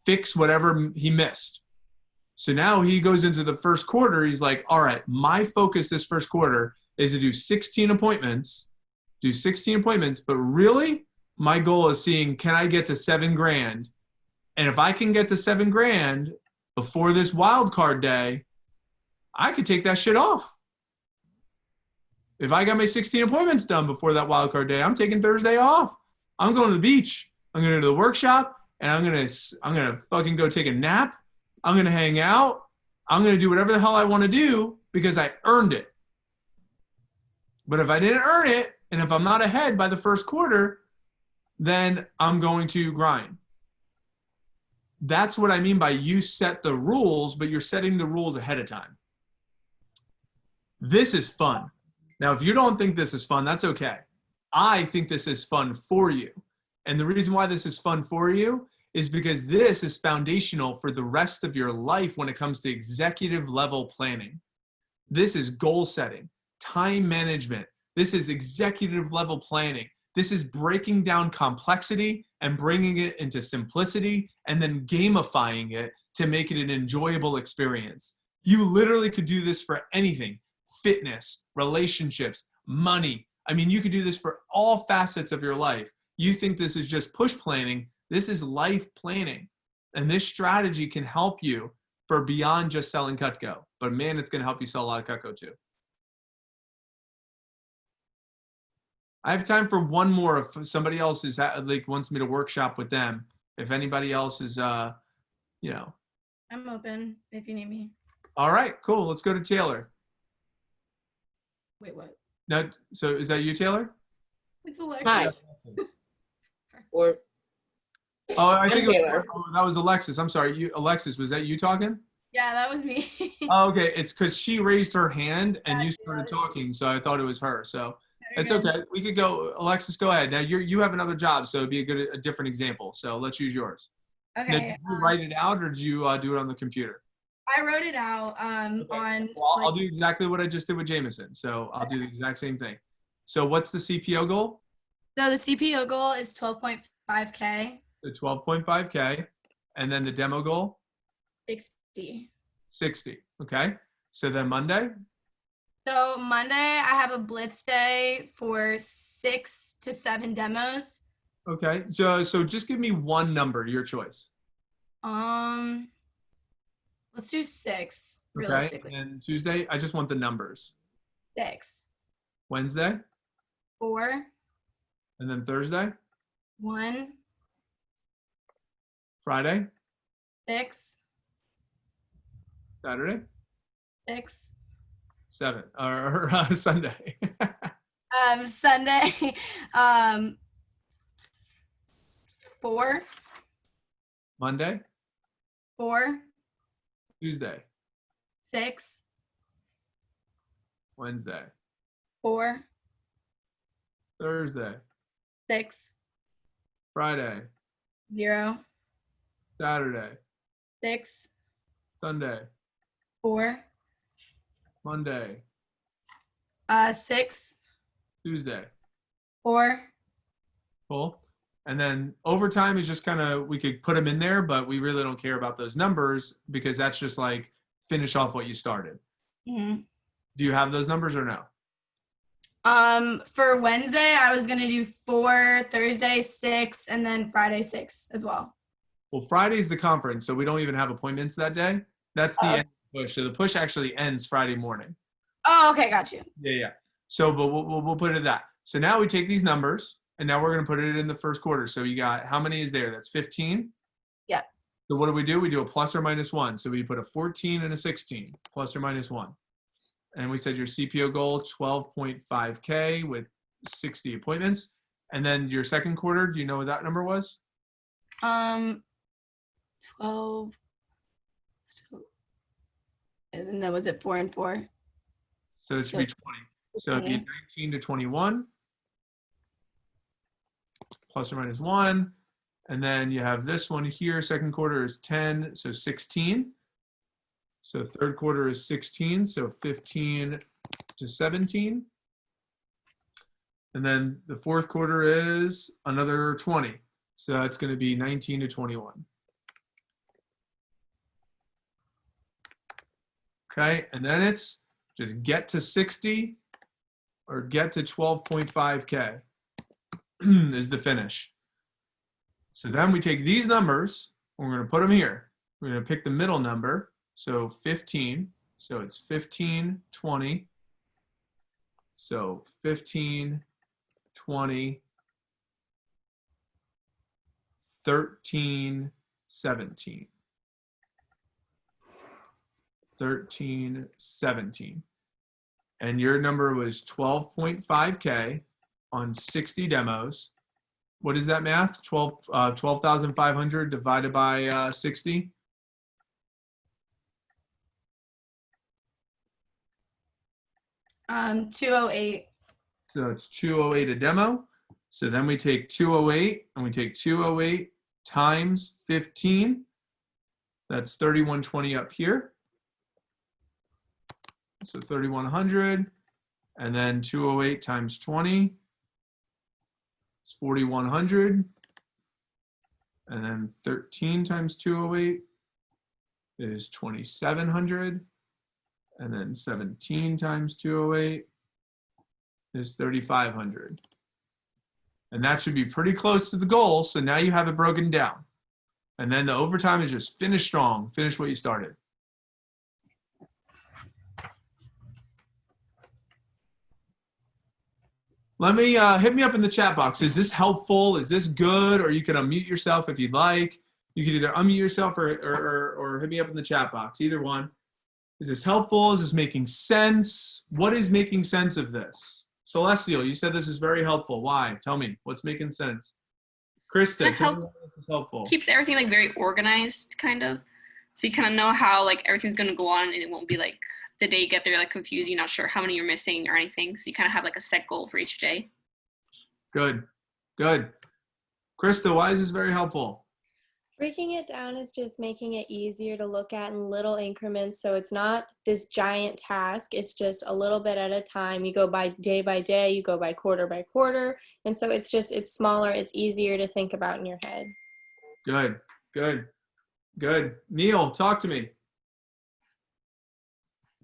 Speaker 4: fix whatever he missed. So now he goes into the first quarter. He's like, all right, my focus this first quarter is to do 16 appointments, but really my goal is seeing, can I get to $7,000? And if I can get to $7,000 before this wild card day, I could take that shit off. If I got my 16 appointments done before that wild card day, I'm taking Thursday off. I'm going to the beach. I'm going to the workshop, and I'm gonna fucking go take a nap. I'm going to hang out. I'm going to do whatever the hell I want to do because I earned it. But if I didn't earn it, and if I'm not ahead by the first quarter, then I'm going to grind. That's what I mean by you set the rules, but you're setting the rules ahead of time. This is fun. Now, if you don't think this is fun, that's okay. I think this is fun for you. And the reason why this is fun for you is because this is foundational for the rest of your life when it comes to executive level planning. This is goal setting, time management. This is executive level planning. This is breaking down complexity and bringing it into simplicity and then gamifying it to make it an enjoyable experience. You literally could do this for anything. Fitness, relationships, money. I mean, you could do this for all facets of your life. You think this is just push planning. This is life planning. And this strategy can help you for beyond just selling Cutco. But man, it's going to help you sell a lot of Cutco too. I have time for one more. If somebody else is wants me to workshop with them, if anybody else is,
Speaker 6: I'm open if you need me.
Speaker 4: All right, cool. Let's go to Taylor.
Speaker 6: Wait, what?
Speaker 4: No, so is that you, Taylor?
Speaker 6: It's Alexis.
Speaker 10: Hi. Or
Speaker 4: I think
Speaker 10: Taylor.
Speaker 4: That was Alexis. I'm sorry. Alexis, was that you talking?
Speaker 6: Yeah, that was me.
Speaker 4: Oh, okay. It's because she raised her hand and you started talking, so I thought it was her. So it's okay. We could go. Alexis, go ahead. Now you have another job, so it'd be a different example. So let's use yours.
Speaker 6: Okay.
Speaker 4: Now, did you write it out or did you do it on the computer?
Speaker 6: I wrote it out on.
Speaker 4: Well, I'll do exactly what I just did with Jameson. So I'll do the exact same thing. So what's the CPO goal?
Speaker 6: So the CPO goal is 12.5K.
Speaker 4: The 12.5K. And then the demo goal?
Speaker 6: 60.
Speaker 4: 60. Okay. So then Monday?
Speaker 6: So Monday, I have a blitz day for 6 to 7 demos.
Speaker 4: Okay. So just give me one number, your choice.
Speaker 6: Let's do 6,
Speaker 4: Okay.
Speaker 6: realistically.
Speaker 4: And Tuesday, I just want the numbers.
Speaker 6: 6.
Speaker 4: Wednesday?
Speaker 6: 4.
Speaker 4: And then Thursday?
Speaker 6: 1.
Speaker 4: Friday?
Speaker 6: 6.
Speaker 4: Saturday?
Speaker 6: 6.
Speaker 4: 7. Or Sunday?
Speaker 6: Sunday, 4.
Speaker 4: Monday?
Speaker 6: 4.
Speaker 4: Tuesday?
Speaker 6: 6.
Speaker 4: Wednesday?
Speaker 6: 4.
Speaker 4: Thursday?
Speaker 6: 6.
Speaker 4: Friday?
Speaker 6: 0.
Speaker 4: Saturday?
Speaker 6: 6.
Speaker 4: Sunday?
Speaker 6: 4.
Speaker 4: Monday?
Speaker 6: 6.
Speaker 4: Tuesday?
Speaker 6: 4.
Speaker 4: Cool. And then overtime is just kind of, we could put them in there, but we really don't care about those numbers because that's just like finish off what you started.
Speaker 6: Mm-hmm.
Speaker 4: Do you have those numbers or no?
Speaker 6: For Wednesday, I was going to do 4, Thursday 6, and then Friday 6 as well.
Speaker 4: Well, Friday's the conference, so we don't even have appointments that day. That's the end of the push. So the push actually ends Friday morning.
Speaker 6: Oh, okay. Got you.
Speaker 4: Yeah. So, but we'll put it at that. So now we take these numbers, and now we're going to put it in the first quarter. So you got, how many is there? That's 15?
Speaker 6: Yeah.
Speaker 4: So what do? We do a plus or minus 1. So we put a 14 and a 16, plus or minus 1. And we said your CPO goal, 12.5K with 60 appointments. And then your second quarter, do you know what that number was?
Speaker 6: 12. So, and then was it 4 and 4?
Speaker 4: So it should be 20. So it'd be 19 to 21, plus or minus 1. And then you have this one here. Second quarter is 10, so 16. So third quarter is 16, so 15 to 17. And then the fourth quarter is another 20. So that's going to be 19 to 21. Okay, and then it's just get to 60 or get to 12.5K is the finish. So then we take these numbers, and we're going to put them here. We're going to pick the middle number, so 15. So it's 15, 20. So 15, 20, 13, 17. 13, 17. And your number was 12.5K on 60 demos. What is that math? 12,500 divided by 60?
Speaker 6: $208.
Speaker 4: So it's 208 a demo. So then we take 208 and we take 208 times 15. That's 3120 up here. So 3,100, and then 208 times 20 is 4,100, and then 13 times 208 is 2,700, and then 17 times 208 is 3,500. And that should be pretty close to the goal, so now you have it broken down. And then the overtime is just finish strong, finish what you started. Let me hit me up in the chat box. Is this helpful? Is this good? Or you can unmute yourself if you'd like. You can either unmute yourself or hit me up in the chat box. Either one. Is this helpful? Is this making sense? What is making sense of this? Celestial, you said this is very helpful. Why? Tell me. What's making sense? Krista, tell me why this is helpful.
Speaker 3: Keeps everything like very organized, kind of. So you kind of know how like everything's going to go on, and it won't be like the day you get there like confused, you're not sure how many you're missing or anything. So you kind of have like a set goal for each day.
Speaker 4: Good, good. Krista, why is this very helpful?
Speaker 11: Breaking it down is just making it easier to look at in little increments. So it's not this giant task. It's just a little bit at a time. You go by day, you go by quarter. And so it's smaller. It's easier to think about in your head.
Speaker 4: Good, good, good. Neil, talk to me.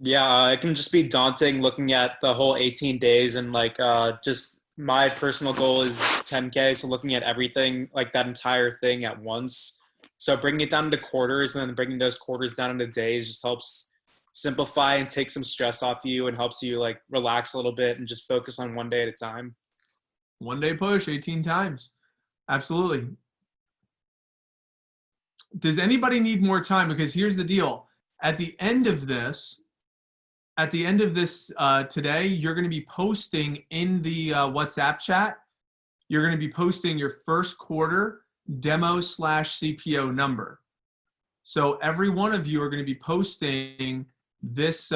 Speaker 12: Yeah, it can just be daunting looking at the whole 18 days and like just my personal goal is 10K. So looking at everything, like that entire thing at once. So bringing it down into quarters and then bringing those quarters down into days just helps simplify and take some stress off you and helps you like relax a little bit and just focus on one day at a time.
Speaker 4: One day push 18 times. Absolutely. Does anybody need more time? Because here's the deal. At the end of this today, you're going to be posting in the WhatsApp chat. You're going to be posting your first quarter demo/CPO number. So every one of you are going to be posting this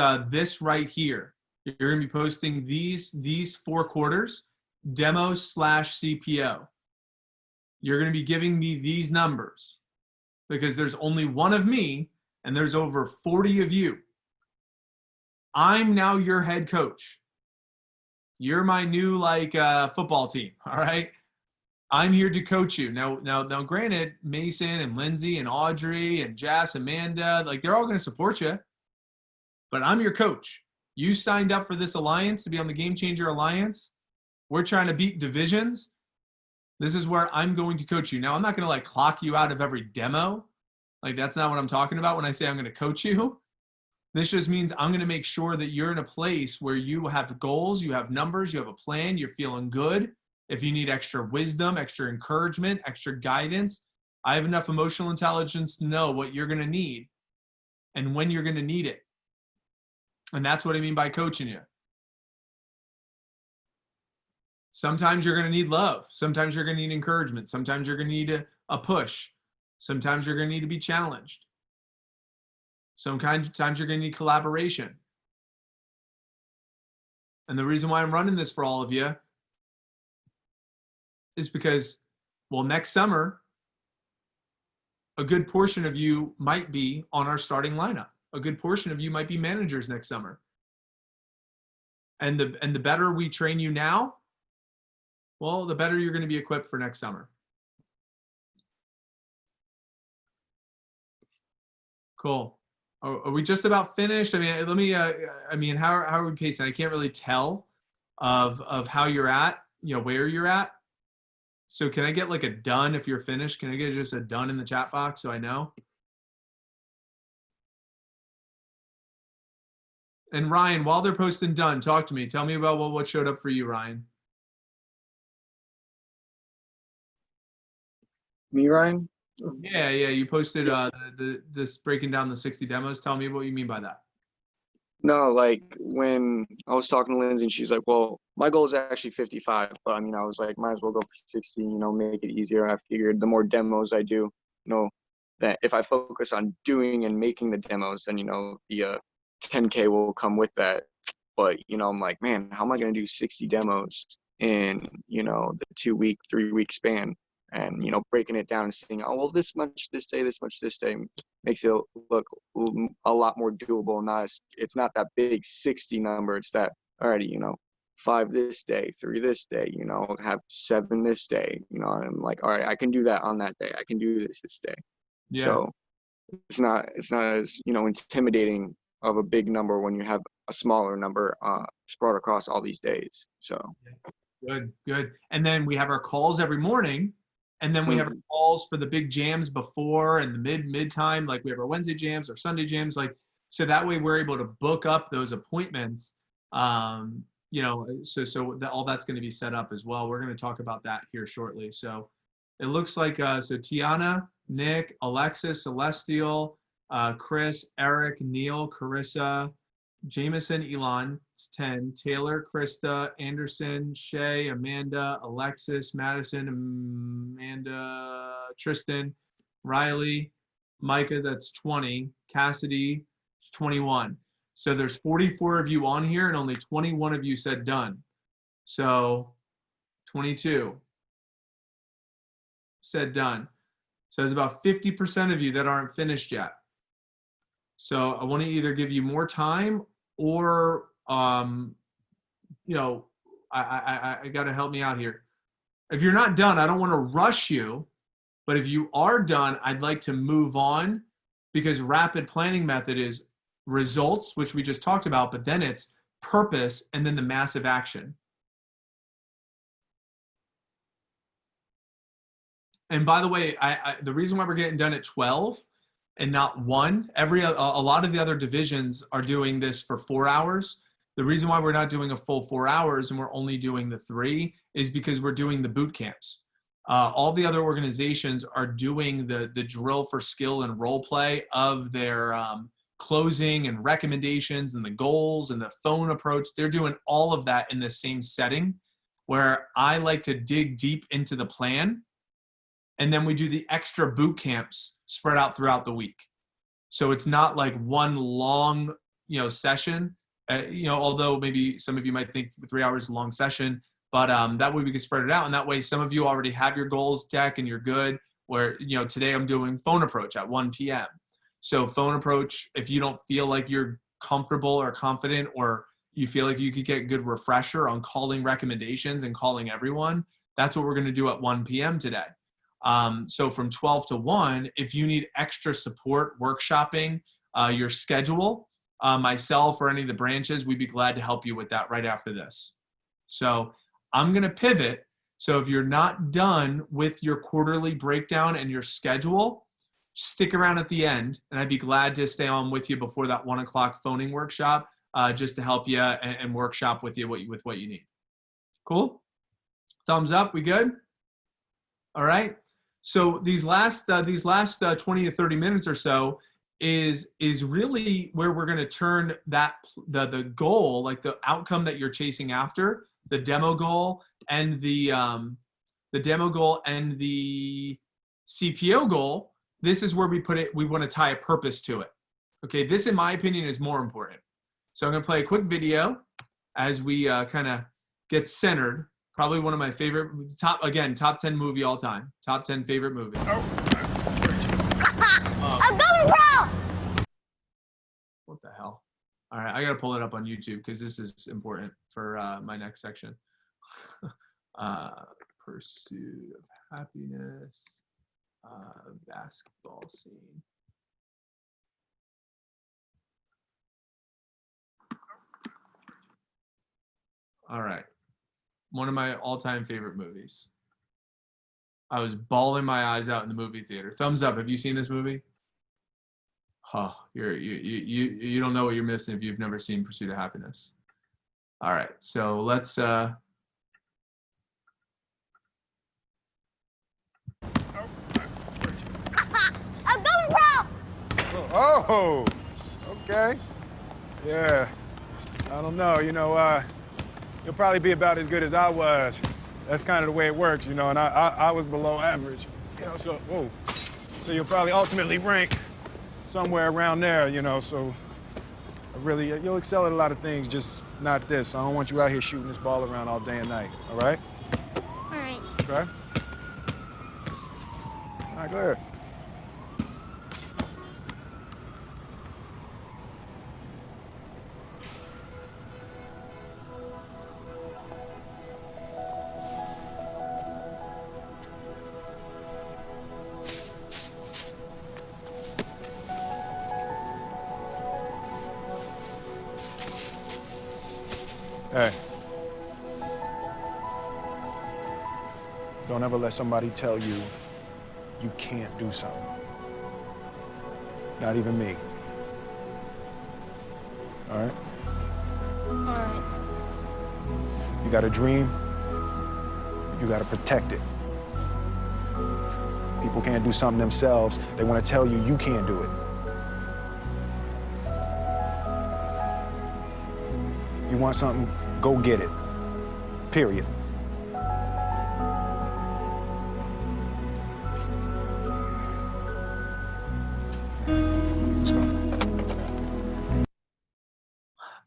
Speaker 4: right here. You're going to be posting these 4 quarters demo/CPO. You're going to be giving me these numbers because there's only one of me and there's over 40 of you. I'm now your head coach. You're my new football team, all right? I'm here to coach you. Now, granted, Mason and Lindsay and Audrey and Jess, Amanda, they're all going to support you, but I'm your coach. You signed up for this alliance to be on the Game Changer Alliance. We're trying to beat divisions. This is where I'm going to coach you. Now, I'm not going to clock you out of every demo. That's not what I'm talking about when I say I'm going to coach you. This just means I'm going to make sure that you're in a place where you have goals, you have numbers, you have a plan, you're feeling good. If you need extra wisdom, extra encouragement, extra guidance, I have enough emotional intelligence to know what you're going to need and when you're going to need it. And that's what I mean by coaching you. Sometimes you're going to need love. Sometimes you're going to need encouragement. Sometimes you're going to need a push. Sometimes you're going to need to be challenged. Sometimes you're going to need collaboration. And the reason why I'm running this for all of you is because, next summer, a good portion of you might be on our starting lineup. A good portion of you might be managers next summer. And the better we train you now, well, the better you're going to be equipped for next summer. Cool. Are we just about finished? I mean, let me, I mean, how are we pacing? I can't really tell of how you're at, you know, where you're at. So can I get like a done if you're finished? Can I get just a done in the chat box so I know? And Ryan, while they're posting done, talk to me. Tell me about what showed up for you, Ryan.
Speaker 9: Me, Ryan?
Speaker 4: Yeah, you posted this breaking down the 60 demos. Tell me what you mean by that.
Speaker 9: No, like when I was talking to Lindsay and she's like, well, my goal is actually 55, but I mean, I was like, might as well go for 60, you know, make it easier. I figured the more demos I do, you know, that if I focus on doing and making the demos, then, you know, the 10K will come with that. But, you know, I'm like, man, how am I going to do 60 demos in, you know, the 2-week, 3-week span? And, you know, breaking it down and saying, oh, well, this much this day, this much this day makes it look a lot more doable. It's not that big 60 number. It's that, alrighty, you know, 5 this day, 3 this day, you know, have 7 this day, you know, and I'm like, all right, I can do that on that day. I can do this day.
Speaker 4: Yeah.
Speaker 9: So it's not as, you know, intimidating of a big number when you have a smaller number spread across all these days. So
Speaker 4: good. And then we have our calls every morning. And then we have our calls for the big jams before and the mid time, like we have our Wednesday jams or Sunday jams, like, so that way we're able to book up those appointments. You know, so all that's going to be set up as well. We're going to talk about that here shortly. So it looks like, so Tiana, Nick, Alexis, Celestial, Chris, Eric, Neil, Carissa, Jameson, Elon, 10, Taylor, Krista, Anderson, Shay, Amanda, Alexis, Madison, Amanda, Tristan, Riley, Micah, that's 20, Cassidy, 21. So there's 44 of you on here and only 21 of you said done. So 22 said done. So there's about 50% of you that aren't finished yet. So I want to either give you more time or, you know, I got to help me out here. If you're not done, I don't want to rush you, but if you are done, I'd like to move on because rapid planning method is results, which we just talked about, but then it's purpose and then the massive action. And by the way, the reason why we're getting done at 12 and not 1, a lot of the other divisions are doing this for 4 hours. The reason why we're not doing a full 4 hours and we're only doing the 3 is because we're doing the boot camps. All the other organizations are doing the drill for skill and role play of their closing and recommendations and the goals and the phone approach. They're doing all of that in the same setting where I like to dig deep into the plan. And then we do the extra boot camps spread out throughout the week. So it's not like one long, you know, session, you know, although maybe some of you might think 3 hours is a long session, but that way we can spread it out. And that way some of you already have your goals deck and you're good where, you know, today I'm doing phone approach at 1 p.m. So phone approach, if you don't feel like you're comfortable or confident or you feel like you could get a good refresher on calling recommendations and calling everyone, that's what we're going to do at 1 p.m. today. So from 12 to 1, if you need extra support workshopping your schedule, myself or any of the branches, we'd be glad to help you with that right after this. So I'm going to pivot. So if you're not done with your quarterly breakdown and your schedule, stick around at the end and I'd be glad to stay on with you before that 1 o'clock phoning workshop just to help you and workshop with you with what you need. Cool? Thumbs up. We good? All right. So these last 20 to 30 minutes or so is really where we're going to turn that the goal, like the outcome that you're chasing after, the demo goal and the CPO goal. This is where we put it. We want to tie a purpose to it. Okay. This, in my opinion, is more important. So I'm going to play a quick video as we kind of get centered. Probably one of my favorite, top 10 movie all time. Top 10 favorite movie.
Speaker 17: I'm going, bro!
Speaker 4: What the hell? All right, I got to pull it up on YouTube because this is important for my next section. Pursuit of happiness, basketball scene. All right. One of my all-time favorite movies. I was bawling my eyes out in the movie theater. Thumbs up. Have you seen this movie? Oh, you don't know what you're missing if you've never seen Pursuit of Happiness. All right. So let's
Speaker 14: I'm going pro!
Speaker 17: Oh, okay. Yeah. I don't know, you'll probably be about as good as I was. That's kind of the way it works, and I was below average. So you'll probably ultimately rank somewhere around there, so you'll excel at a lot of things, just not this. I don't want you out here shooting this ball around all day and night, all right?
Speaker 14: All right.
Speaker 17: Okay? All right, go ahead. Hey. Don't ever let somebody tell you you can't do something. Not even me. All right?
Speaker 14: All right.
Speaker 17: You got a dream, you got to protect it. People can't do something themselves. They want to tell you you can't do it. You want something, go get it. Period. Let's go.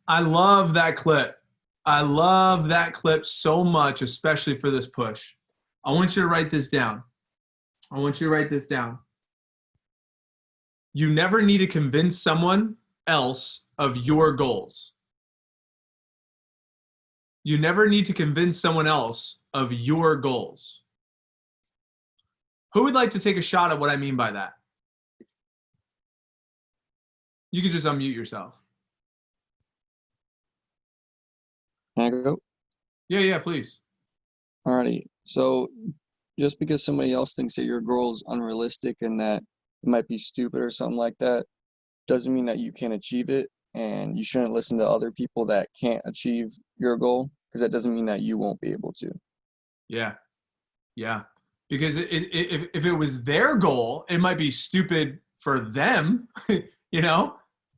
Speaker 4: I love that clip. I love that clip so much, especially for this push. I want you to write this down. I want you to write this down. You never need to convince someone else of your goals. You never need to convince someone else of your goals. Who would like to take a shot at what I mean by that? You can just unmute yourself.
Speaker 9: Can I go?
Speaker 4: Yeah, please.
Speaker 9: Alrighty. So just because somebody else thinks that your goal is unrealistic and that it might be stupid or something like that, doesn't mean that you can't achieve it. And you shouldn't listen to other people that can't achieve your goal, because that doesn't mean that you won't be able to.
Speaker 4: Yeah. Because if it was their goal, it might be stupid for them,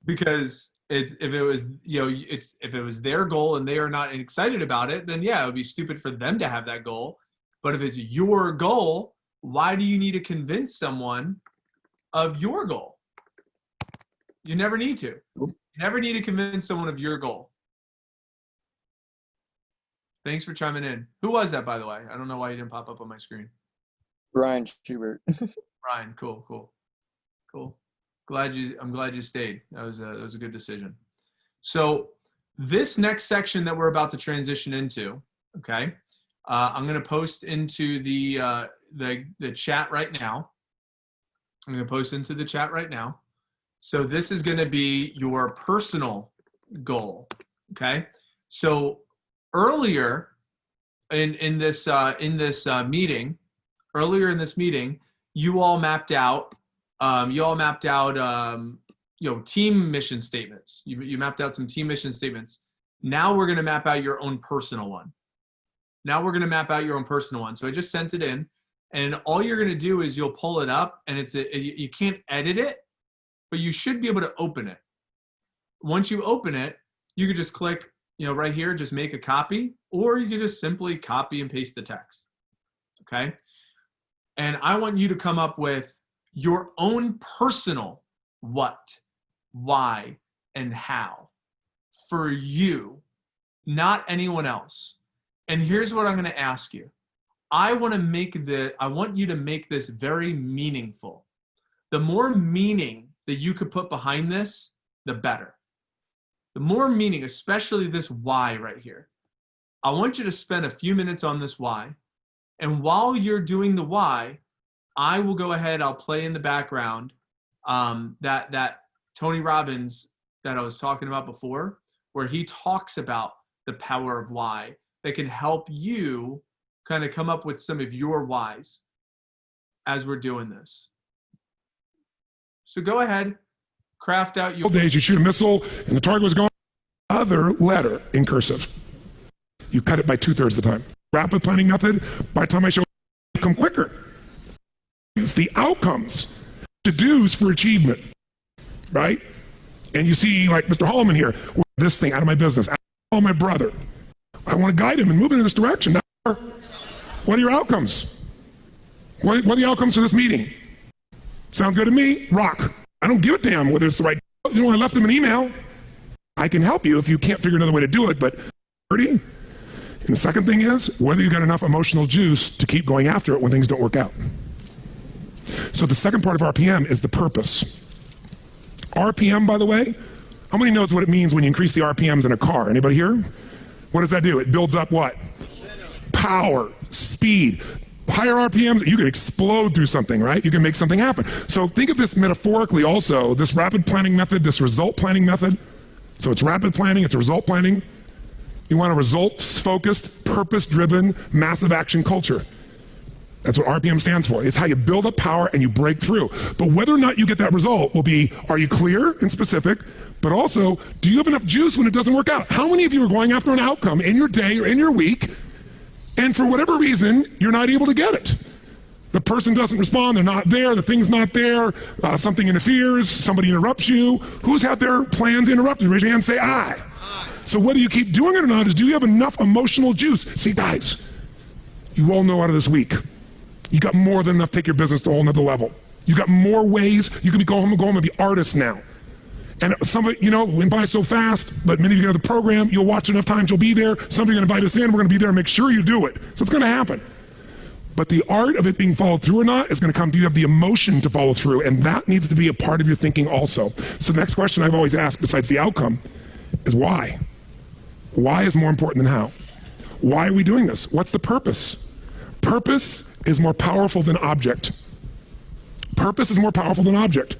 Speaker 4: because if it was their goal and they are not excited about it, then yeah, it would be stupid for them to have that goal. But if it's your goal, why do you need to convince someone of your goal? You never need to. You never need to convince someone of your goal. Thanks for chiming in. Who was that, by the way? I don't know why you didn't pop up on my screen.
Speaker 9: Brian Schubert.
Speaker 4: Brian, cool. I'm glad you stayed. That was a good decision. So this next section that we're about to transition into, okay, I'm going to post into the chat right now. So this is going to be your personal goal, okay? So earlier in this meeting, you all mapped out team mission statements. You mapped out some team mission statements. Now we're going to map out your own personal one. So I just sent it in, and all you're going to do is you'll pull it up, and you can't edit it, but you should be able to open it. Once you open it, you can just click, right here, just make a copy, or you can just simply copy and paste the text. Okay? And I want you to come up with your own personal what, why, and how for you, not anyone else. And here's what I'm going to ask you. I want you to make this very meaningful. The more meaning that you could put behind this, the better. The more meaning, especially this why right here. I want you to spend a few minutes on this why. And while you're doing the why, I will go ahead, I'll play in the background that Tony Robbins that I was talking about before, where he talks about the power of why that can help you kind of come up with some of your whys as we're doing this. So go ahead, craft out your
Speaker 23: days. You shoot a missile and the target was going other letter in cursive. You cut it by 2/3 of the time. Rapid planning method, by the time I show come quicker. It's the outcomes, to-dos for achievement, right? And you see like Mr. Holloman here, this thing out of my business, oh my brother. I want to guide him and move him in this direction. Now, what are your outcomes? What are the outcomes for this meeting? Sound good to me? Rock. I don't give a damn whether it's the right. You know, I left him an email. I can help you if you can't figure another way to do it, but 30. And the second thing is whether you got enough emotional juice to keep going after it when things don't work out. So the second part of RPM is the purpose. RPM, by the way, how many knows what it means when you increase the RPMs in a car? Anybody here? What does that do? It builds up what? Power, speed. Higher RPMs, you can explode through something, right? You can make something happen. So think of this metaphorically also, this rapid planning method, this result planning method. So it's rapid planning, it's result planning. You want a results-focused, purpose-driven, massive action culture. That's what RPM stands for. It's how you build up power and you break through. But whether or not you get that result will be, are you clear and specific? But also, do you have enough juice when it doesn't work out? How many of you are going after an outcome in your day or in your week, and for whatever reason, you're not able to get it? The person doesn't respond, they're not there, the thing's not there, something interferes, somebody interrupts you. Who's had their plans interrupted? Raise your hand and say, I. So whether you keep doing it or not is, do you have enough emotional juice? See, guys, you all know out of this week, you got more than enough to take your business to a whole nother level. You got more ways. You can go home and be artists now. And some of it, you know, went by so fast, but many of you know the program, you'll watch enough times, you'll be there. Some of you are going to invite us in, we're going to be there and make sure you do it. So it's going to happen. But the art of it being followed through or not is going to come, do you have the emotion to follow through? And that needs to be a part of your thinking also. So the next question I've always asked, besides the outcome, is why? Why is more important than how? Why are we doing this? What's the purpose? Purpose is more powerful than object. Purpose is more powerful than object.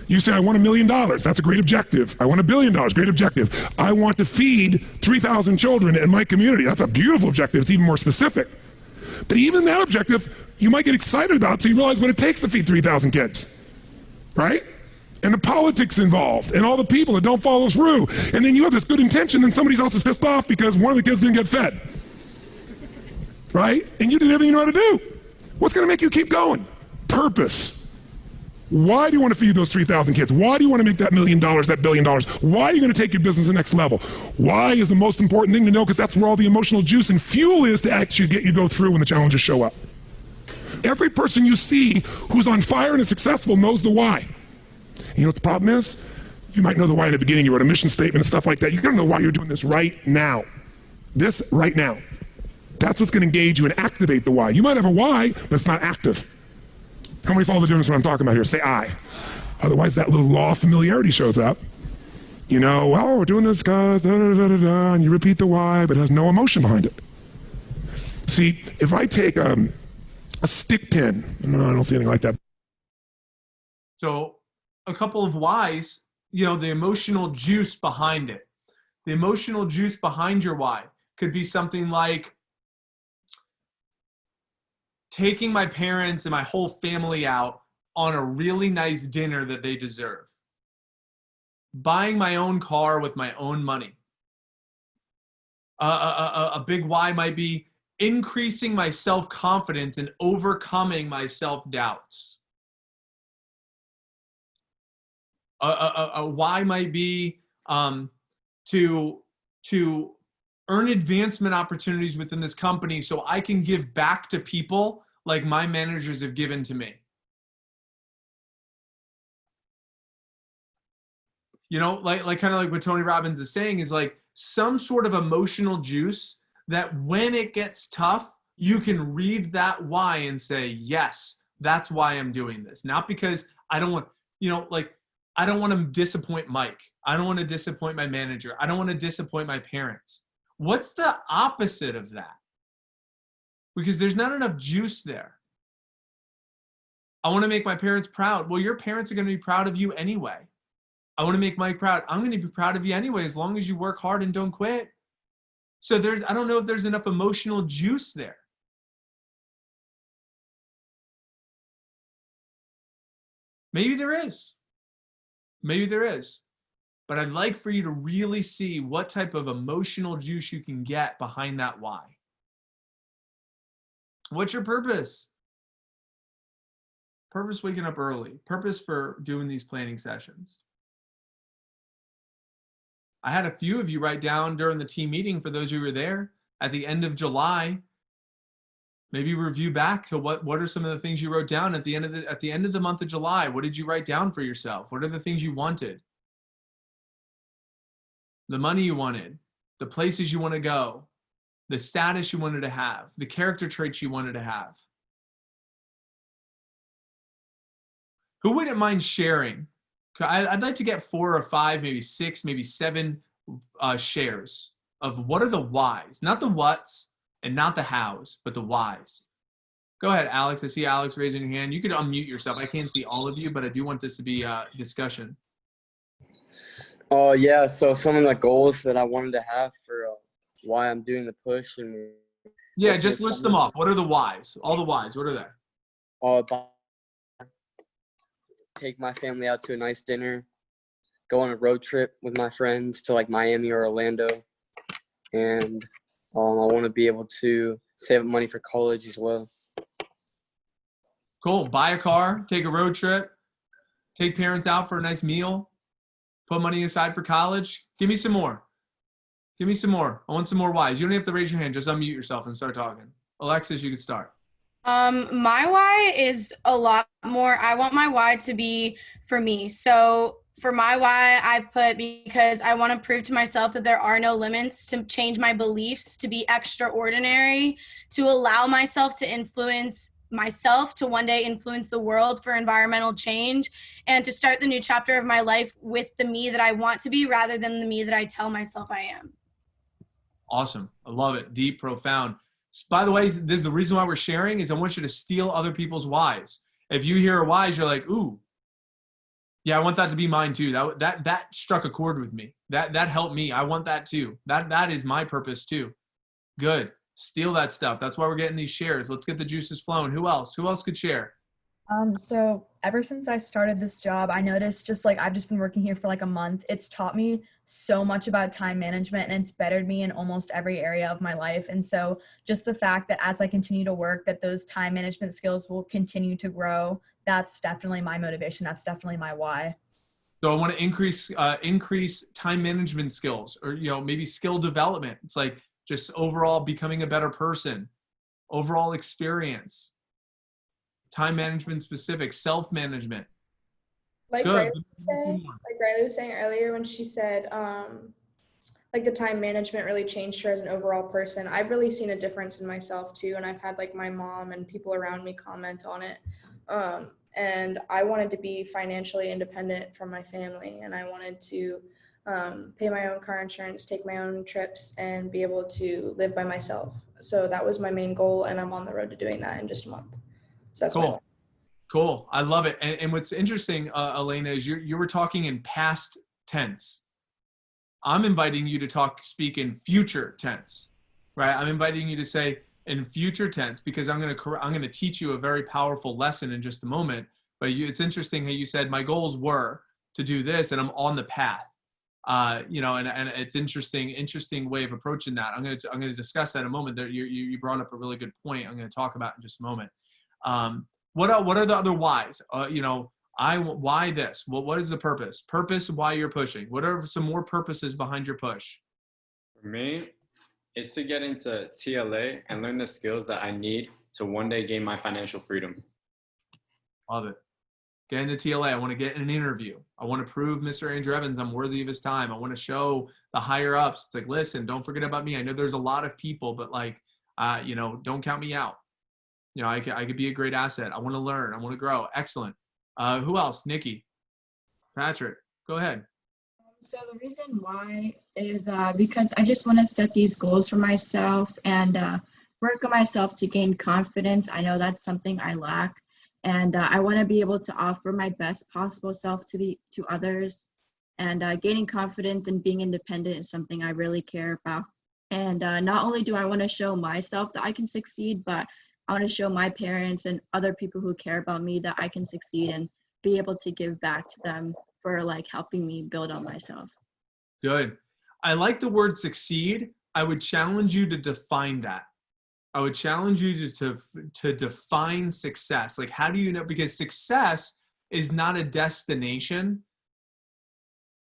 Speaker 23: You say, I want $1 million. That's a great objective. I want $1 billion. Great objective. I want to feed 3,000 children in my community. That's a beautiful objective. It's even more specific. But even that objective, you might get excited about, so you realize what it takes to feed 3,000 kids, right? And the politics involved, and all the people that don't follow through. And then you have this good intention, and somebody else is pissed off because one of the kids didn't get fed. Right? And you did everything you know how to do. What's going to make you keep going? Purpose. Why do you want to feed those 3,000 kids? Why do you want to make that $1 million, that $1 billion? Why are you going to take your business to the next level? Why is the most important thing to know, because that's where all the emotional juice and fuel is to actually get you to go through when the challenges show up. Every person you see who's on fire and is successful knows the why. And you know what the problem is? You might know the why in the beginning. You wrote a mission statement and stuff like that. You got to know why you're doing this right now. This right now. That's what's going to engage you and activate the why. You might have a why, but it's not active. How many follow the difference what I'm talking about here? Say I. Otherwise, that little law of familiarity shows up. You know, well, we're doing this, guys, and you repeat the why, but it has no emotion behind it. See, if I take a stick pin, no, I don't see anything like that.
Speaker 4: So a couple of whys, you know, the emotional juice behind it. The emotional juice behind your why could be something like taking my parents and my whole family out on a really nice dinner that they deserve. Buying my own car with my own money. A big why might be increasing my self-confidence and overcoming my self-doubts. A why might be to earn advancement opportunities within this company so I can give back to people like my managers have given to me. You know, like kind of like what Tony Robbins is saying is like some sort of emotional juice that when it gets tough, you can read that why and say, yes, that's why I'm doing this. Not because I don't want, you know, like I don't want to disappoint Mike. I don't want to disappoint my manager. I don't want to disappoint my parents. What's the opposite of that? Because there's not enough juice there. I want to make my parents proud. Well, your parents are going to be proud of you anyway. I want to make Mike proud. I'm going to be proud of you anyway, as long as you work hard and don't quit. So I don't know if there's enough emotional juice there. Maybe there is. Maybe there is. But I'd like for you to really see what type of emotional juice you can get behind that why. What's your purpose? Purpose waking up early. Purpose for doing these planning sessions. I had a few of you write down during the team meeting, for those who were there, at the end of July. Maybe review back to what are some of the things you wrote down at the end of the month of July. What did you write down for yourself? What are the things you wanted? The money you wanted, the places you want to go, the status you wanted to have, the character traits you wanted to have. Who wouldn't mind sharing? I'd like to get 4 or 5, maybe 6, maybe 7 shares of what are the whys, not the whats and not the hows, but the whys. Go ahead, Alex. I see Alex raising your hand. You could unmute yourself. I can't see all of you, but I do want this to be a discussion.
Speaker 15: Yeah, so some of the goals that I wanted to have for why I'm doing the push. And
Speaker 4: yeah, just list them off. What are the whys? All the whys. What are they?
Speaker 15: Take my family out to a nice dinner, go on a road trip with my friends to like Miami or Orlando, and I want to be able to save up money for college as well.
Speaker 4: Cool. Buy a car, take a road trip, take parents out for a nice meal, put money aside for college. Give me some more. Give me some more. I want some more whys. You don't have to raise your hand. Just unmute yourself and start talking. Alexis, you can start.
Speaker 18: My why is a lot more. I want my why to be for me. So for my why, I put because I want to prove to myself that there are no limits, to change my beliefs, to be extraordinary, to allow myself to influence myself, to one day influence the world for environmental change, and to start the new chapter of my life with the me that I want to be rather than the me that I tell myself I am.
Speaker 4: Awesome. I love it. Deep, profound. By the way, this is the reason why we're sharing is I want you to steal other people's whys. If you hear a whys, you're like, ooh, yeah, I want that to be mine too. That struck a chord with me. That helped me. I want that too. That is my purpose too. Good. Steal that stuff. That's why we're getting these shares. Let's get the juices flowing. Who else? Who else could share?
Speaker 21: So ever since I started this job, I noticed just like I've just been working here for like a month. It's taught me so much about time management and it's bettered me in almost every area of my life. And so just the fact that as I continue to work, that those time management skills will continue to grow. That's definitely my motivation. That's definitely my why.
Speaker 4: So I want to increase time management skills, or maybe skill development. It's like just overall becoming a better person, overall experience. Time management specific, self-management.
Speaker 24: Like
Speaker 4: Good.
Speaker 24: Riley was saying earlier when she said like the time management really changed her as an overall person. I've really seen a difference in myself too, and I've had like my mom and people around me comment on it. And I wanted to be financially independent from my family, and I wanted to pay my own car insurance, take my own trips, and be able to live by myself. So that was my main goal, and I'm on the road to doing that in just a month. So that's
Speaker 4: cool. Cool. I love it. And what's interesting, Elena, is you were talking in past tense. I'm inviting you to speak in future tense, right? I'm inviting you to say in future tense, because I'm going to teach you a very powerful lesson in just a moment. But it's interesting how you said my goals were to do this, and I'm on the path. And it's interesting way of approaching that. I'm going to discuss that in a moment. There, you brought up a really good point. I'm going to talk about in just a moment. What are the other whys? Why this? What is the purpose? Purpose, why you're pushing. What are some more purposes behind your push?
Speaker 20: For me, it's to get into TLA and learn the skills that I need to one day gain my financial freedom.
Speaker 4: Love it. Get into TLA. I want to get an interview. I want to prove Mr. Andrew Evans I'm worthy of his time. I want to show the higher ups. It's like, listen, don't forget about me. I know there's a lot of people, but don't count me out. I could be a great asset. I want to learn. I want to grow. Excellent. Who else? Nikki, Patrick, go ahead.
Speaker 2: So the reason why is because I just want to set these goals for myself and work on myself to gain confidence. I know that's something I lack, and I want to be able to offer my best possible self to others. And gaining confidence and being independent is something I really care about. And not only do I want to show myself that I can succeed, but I want to show my parents and other people who care about me that I can succeed and be able to give back to them for like helping me build on myself.
Speaker 4: Good. I like the word succeed. I would challenge you to define that. I would challenge you to define success. Like, how do you know? Because success is not a destination.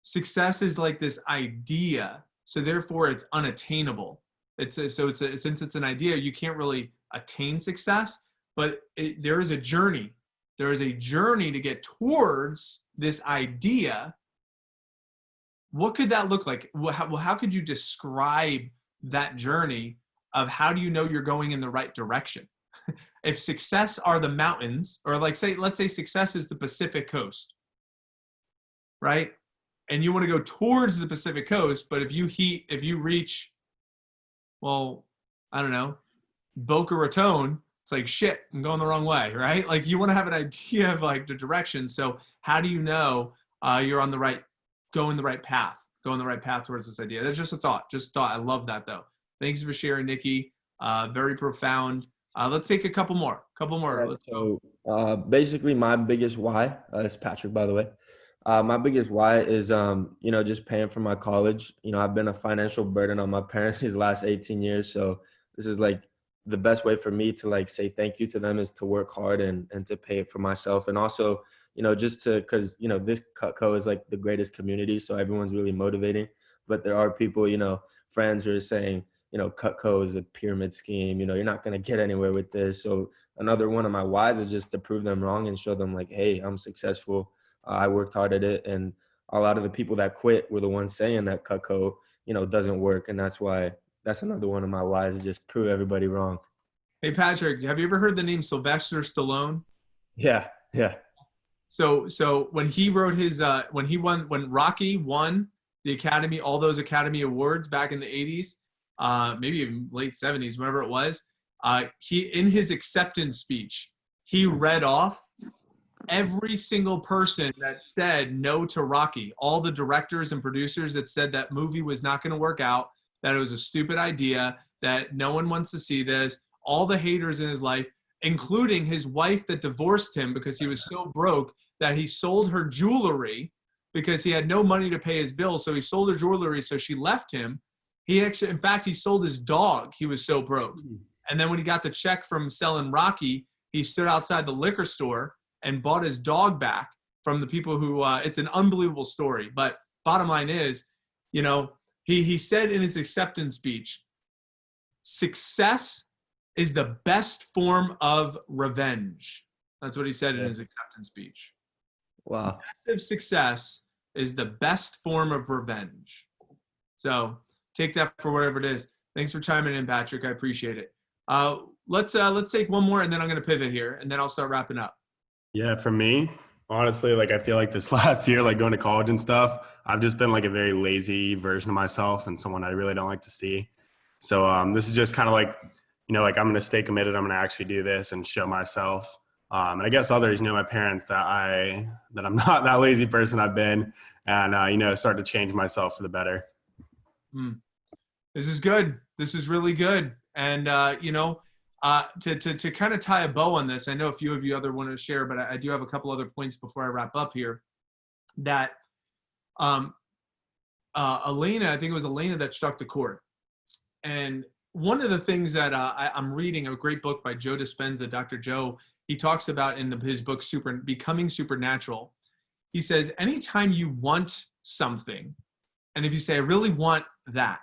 Speaker 4: Success is like this idea. So therefore it's unattainable. Since it's an idea, you can't really attain success, but there is a journey. There is a journey to get towards this idea. What could that look like? How could you describe that journey of how do you know you're going in the right direction? If success are the mountains, or let's say success is the Pacific coast, right? And you want to go towards the Pacific coast, but if you reach, well, I don't know, Boca Raton, it's like, shit, I'm going the wrong way, right? Like, you want to have an idea of like the direction. So how do you know you're on the right, going the right path towards this idea? That's just a thought. I love that though. Thanks for sharing, Nikki. Very profound. Let's take a couple more.
Speaker 13: So basically my biggest why, is Patrick, by the way. My biggest why is, just paying for my college. I've been a financial burden on my parents these last 18 years. So this is like the best way for me to like say thank you to them is to work hard and to pay it for myself. And also, just to, cause this Cutco is like the greatest community. So everyone's really motivating, but there are people, friends who are saying, Cutco is a pyramid scheme, you're not going to get anywhere with this. So another one of my whys is just to prove them wrong and show them like, hey, I'm successful. I worked hard at it. And a lot of the people that quit were the ones saying that Cutco, doesn't work. And that's another one of my whys, is just prove everybody wrong.
Speaker 4: Hey, Patrick, have you ever heard the name Sylvester Stallone?
Speaker 13: Yeah.
Speaker 4: So when he wrote his, when Rocky won the Academy, all those Academy Awards back in the 80s, maybe even late 70s, whenever it was, in his acceptance speech, he read off every single person that said no to Rocky, all the directors and producers that said that movie was not going to work out, that it was a stupid idea, that no one wants to see this, all the haters in his life, including his wife that divorced him because he was so broke that he sold her jewelry because he had no money to pay his bills. So he sold her jewelry, so she left him. In fact, he sold his dog. He was so broke. And then when he got the check from selling Rocky, he stood outside the liquor store and bought his dog back from the people who, it's an unbelievable story. But bottom line is, he said in his acceptance speech, success is the best form of revenge. That's what he said in his acceptance speech.
Speaker 13: Wow.
Speaker 4: Massive success is the best form of revenge. So take that for whatever it is. Thanks for chiming in, Patrick. I appreciate it. Let's take one more, and then I'm going to pivot here, and then I'll start wrapping up.
Speaker 16: Yeah, for me, honestly, like I feel like this last year, like going to college and stuff, I've just been like a very lazy version of myself and someone I really don't like to see. So this is just kind of like, like I'm going to stay committed. I'm going to actually do this and show myself. And I guess others, my parents, that I'm not that lazy person I've been, and, start to change myself for the better.
Speaker 4: This is good. This is really good. And, to kind of tie a bow on this, I know a few of you other want to share, but I do have a couple other points before I wrap up here. That Elena, I think it was Elena that struck the chord. And one of the things that I'm reading, a great book by Joe Dispenza, Dr. Joe, he talks about in his book, Becoming Supernatural. He says, anytime you want something, and if you say, I really want that,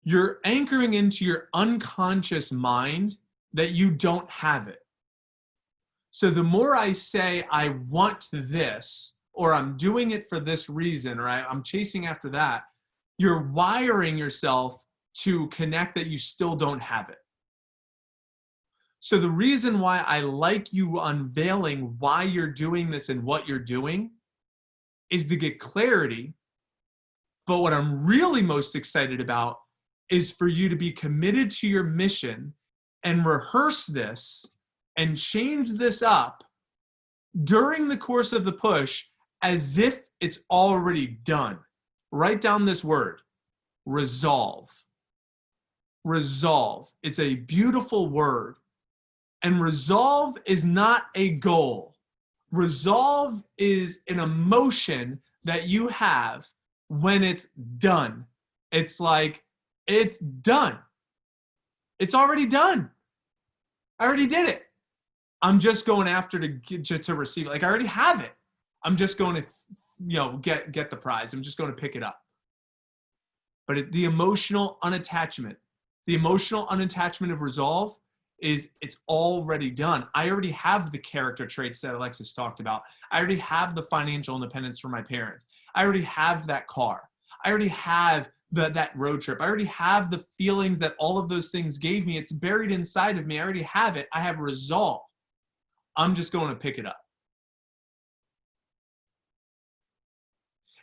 Speaker 4: you're anchoring into your unconscious mind that you don't have it. So the more I say, I want this, or I'm doing it for this reason, or I'm chasing after that, you're wiring yourself to connect that you still don't have it. So the reason why I like you unveiling why you're doing this and what you're doing is to get clarity But what I'm really most excited about is for you to be committed to your mission and rehearse this and change this up during the course of the push as if it's already done. Write down this word, resolve. Resolve. It's a beautiful word. And resolve is not a goal. Resolve is an emotion that you have when it's done. It's like, it's done. It's already done. I already did it. I'm just going after to receive it. Like, I already have it. I'm just going to, get the prize. I'm just going to pick it up. But the emotional unattachment of resolve is it's already done. I already have the character traits that Alexis talked about. I already have the financial independence from my parents. I already have that car. I already have that road trip. I already have the feelings that all of those things gave me. It's buried inside of me. I already have it. I have resolve. I'm just going to pick it up.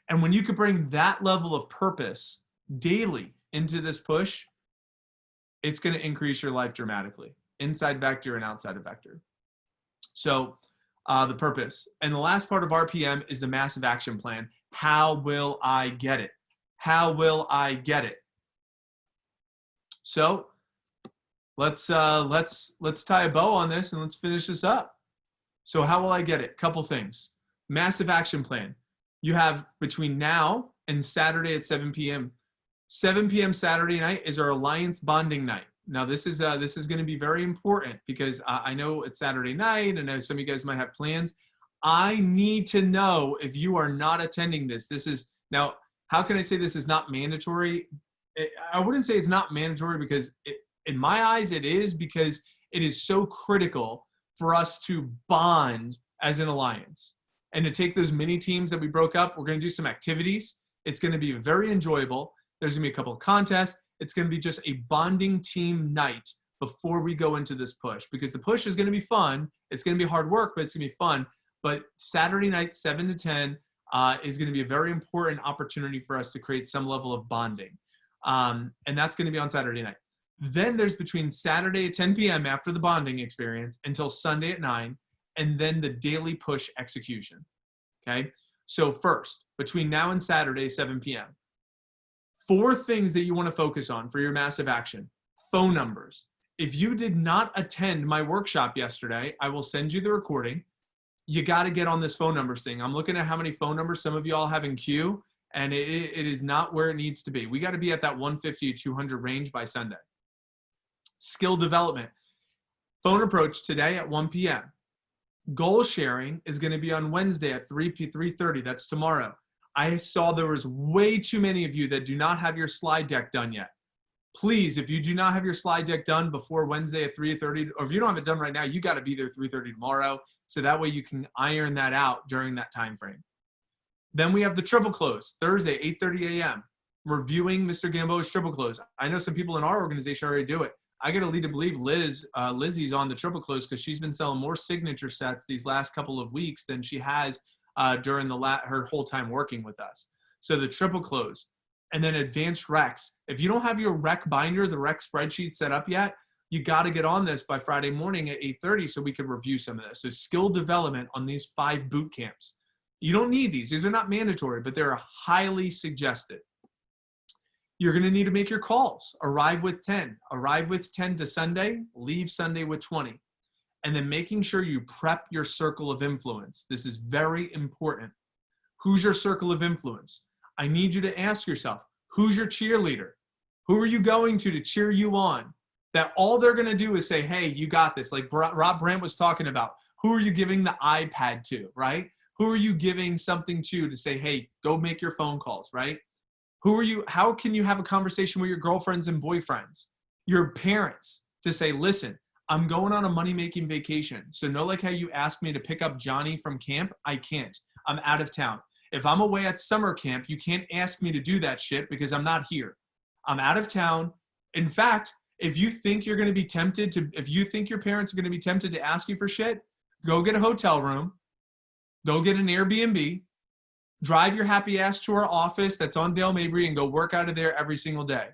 Speaker 4: And when you could bring that level of purpose daily into this push, it's going to increase your life dramatically, inside vector and outside of vector. So the purpose. And the last part of RPM is the massive action plan. How will I get it? How will I get it? So let's tie a bow on this and let's finish this up. So how will I get it? Couple things. Massive action plan. You have between now and Saturday at 7 p.m. 7 p.m. Saturday night is our Alliance bonding night. Now this is going to be very important because I know it's Saturday night. I know some of you guys might have plans. I need to know if you are not attending this. This is now. How can I say this is not mandatory? I wouldn't say it's not mandatory because in my eyes it is, because it is so critical for us to bond as an alliance and to take those mini teams that we broke up. We're going to do some activities. It's going to be very enjoyable. There's going to be a couple of contests. It's going to be just a bonding team night before we go into this push, because the push is going to be fun. It's going to be hard work, but it's going to be fun. But Saturday night, 7 to 10, is going to be a very important opportunity for us to create some level of bonding. And that's going to be on Saturday night. Then there's between Saturday at 10 p.m. after the bonding experience until Sunday at 9, and then the daily push execution. Okay. So first, between now and Saturday, 7 p.m., 4 things that you want to focus on for your massive action. Phone numbers. If you did not attend my workshop yesterday, I will send you the recording. You got to get on this phone numbers thing. I'm looking at how many phone numbers some of you all have in queue, and it is not where it needs to be. We got to be at that 150 to 200 range by Sunday. Skill development. Phone approach today at 1 p.m. Goal sharing is going to be on Wednesday at 3:30. That's tomorrow. I saw there was way too many of you that do not have your slide deck done yet. Please, if you do not have your slide deck done before Wednesday at 3:30, or if you don't have it done right now, you got to be there 3:30 tomorrow. So that way you can iron that out during that time frame. Then we have the triple close, Thursday, 8:30 a.m. Reviewing Mr. Gamboa's triple close. I know some people in our organization already do it. I got to lead to believe Lizzie's on the triple close because she's been selling more signature sets these last couple of weeks than she has during her whole time working with us. So the triple close. And then advanced recs. If you don't have your rec binder, the rec spreadsheet set up yet, you got to get on this by Friday morning at 8:30 so we can review some of this. So skill development on these 5 boot camps. You don't need these. These are not mandatory, but they're highly suggested. You're going to need to make your calls. Arrive with 10. Arrive with 10 to Sunday. Leave Sunday with 20. And then making sure you prep your circle of influence. This is very important. Who's your circle of influence? I need you to ask yourself, who's your cheerleader? Who are you going to cheer you on? That all they're going to do is say, hey, you got this. Like Rob Brandt was talking about. Who are you giving the iPad to, right? Who are you giving something to say, hey, go make your phone calls, right? How can you have a conversation with your girlfriends and boyfriends, your parents, to say, listen, I'm going on a money-making vacation. So know, like how you asked me to pick up Johnny from camp, I can't. I'm out of town. If I'm away at summer camp, you can't ask me to do that shit because I'm not here. I'm out of town. In fact, if you think you're going to be tempted to, if you think your parents are going to be tempted to ask you for shit, go get a hotel room, go get an Airbnb, drive your happy ass to our office that's on Dale Mabry and go work out of there every single day.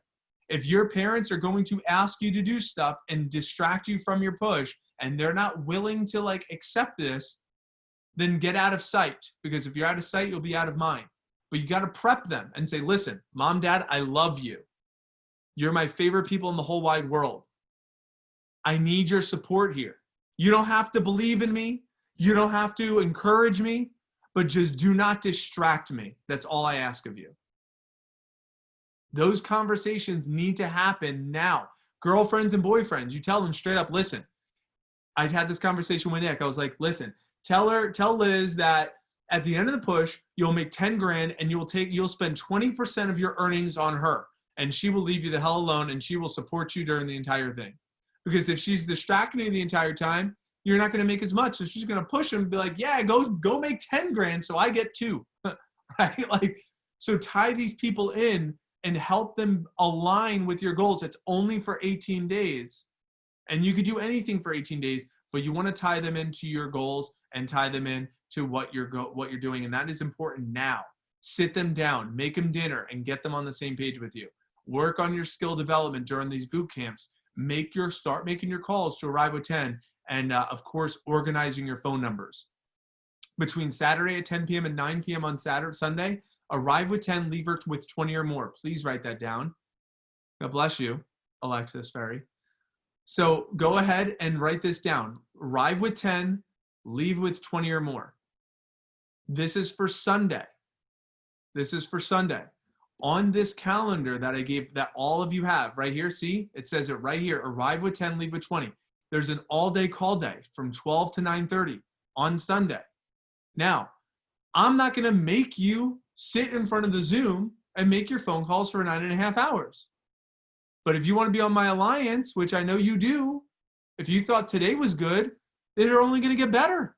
Speaker 4: If your parents are going to ask you to do stuff and distract you from your push and they're not willing to like accept this, then get out of sight, because if you're out of sight, you'll be out of mind. But you got to prep them and say, listen, mom, dad, I love you. You're my favorite people in the whole wide world. I need your support here. You don't have to believe in me. You don't have to encourage me, but just do not distract me. That's all I ask of you. Those conversations need to happen now. Girlfriends and boyfriends, you tell them straight up, listen, I'd had this conversation with Nick. I was like, listen, tell Liz that at the end of the push, you'll make 10 grand and you'll spend 20% of your earnings on her, and she will leave you the hell alone and she will support you during the entire thing. Because if she's distracting you the entire time, you're not going to make as much. So she's going to push him and be like, yeah, go make 10 grand so I get 2, right? Like, so tie these people in and help them align with your goals. It's only for 18 days. And you could do anything for 18 days, but you want to tie them into your goals and tie them in to what you're doing. And that is important now. Sit them down, make them dinner, and get them on the same page with you. Work on your skill development during these boot camps. Start making your calls to Arrive with 10. And of course, organizing your phone numbers. Between Saturday at 10 p.m. and 9 p.m. on Sunday, Arrive with 10, leave with 20 or more. Please write that down. God bless you, Alexis Ferry. So go ahead and write this down. Arrive with 10, leave with 20 or more. This is for Sunday. This is for Sunday. On this calendar that I gave, that all of you have right here, see, it says it right here, arrive with 10, leave with 20. There's an all-day call day from 12 to 9:30 on Sunday. Now, I'm not going to make you sit in front of the Zoom and make your phone calls for 9.5 hours. But if you want to be on my alliance, which I know you do, if you thought today was good, they're only going to get better.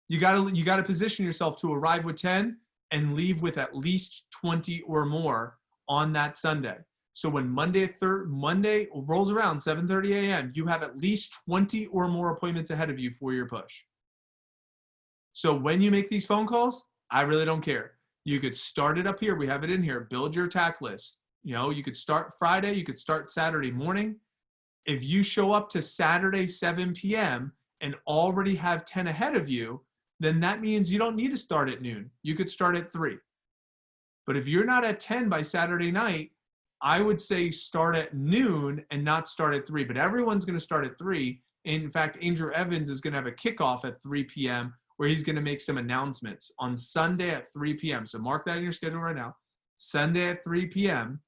Speaker 4: You got to position yourself to arrive with 10 and leave with at least 20 or more on that Sunday. So when Monday rolls around 7:30 a.m., you have at least 20 or more appointments ahead of you for your push. So when you make these phone calls, I really don't care. You could start it up here. We have it in here. Build your attack list. You know, you could start Friday. You could start Saturday morning. If you show up to Saturday 7 p.m. and already have 10 ahead of you, then that means you don't need to start at noon. You could start at 3. But if you're not at 10 by Saturday night, I would say start at noon and not start at 3. But everyone's going to start at 3. In fact, Andrew Evans is going to have a kickoff at 3 p.m. where he's going to make some announcements on Sunday at 3 p.m. So mark that in your schedule right now. Sunday at 3 p.m.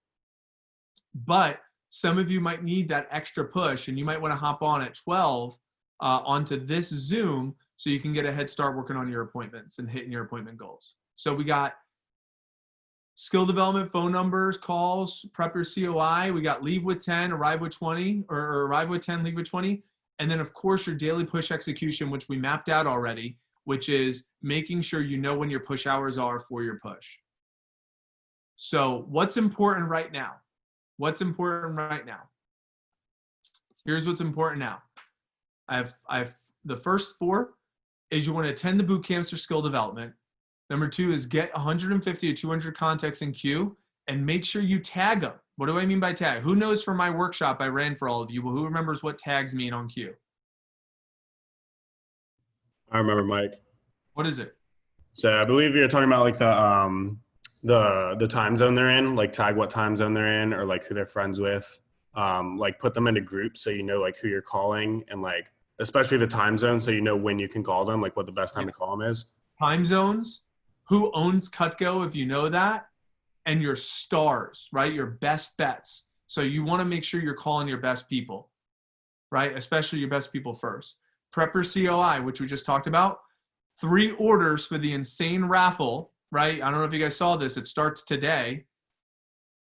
Speaker 4: But some of you might need that extra push, and you might want to hop on at 12 onto this Zoom so you can get a head start working on your appointments and hitting your appointment goals. So we got skill development, phone numbers, calls, prep your COI. We got leave with 10, arrive with 20, or arrive with 10, leave with 20. And then, of course, your daily push execution, which we mapped out already, which is making sure you know when your push hours are for your push. So what's important right now? What's important right now? Here's what's important now. I have the first 4 is you want to attend the boot camps for skill development. Number 2 is get 150 to 200 contacts in queue and make sure you tag them. What do I mean by tag? Who knows from my workshop I ran for all of you, but who remembers what tags mean on queue?
Speaker 16: I remember, Mike.
Speaker 4: What is it?
Speaker 16: So I believe you're talking about like the time zone they're in, like tag what time zone they're in or like who they're friends with. Like put them into groups so you know like who you're calling and like especially the time zone so you know when you can call them, like what the best time to call them is.
Speaker 4: Time zones, who owns Cutco if you know that, and your stars, right? Your best bets. So you want to make sure you're calling your best people, right? Especially your best people first. Prepper COI, which we just talked about. 3 orders for the insane raffle, right? I don't know if you guys saw this. It starts today.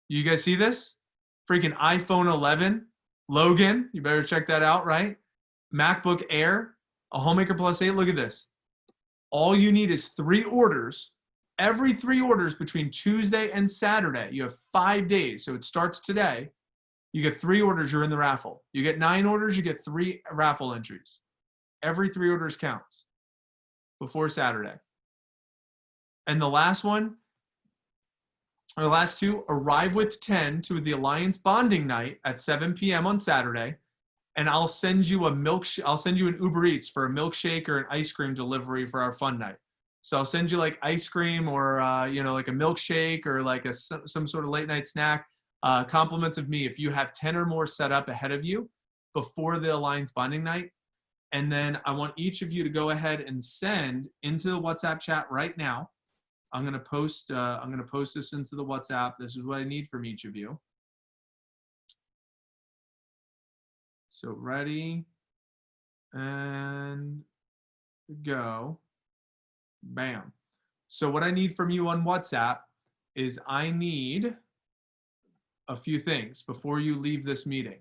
Speaker 4: You guys see this? Freaking iPhone 11. Logan, you better check that out, right? MacBook Air, a Homemaker Plus 8. Look at this. All you need is 3 orders. Every 3 orders between Tuesday and Saturday. You have 5 days. So it starts today. You get 3 orders, you're in the raffle. You get 9 orders, you get 3 raffle entries. Every 3 orders counts before Saturday. And the last one, or the last two, arrive with 10 to the Alliance bonding night at 7 p.m. on Saturday. And I'll send you I'll send you an Uber Eats for a milkshake or an ice cream delivery for our fun night. So I'll send you like ice cream or, like a milkshake or like some sort of late night snack. Compliments of me if you have 10 or more set up ahead of you before the Alliance bonding night. And then I want each of you to go ahead and send into the WhatsApp chat right now. I'm gonna post this into the WhatsApp. This is what I need from each of you. So ready and go. Bam. So what I need from you on WhatsApp is I need a few things before you leave this meeting.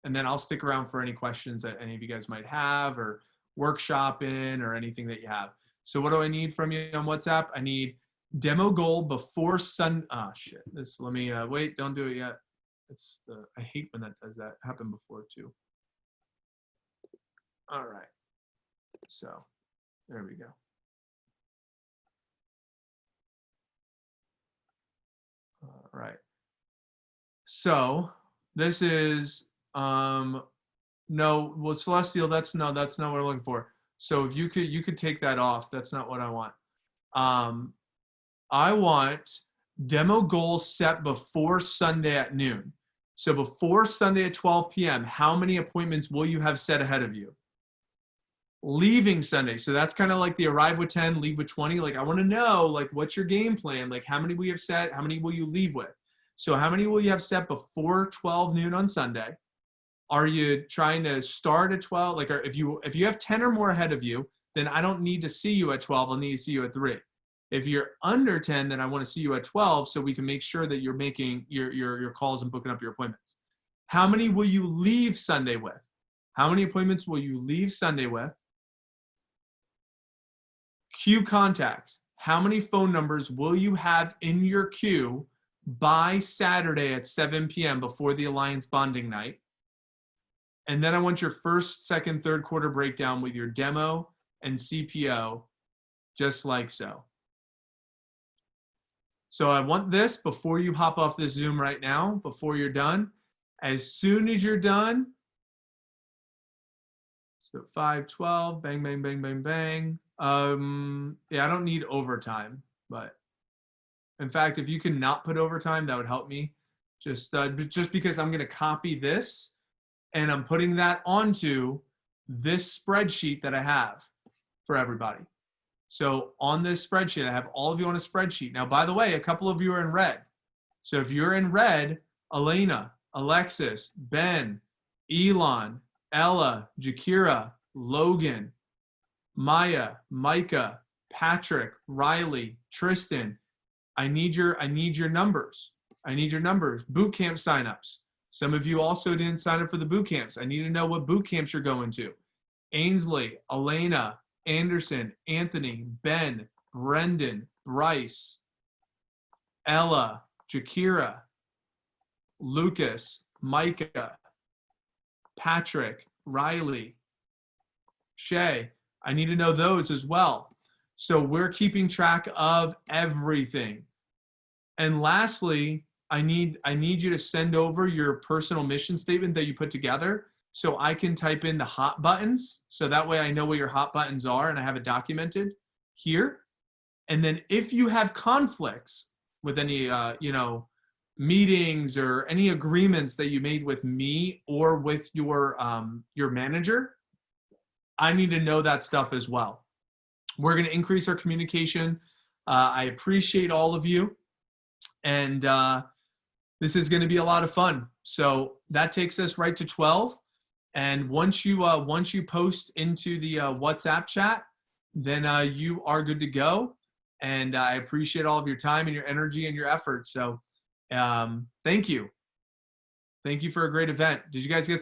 Speaker 4: And then I'll stick around for any questions that any of you guys might have or workshop in or anything that you have. So what do I need from you on WhatsApp? I need demo goal before let me wait, don't do it yet. I hate when that does that. Happened before too. All right. So there we go. All right. So this is Celestial, that's not what I'm looking for. So if you could take that off. That's not what I want. I want demo goals set before Sunday at noon. So before Sunday at 12 p.m., how many appointments will you have set ahead of you? Leaving Sunday. So that's kind of like the arrive with 10, leave with 20. Like I want to know, like, what's your game plan? Like how many will you have set? How many will you leave with? So how many will you have set before 12 noon on Sunday? Are you trying to start at 12? Like if you have 10 or more ahead of you, then I don't need to see you at 12. I'll need to see you at 3. If you're under 10, then I want to see you at 12 so we can make sure that you're making your calls and booking up your appointments. How many will you leave Sunday with? How many appointments will you leave Sunday with? Queue contacts. How many phone numbers will you have in your queue by Saturday at 7 p.m. before the Alliance bonding night? And then I want your first, second, third quarter breakdown with your demo and CPO, just like so. So I want this before you hop off this Zoom right now, before you're done. As soon as you're done, so 5:12, bang, bang, bang, bang, bang. Yeah, I don't need overtime, but in fact, if you can not put overtime, that would help me. Just because I'm going to copy this and I'm putting that onto this spreadsheet that I have for everybody. So on this spreadsheet, I have all of you on a spreadsheet. Now, by the way, a couple of you are in red. So if you're in red, Elena, Alexis, Ben, Elon, Ella, Jakira, Logan, Maya, Micah, Patrick, Riley, Tristan, I need your numbers. I need your numbers. Boot camp signups. Some of you also didn't sign up for the boot camps. I need to know what boot camps you're going to. Ainsley, Elena, Anderson, Anthony, Ben, Brendan, Bryce, Ella, Jakira, Lucas, Micah, Patrick, Riley, Shay. I need to know those as well. So we're keeping track of everything. And lastly, I need you to send over your personal mission statement that you put together so I can type in the hot buttons. So that way I know what your hot buttons are and I have it documented here. And then if you have conflicts with any, meetings or any agreements that you made with me or with your manager, I need to know that stuff as well. We're going to increase our communication. I appreciate all of you. And this is going to be a lot of fun. So that takes us right to 12. And once you post into the WhatsApp chat, then you are good to go. And I appreciate all of your time and your energy and your effort. So thank you. Thank you for a great event. Did you guys get some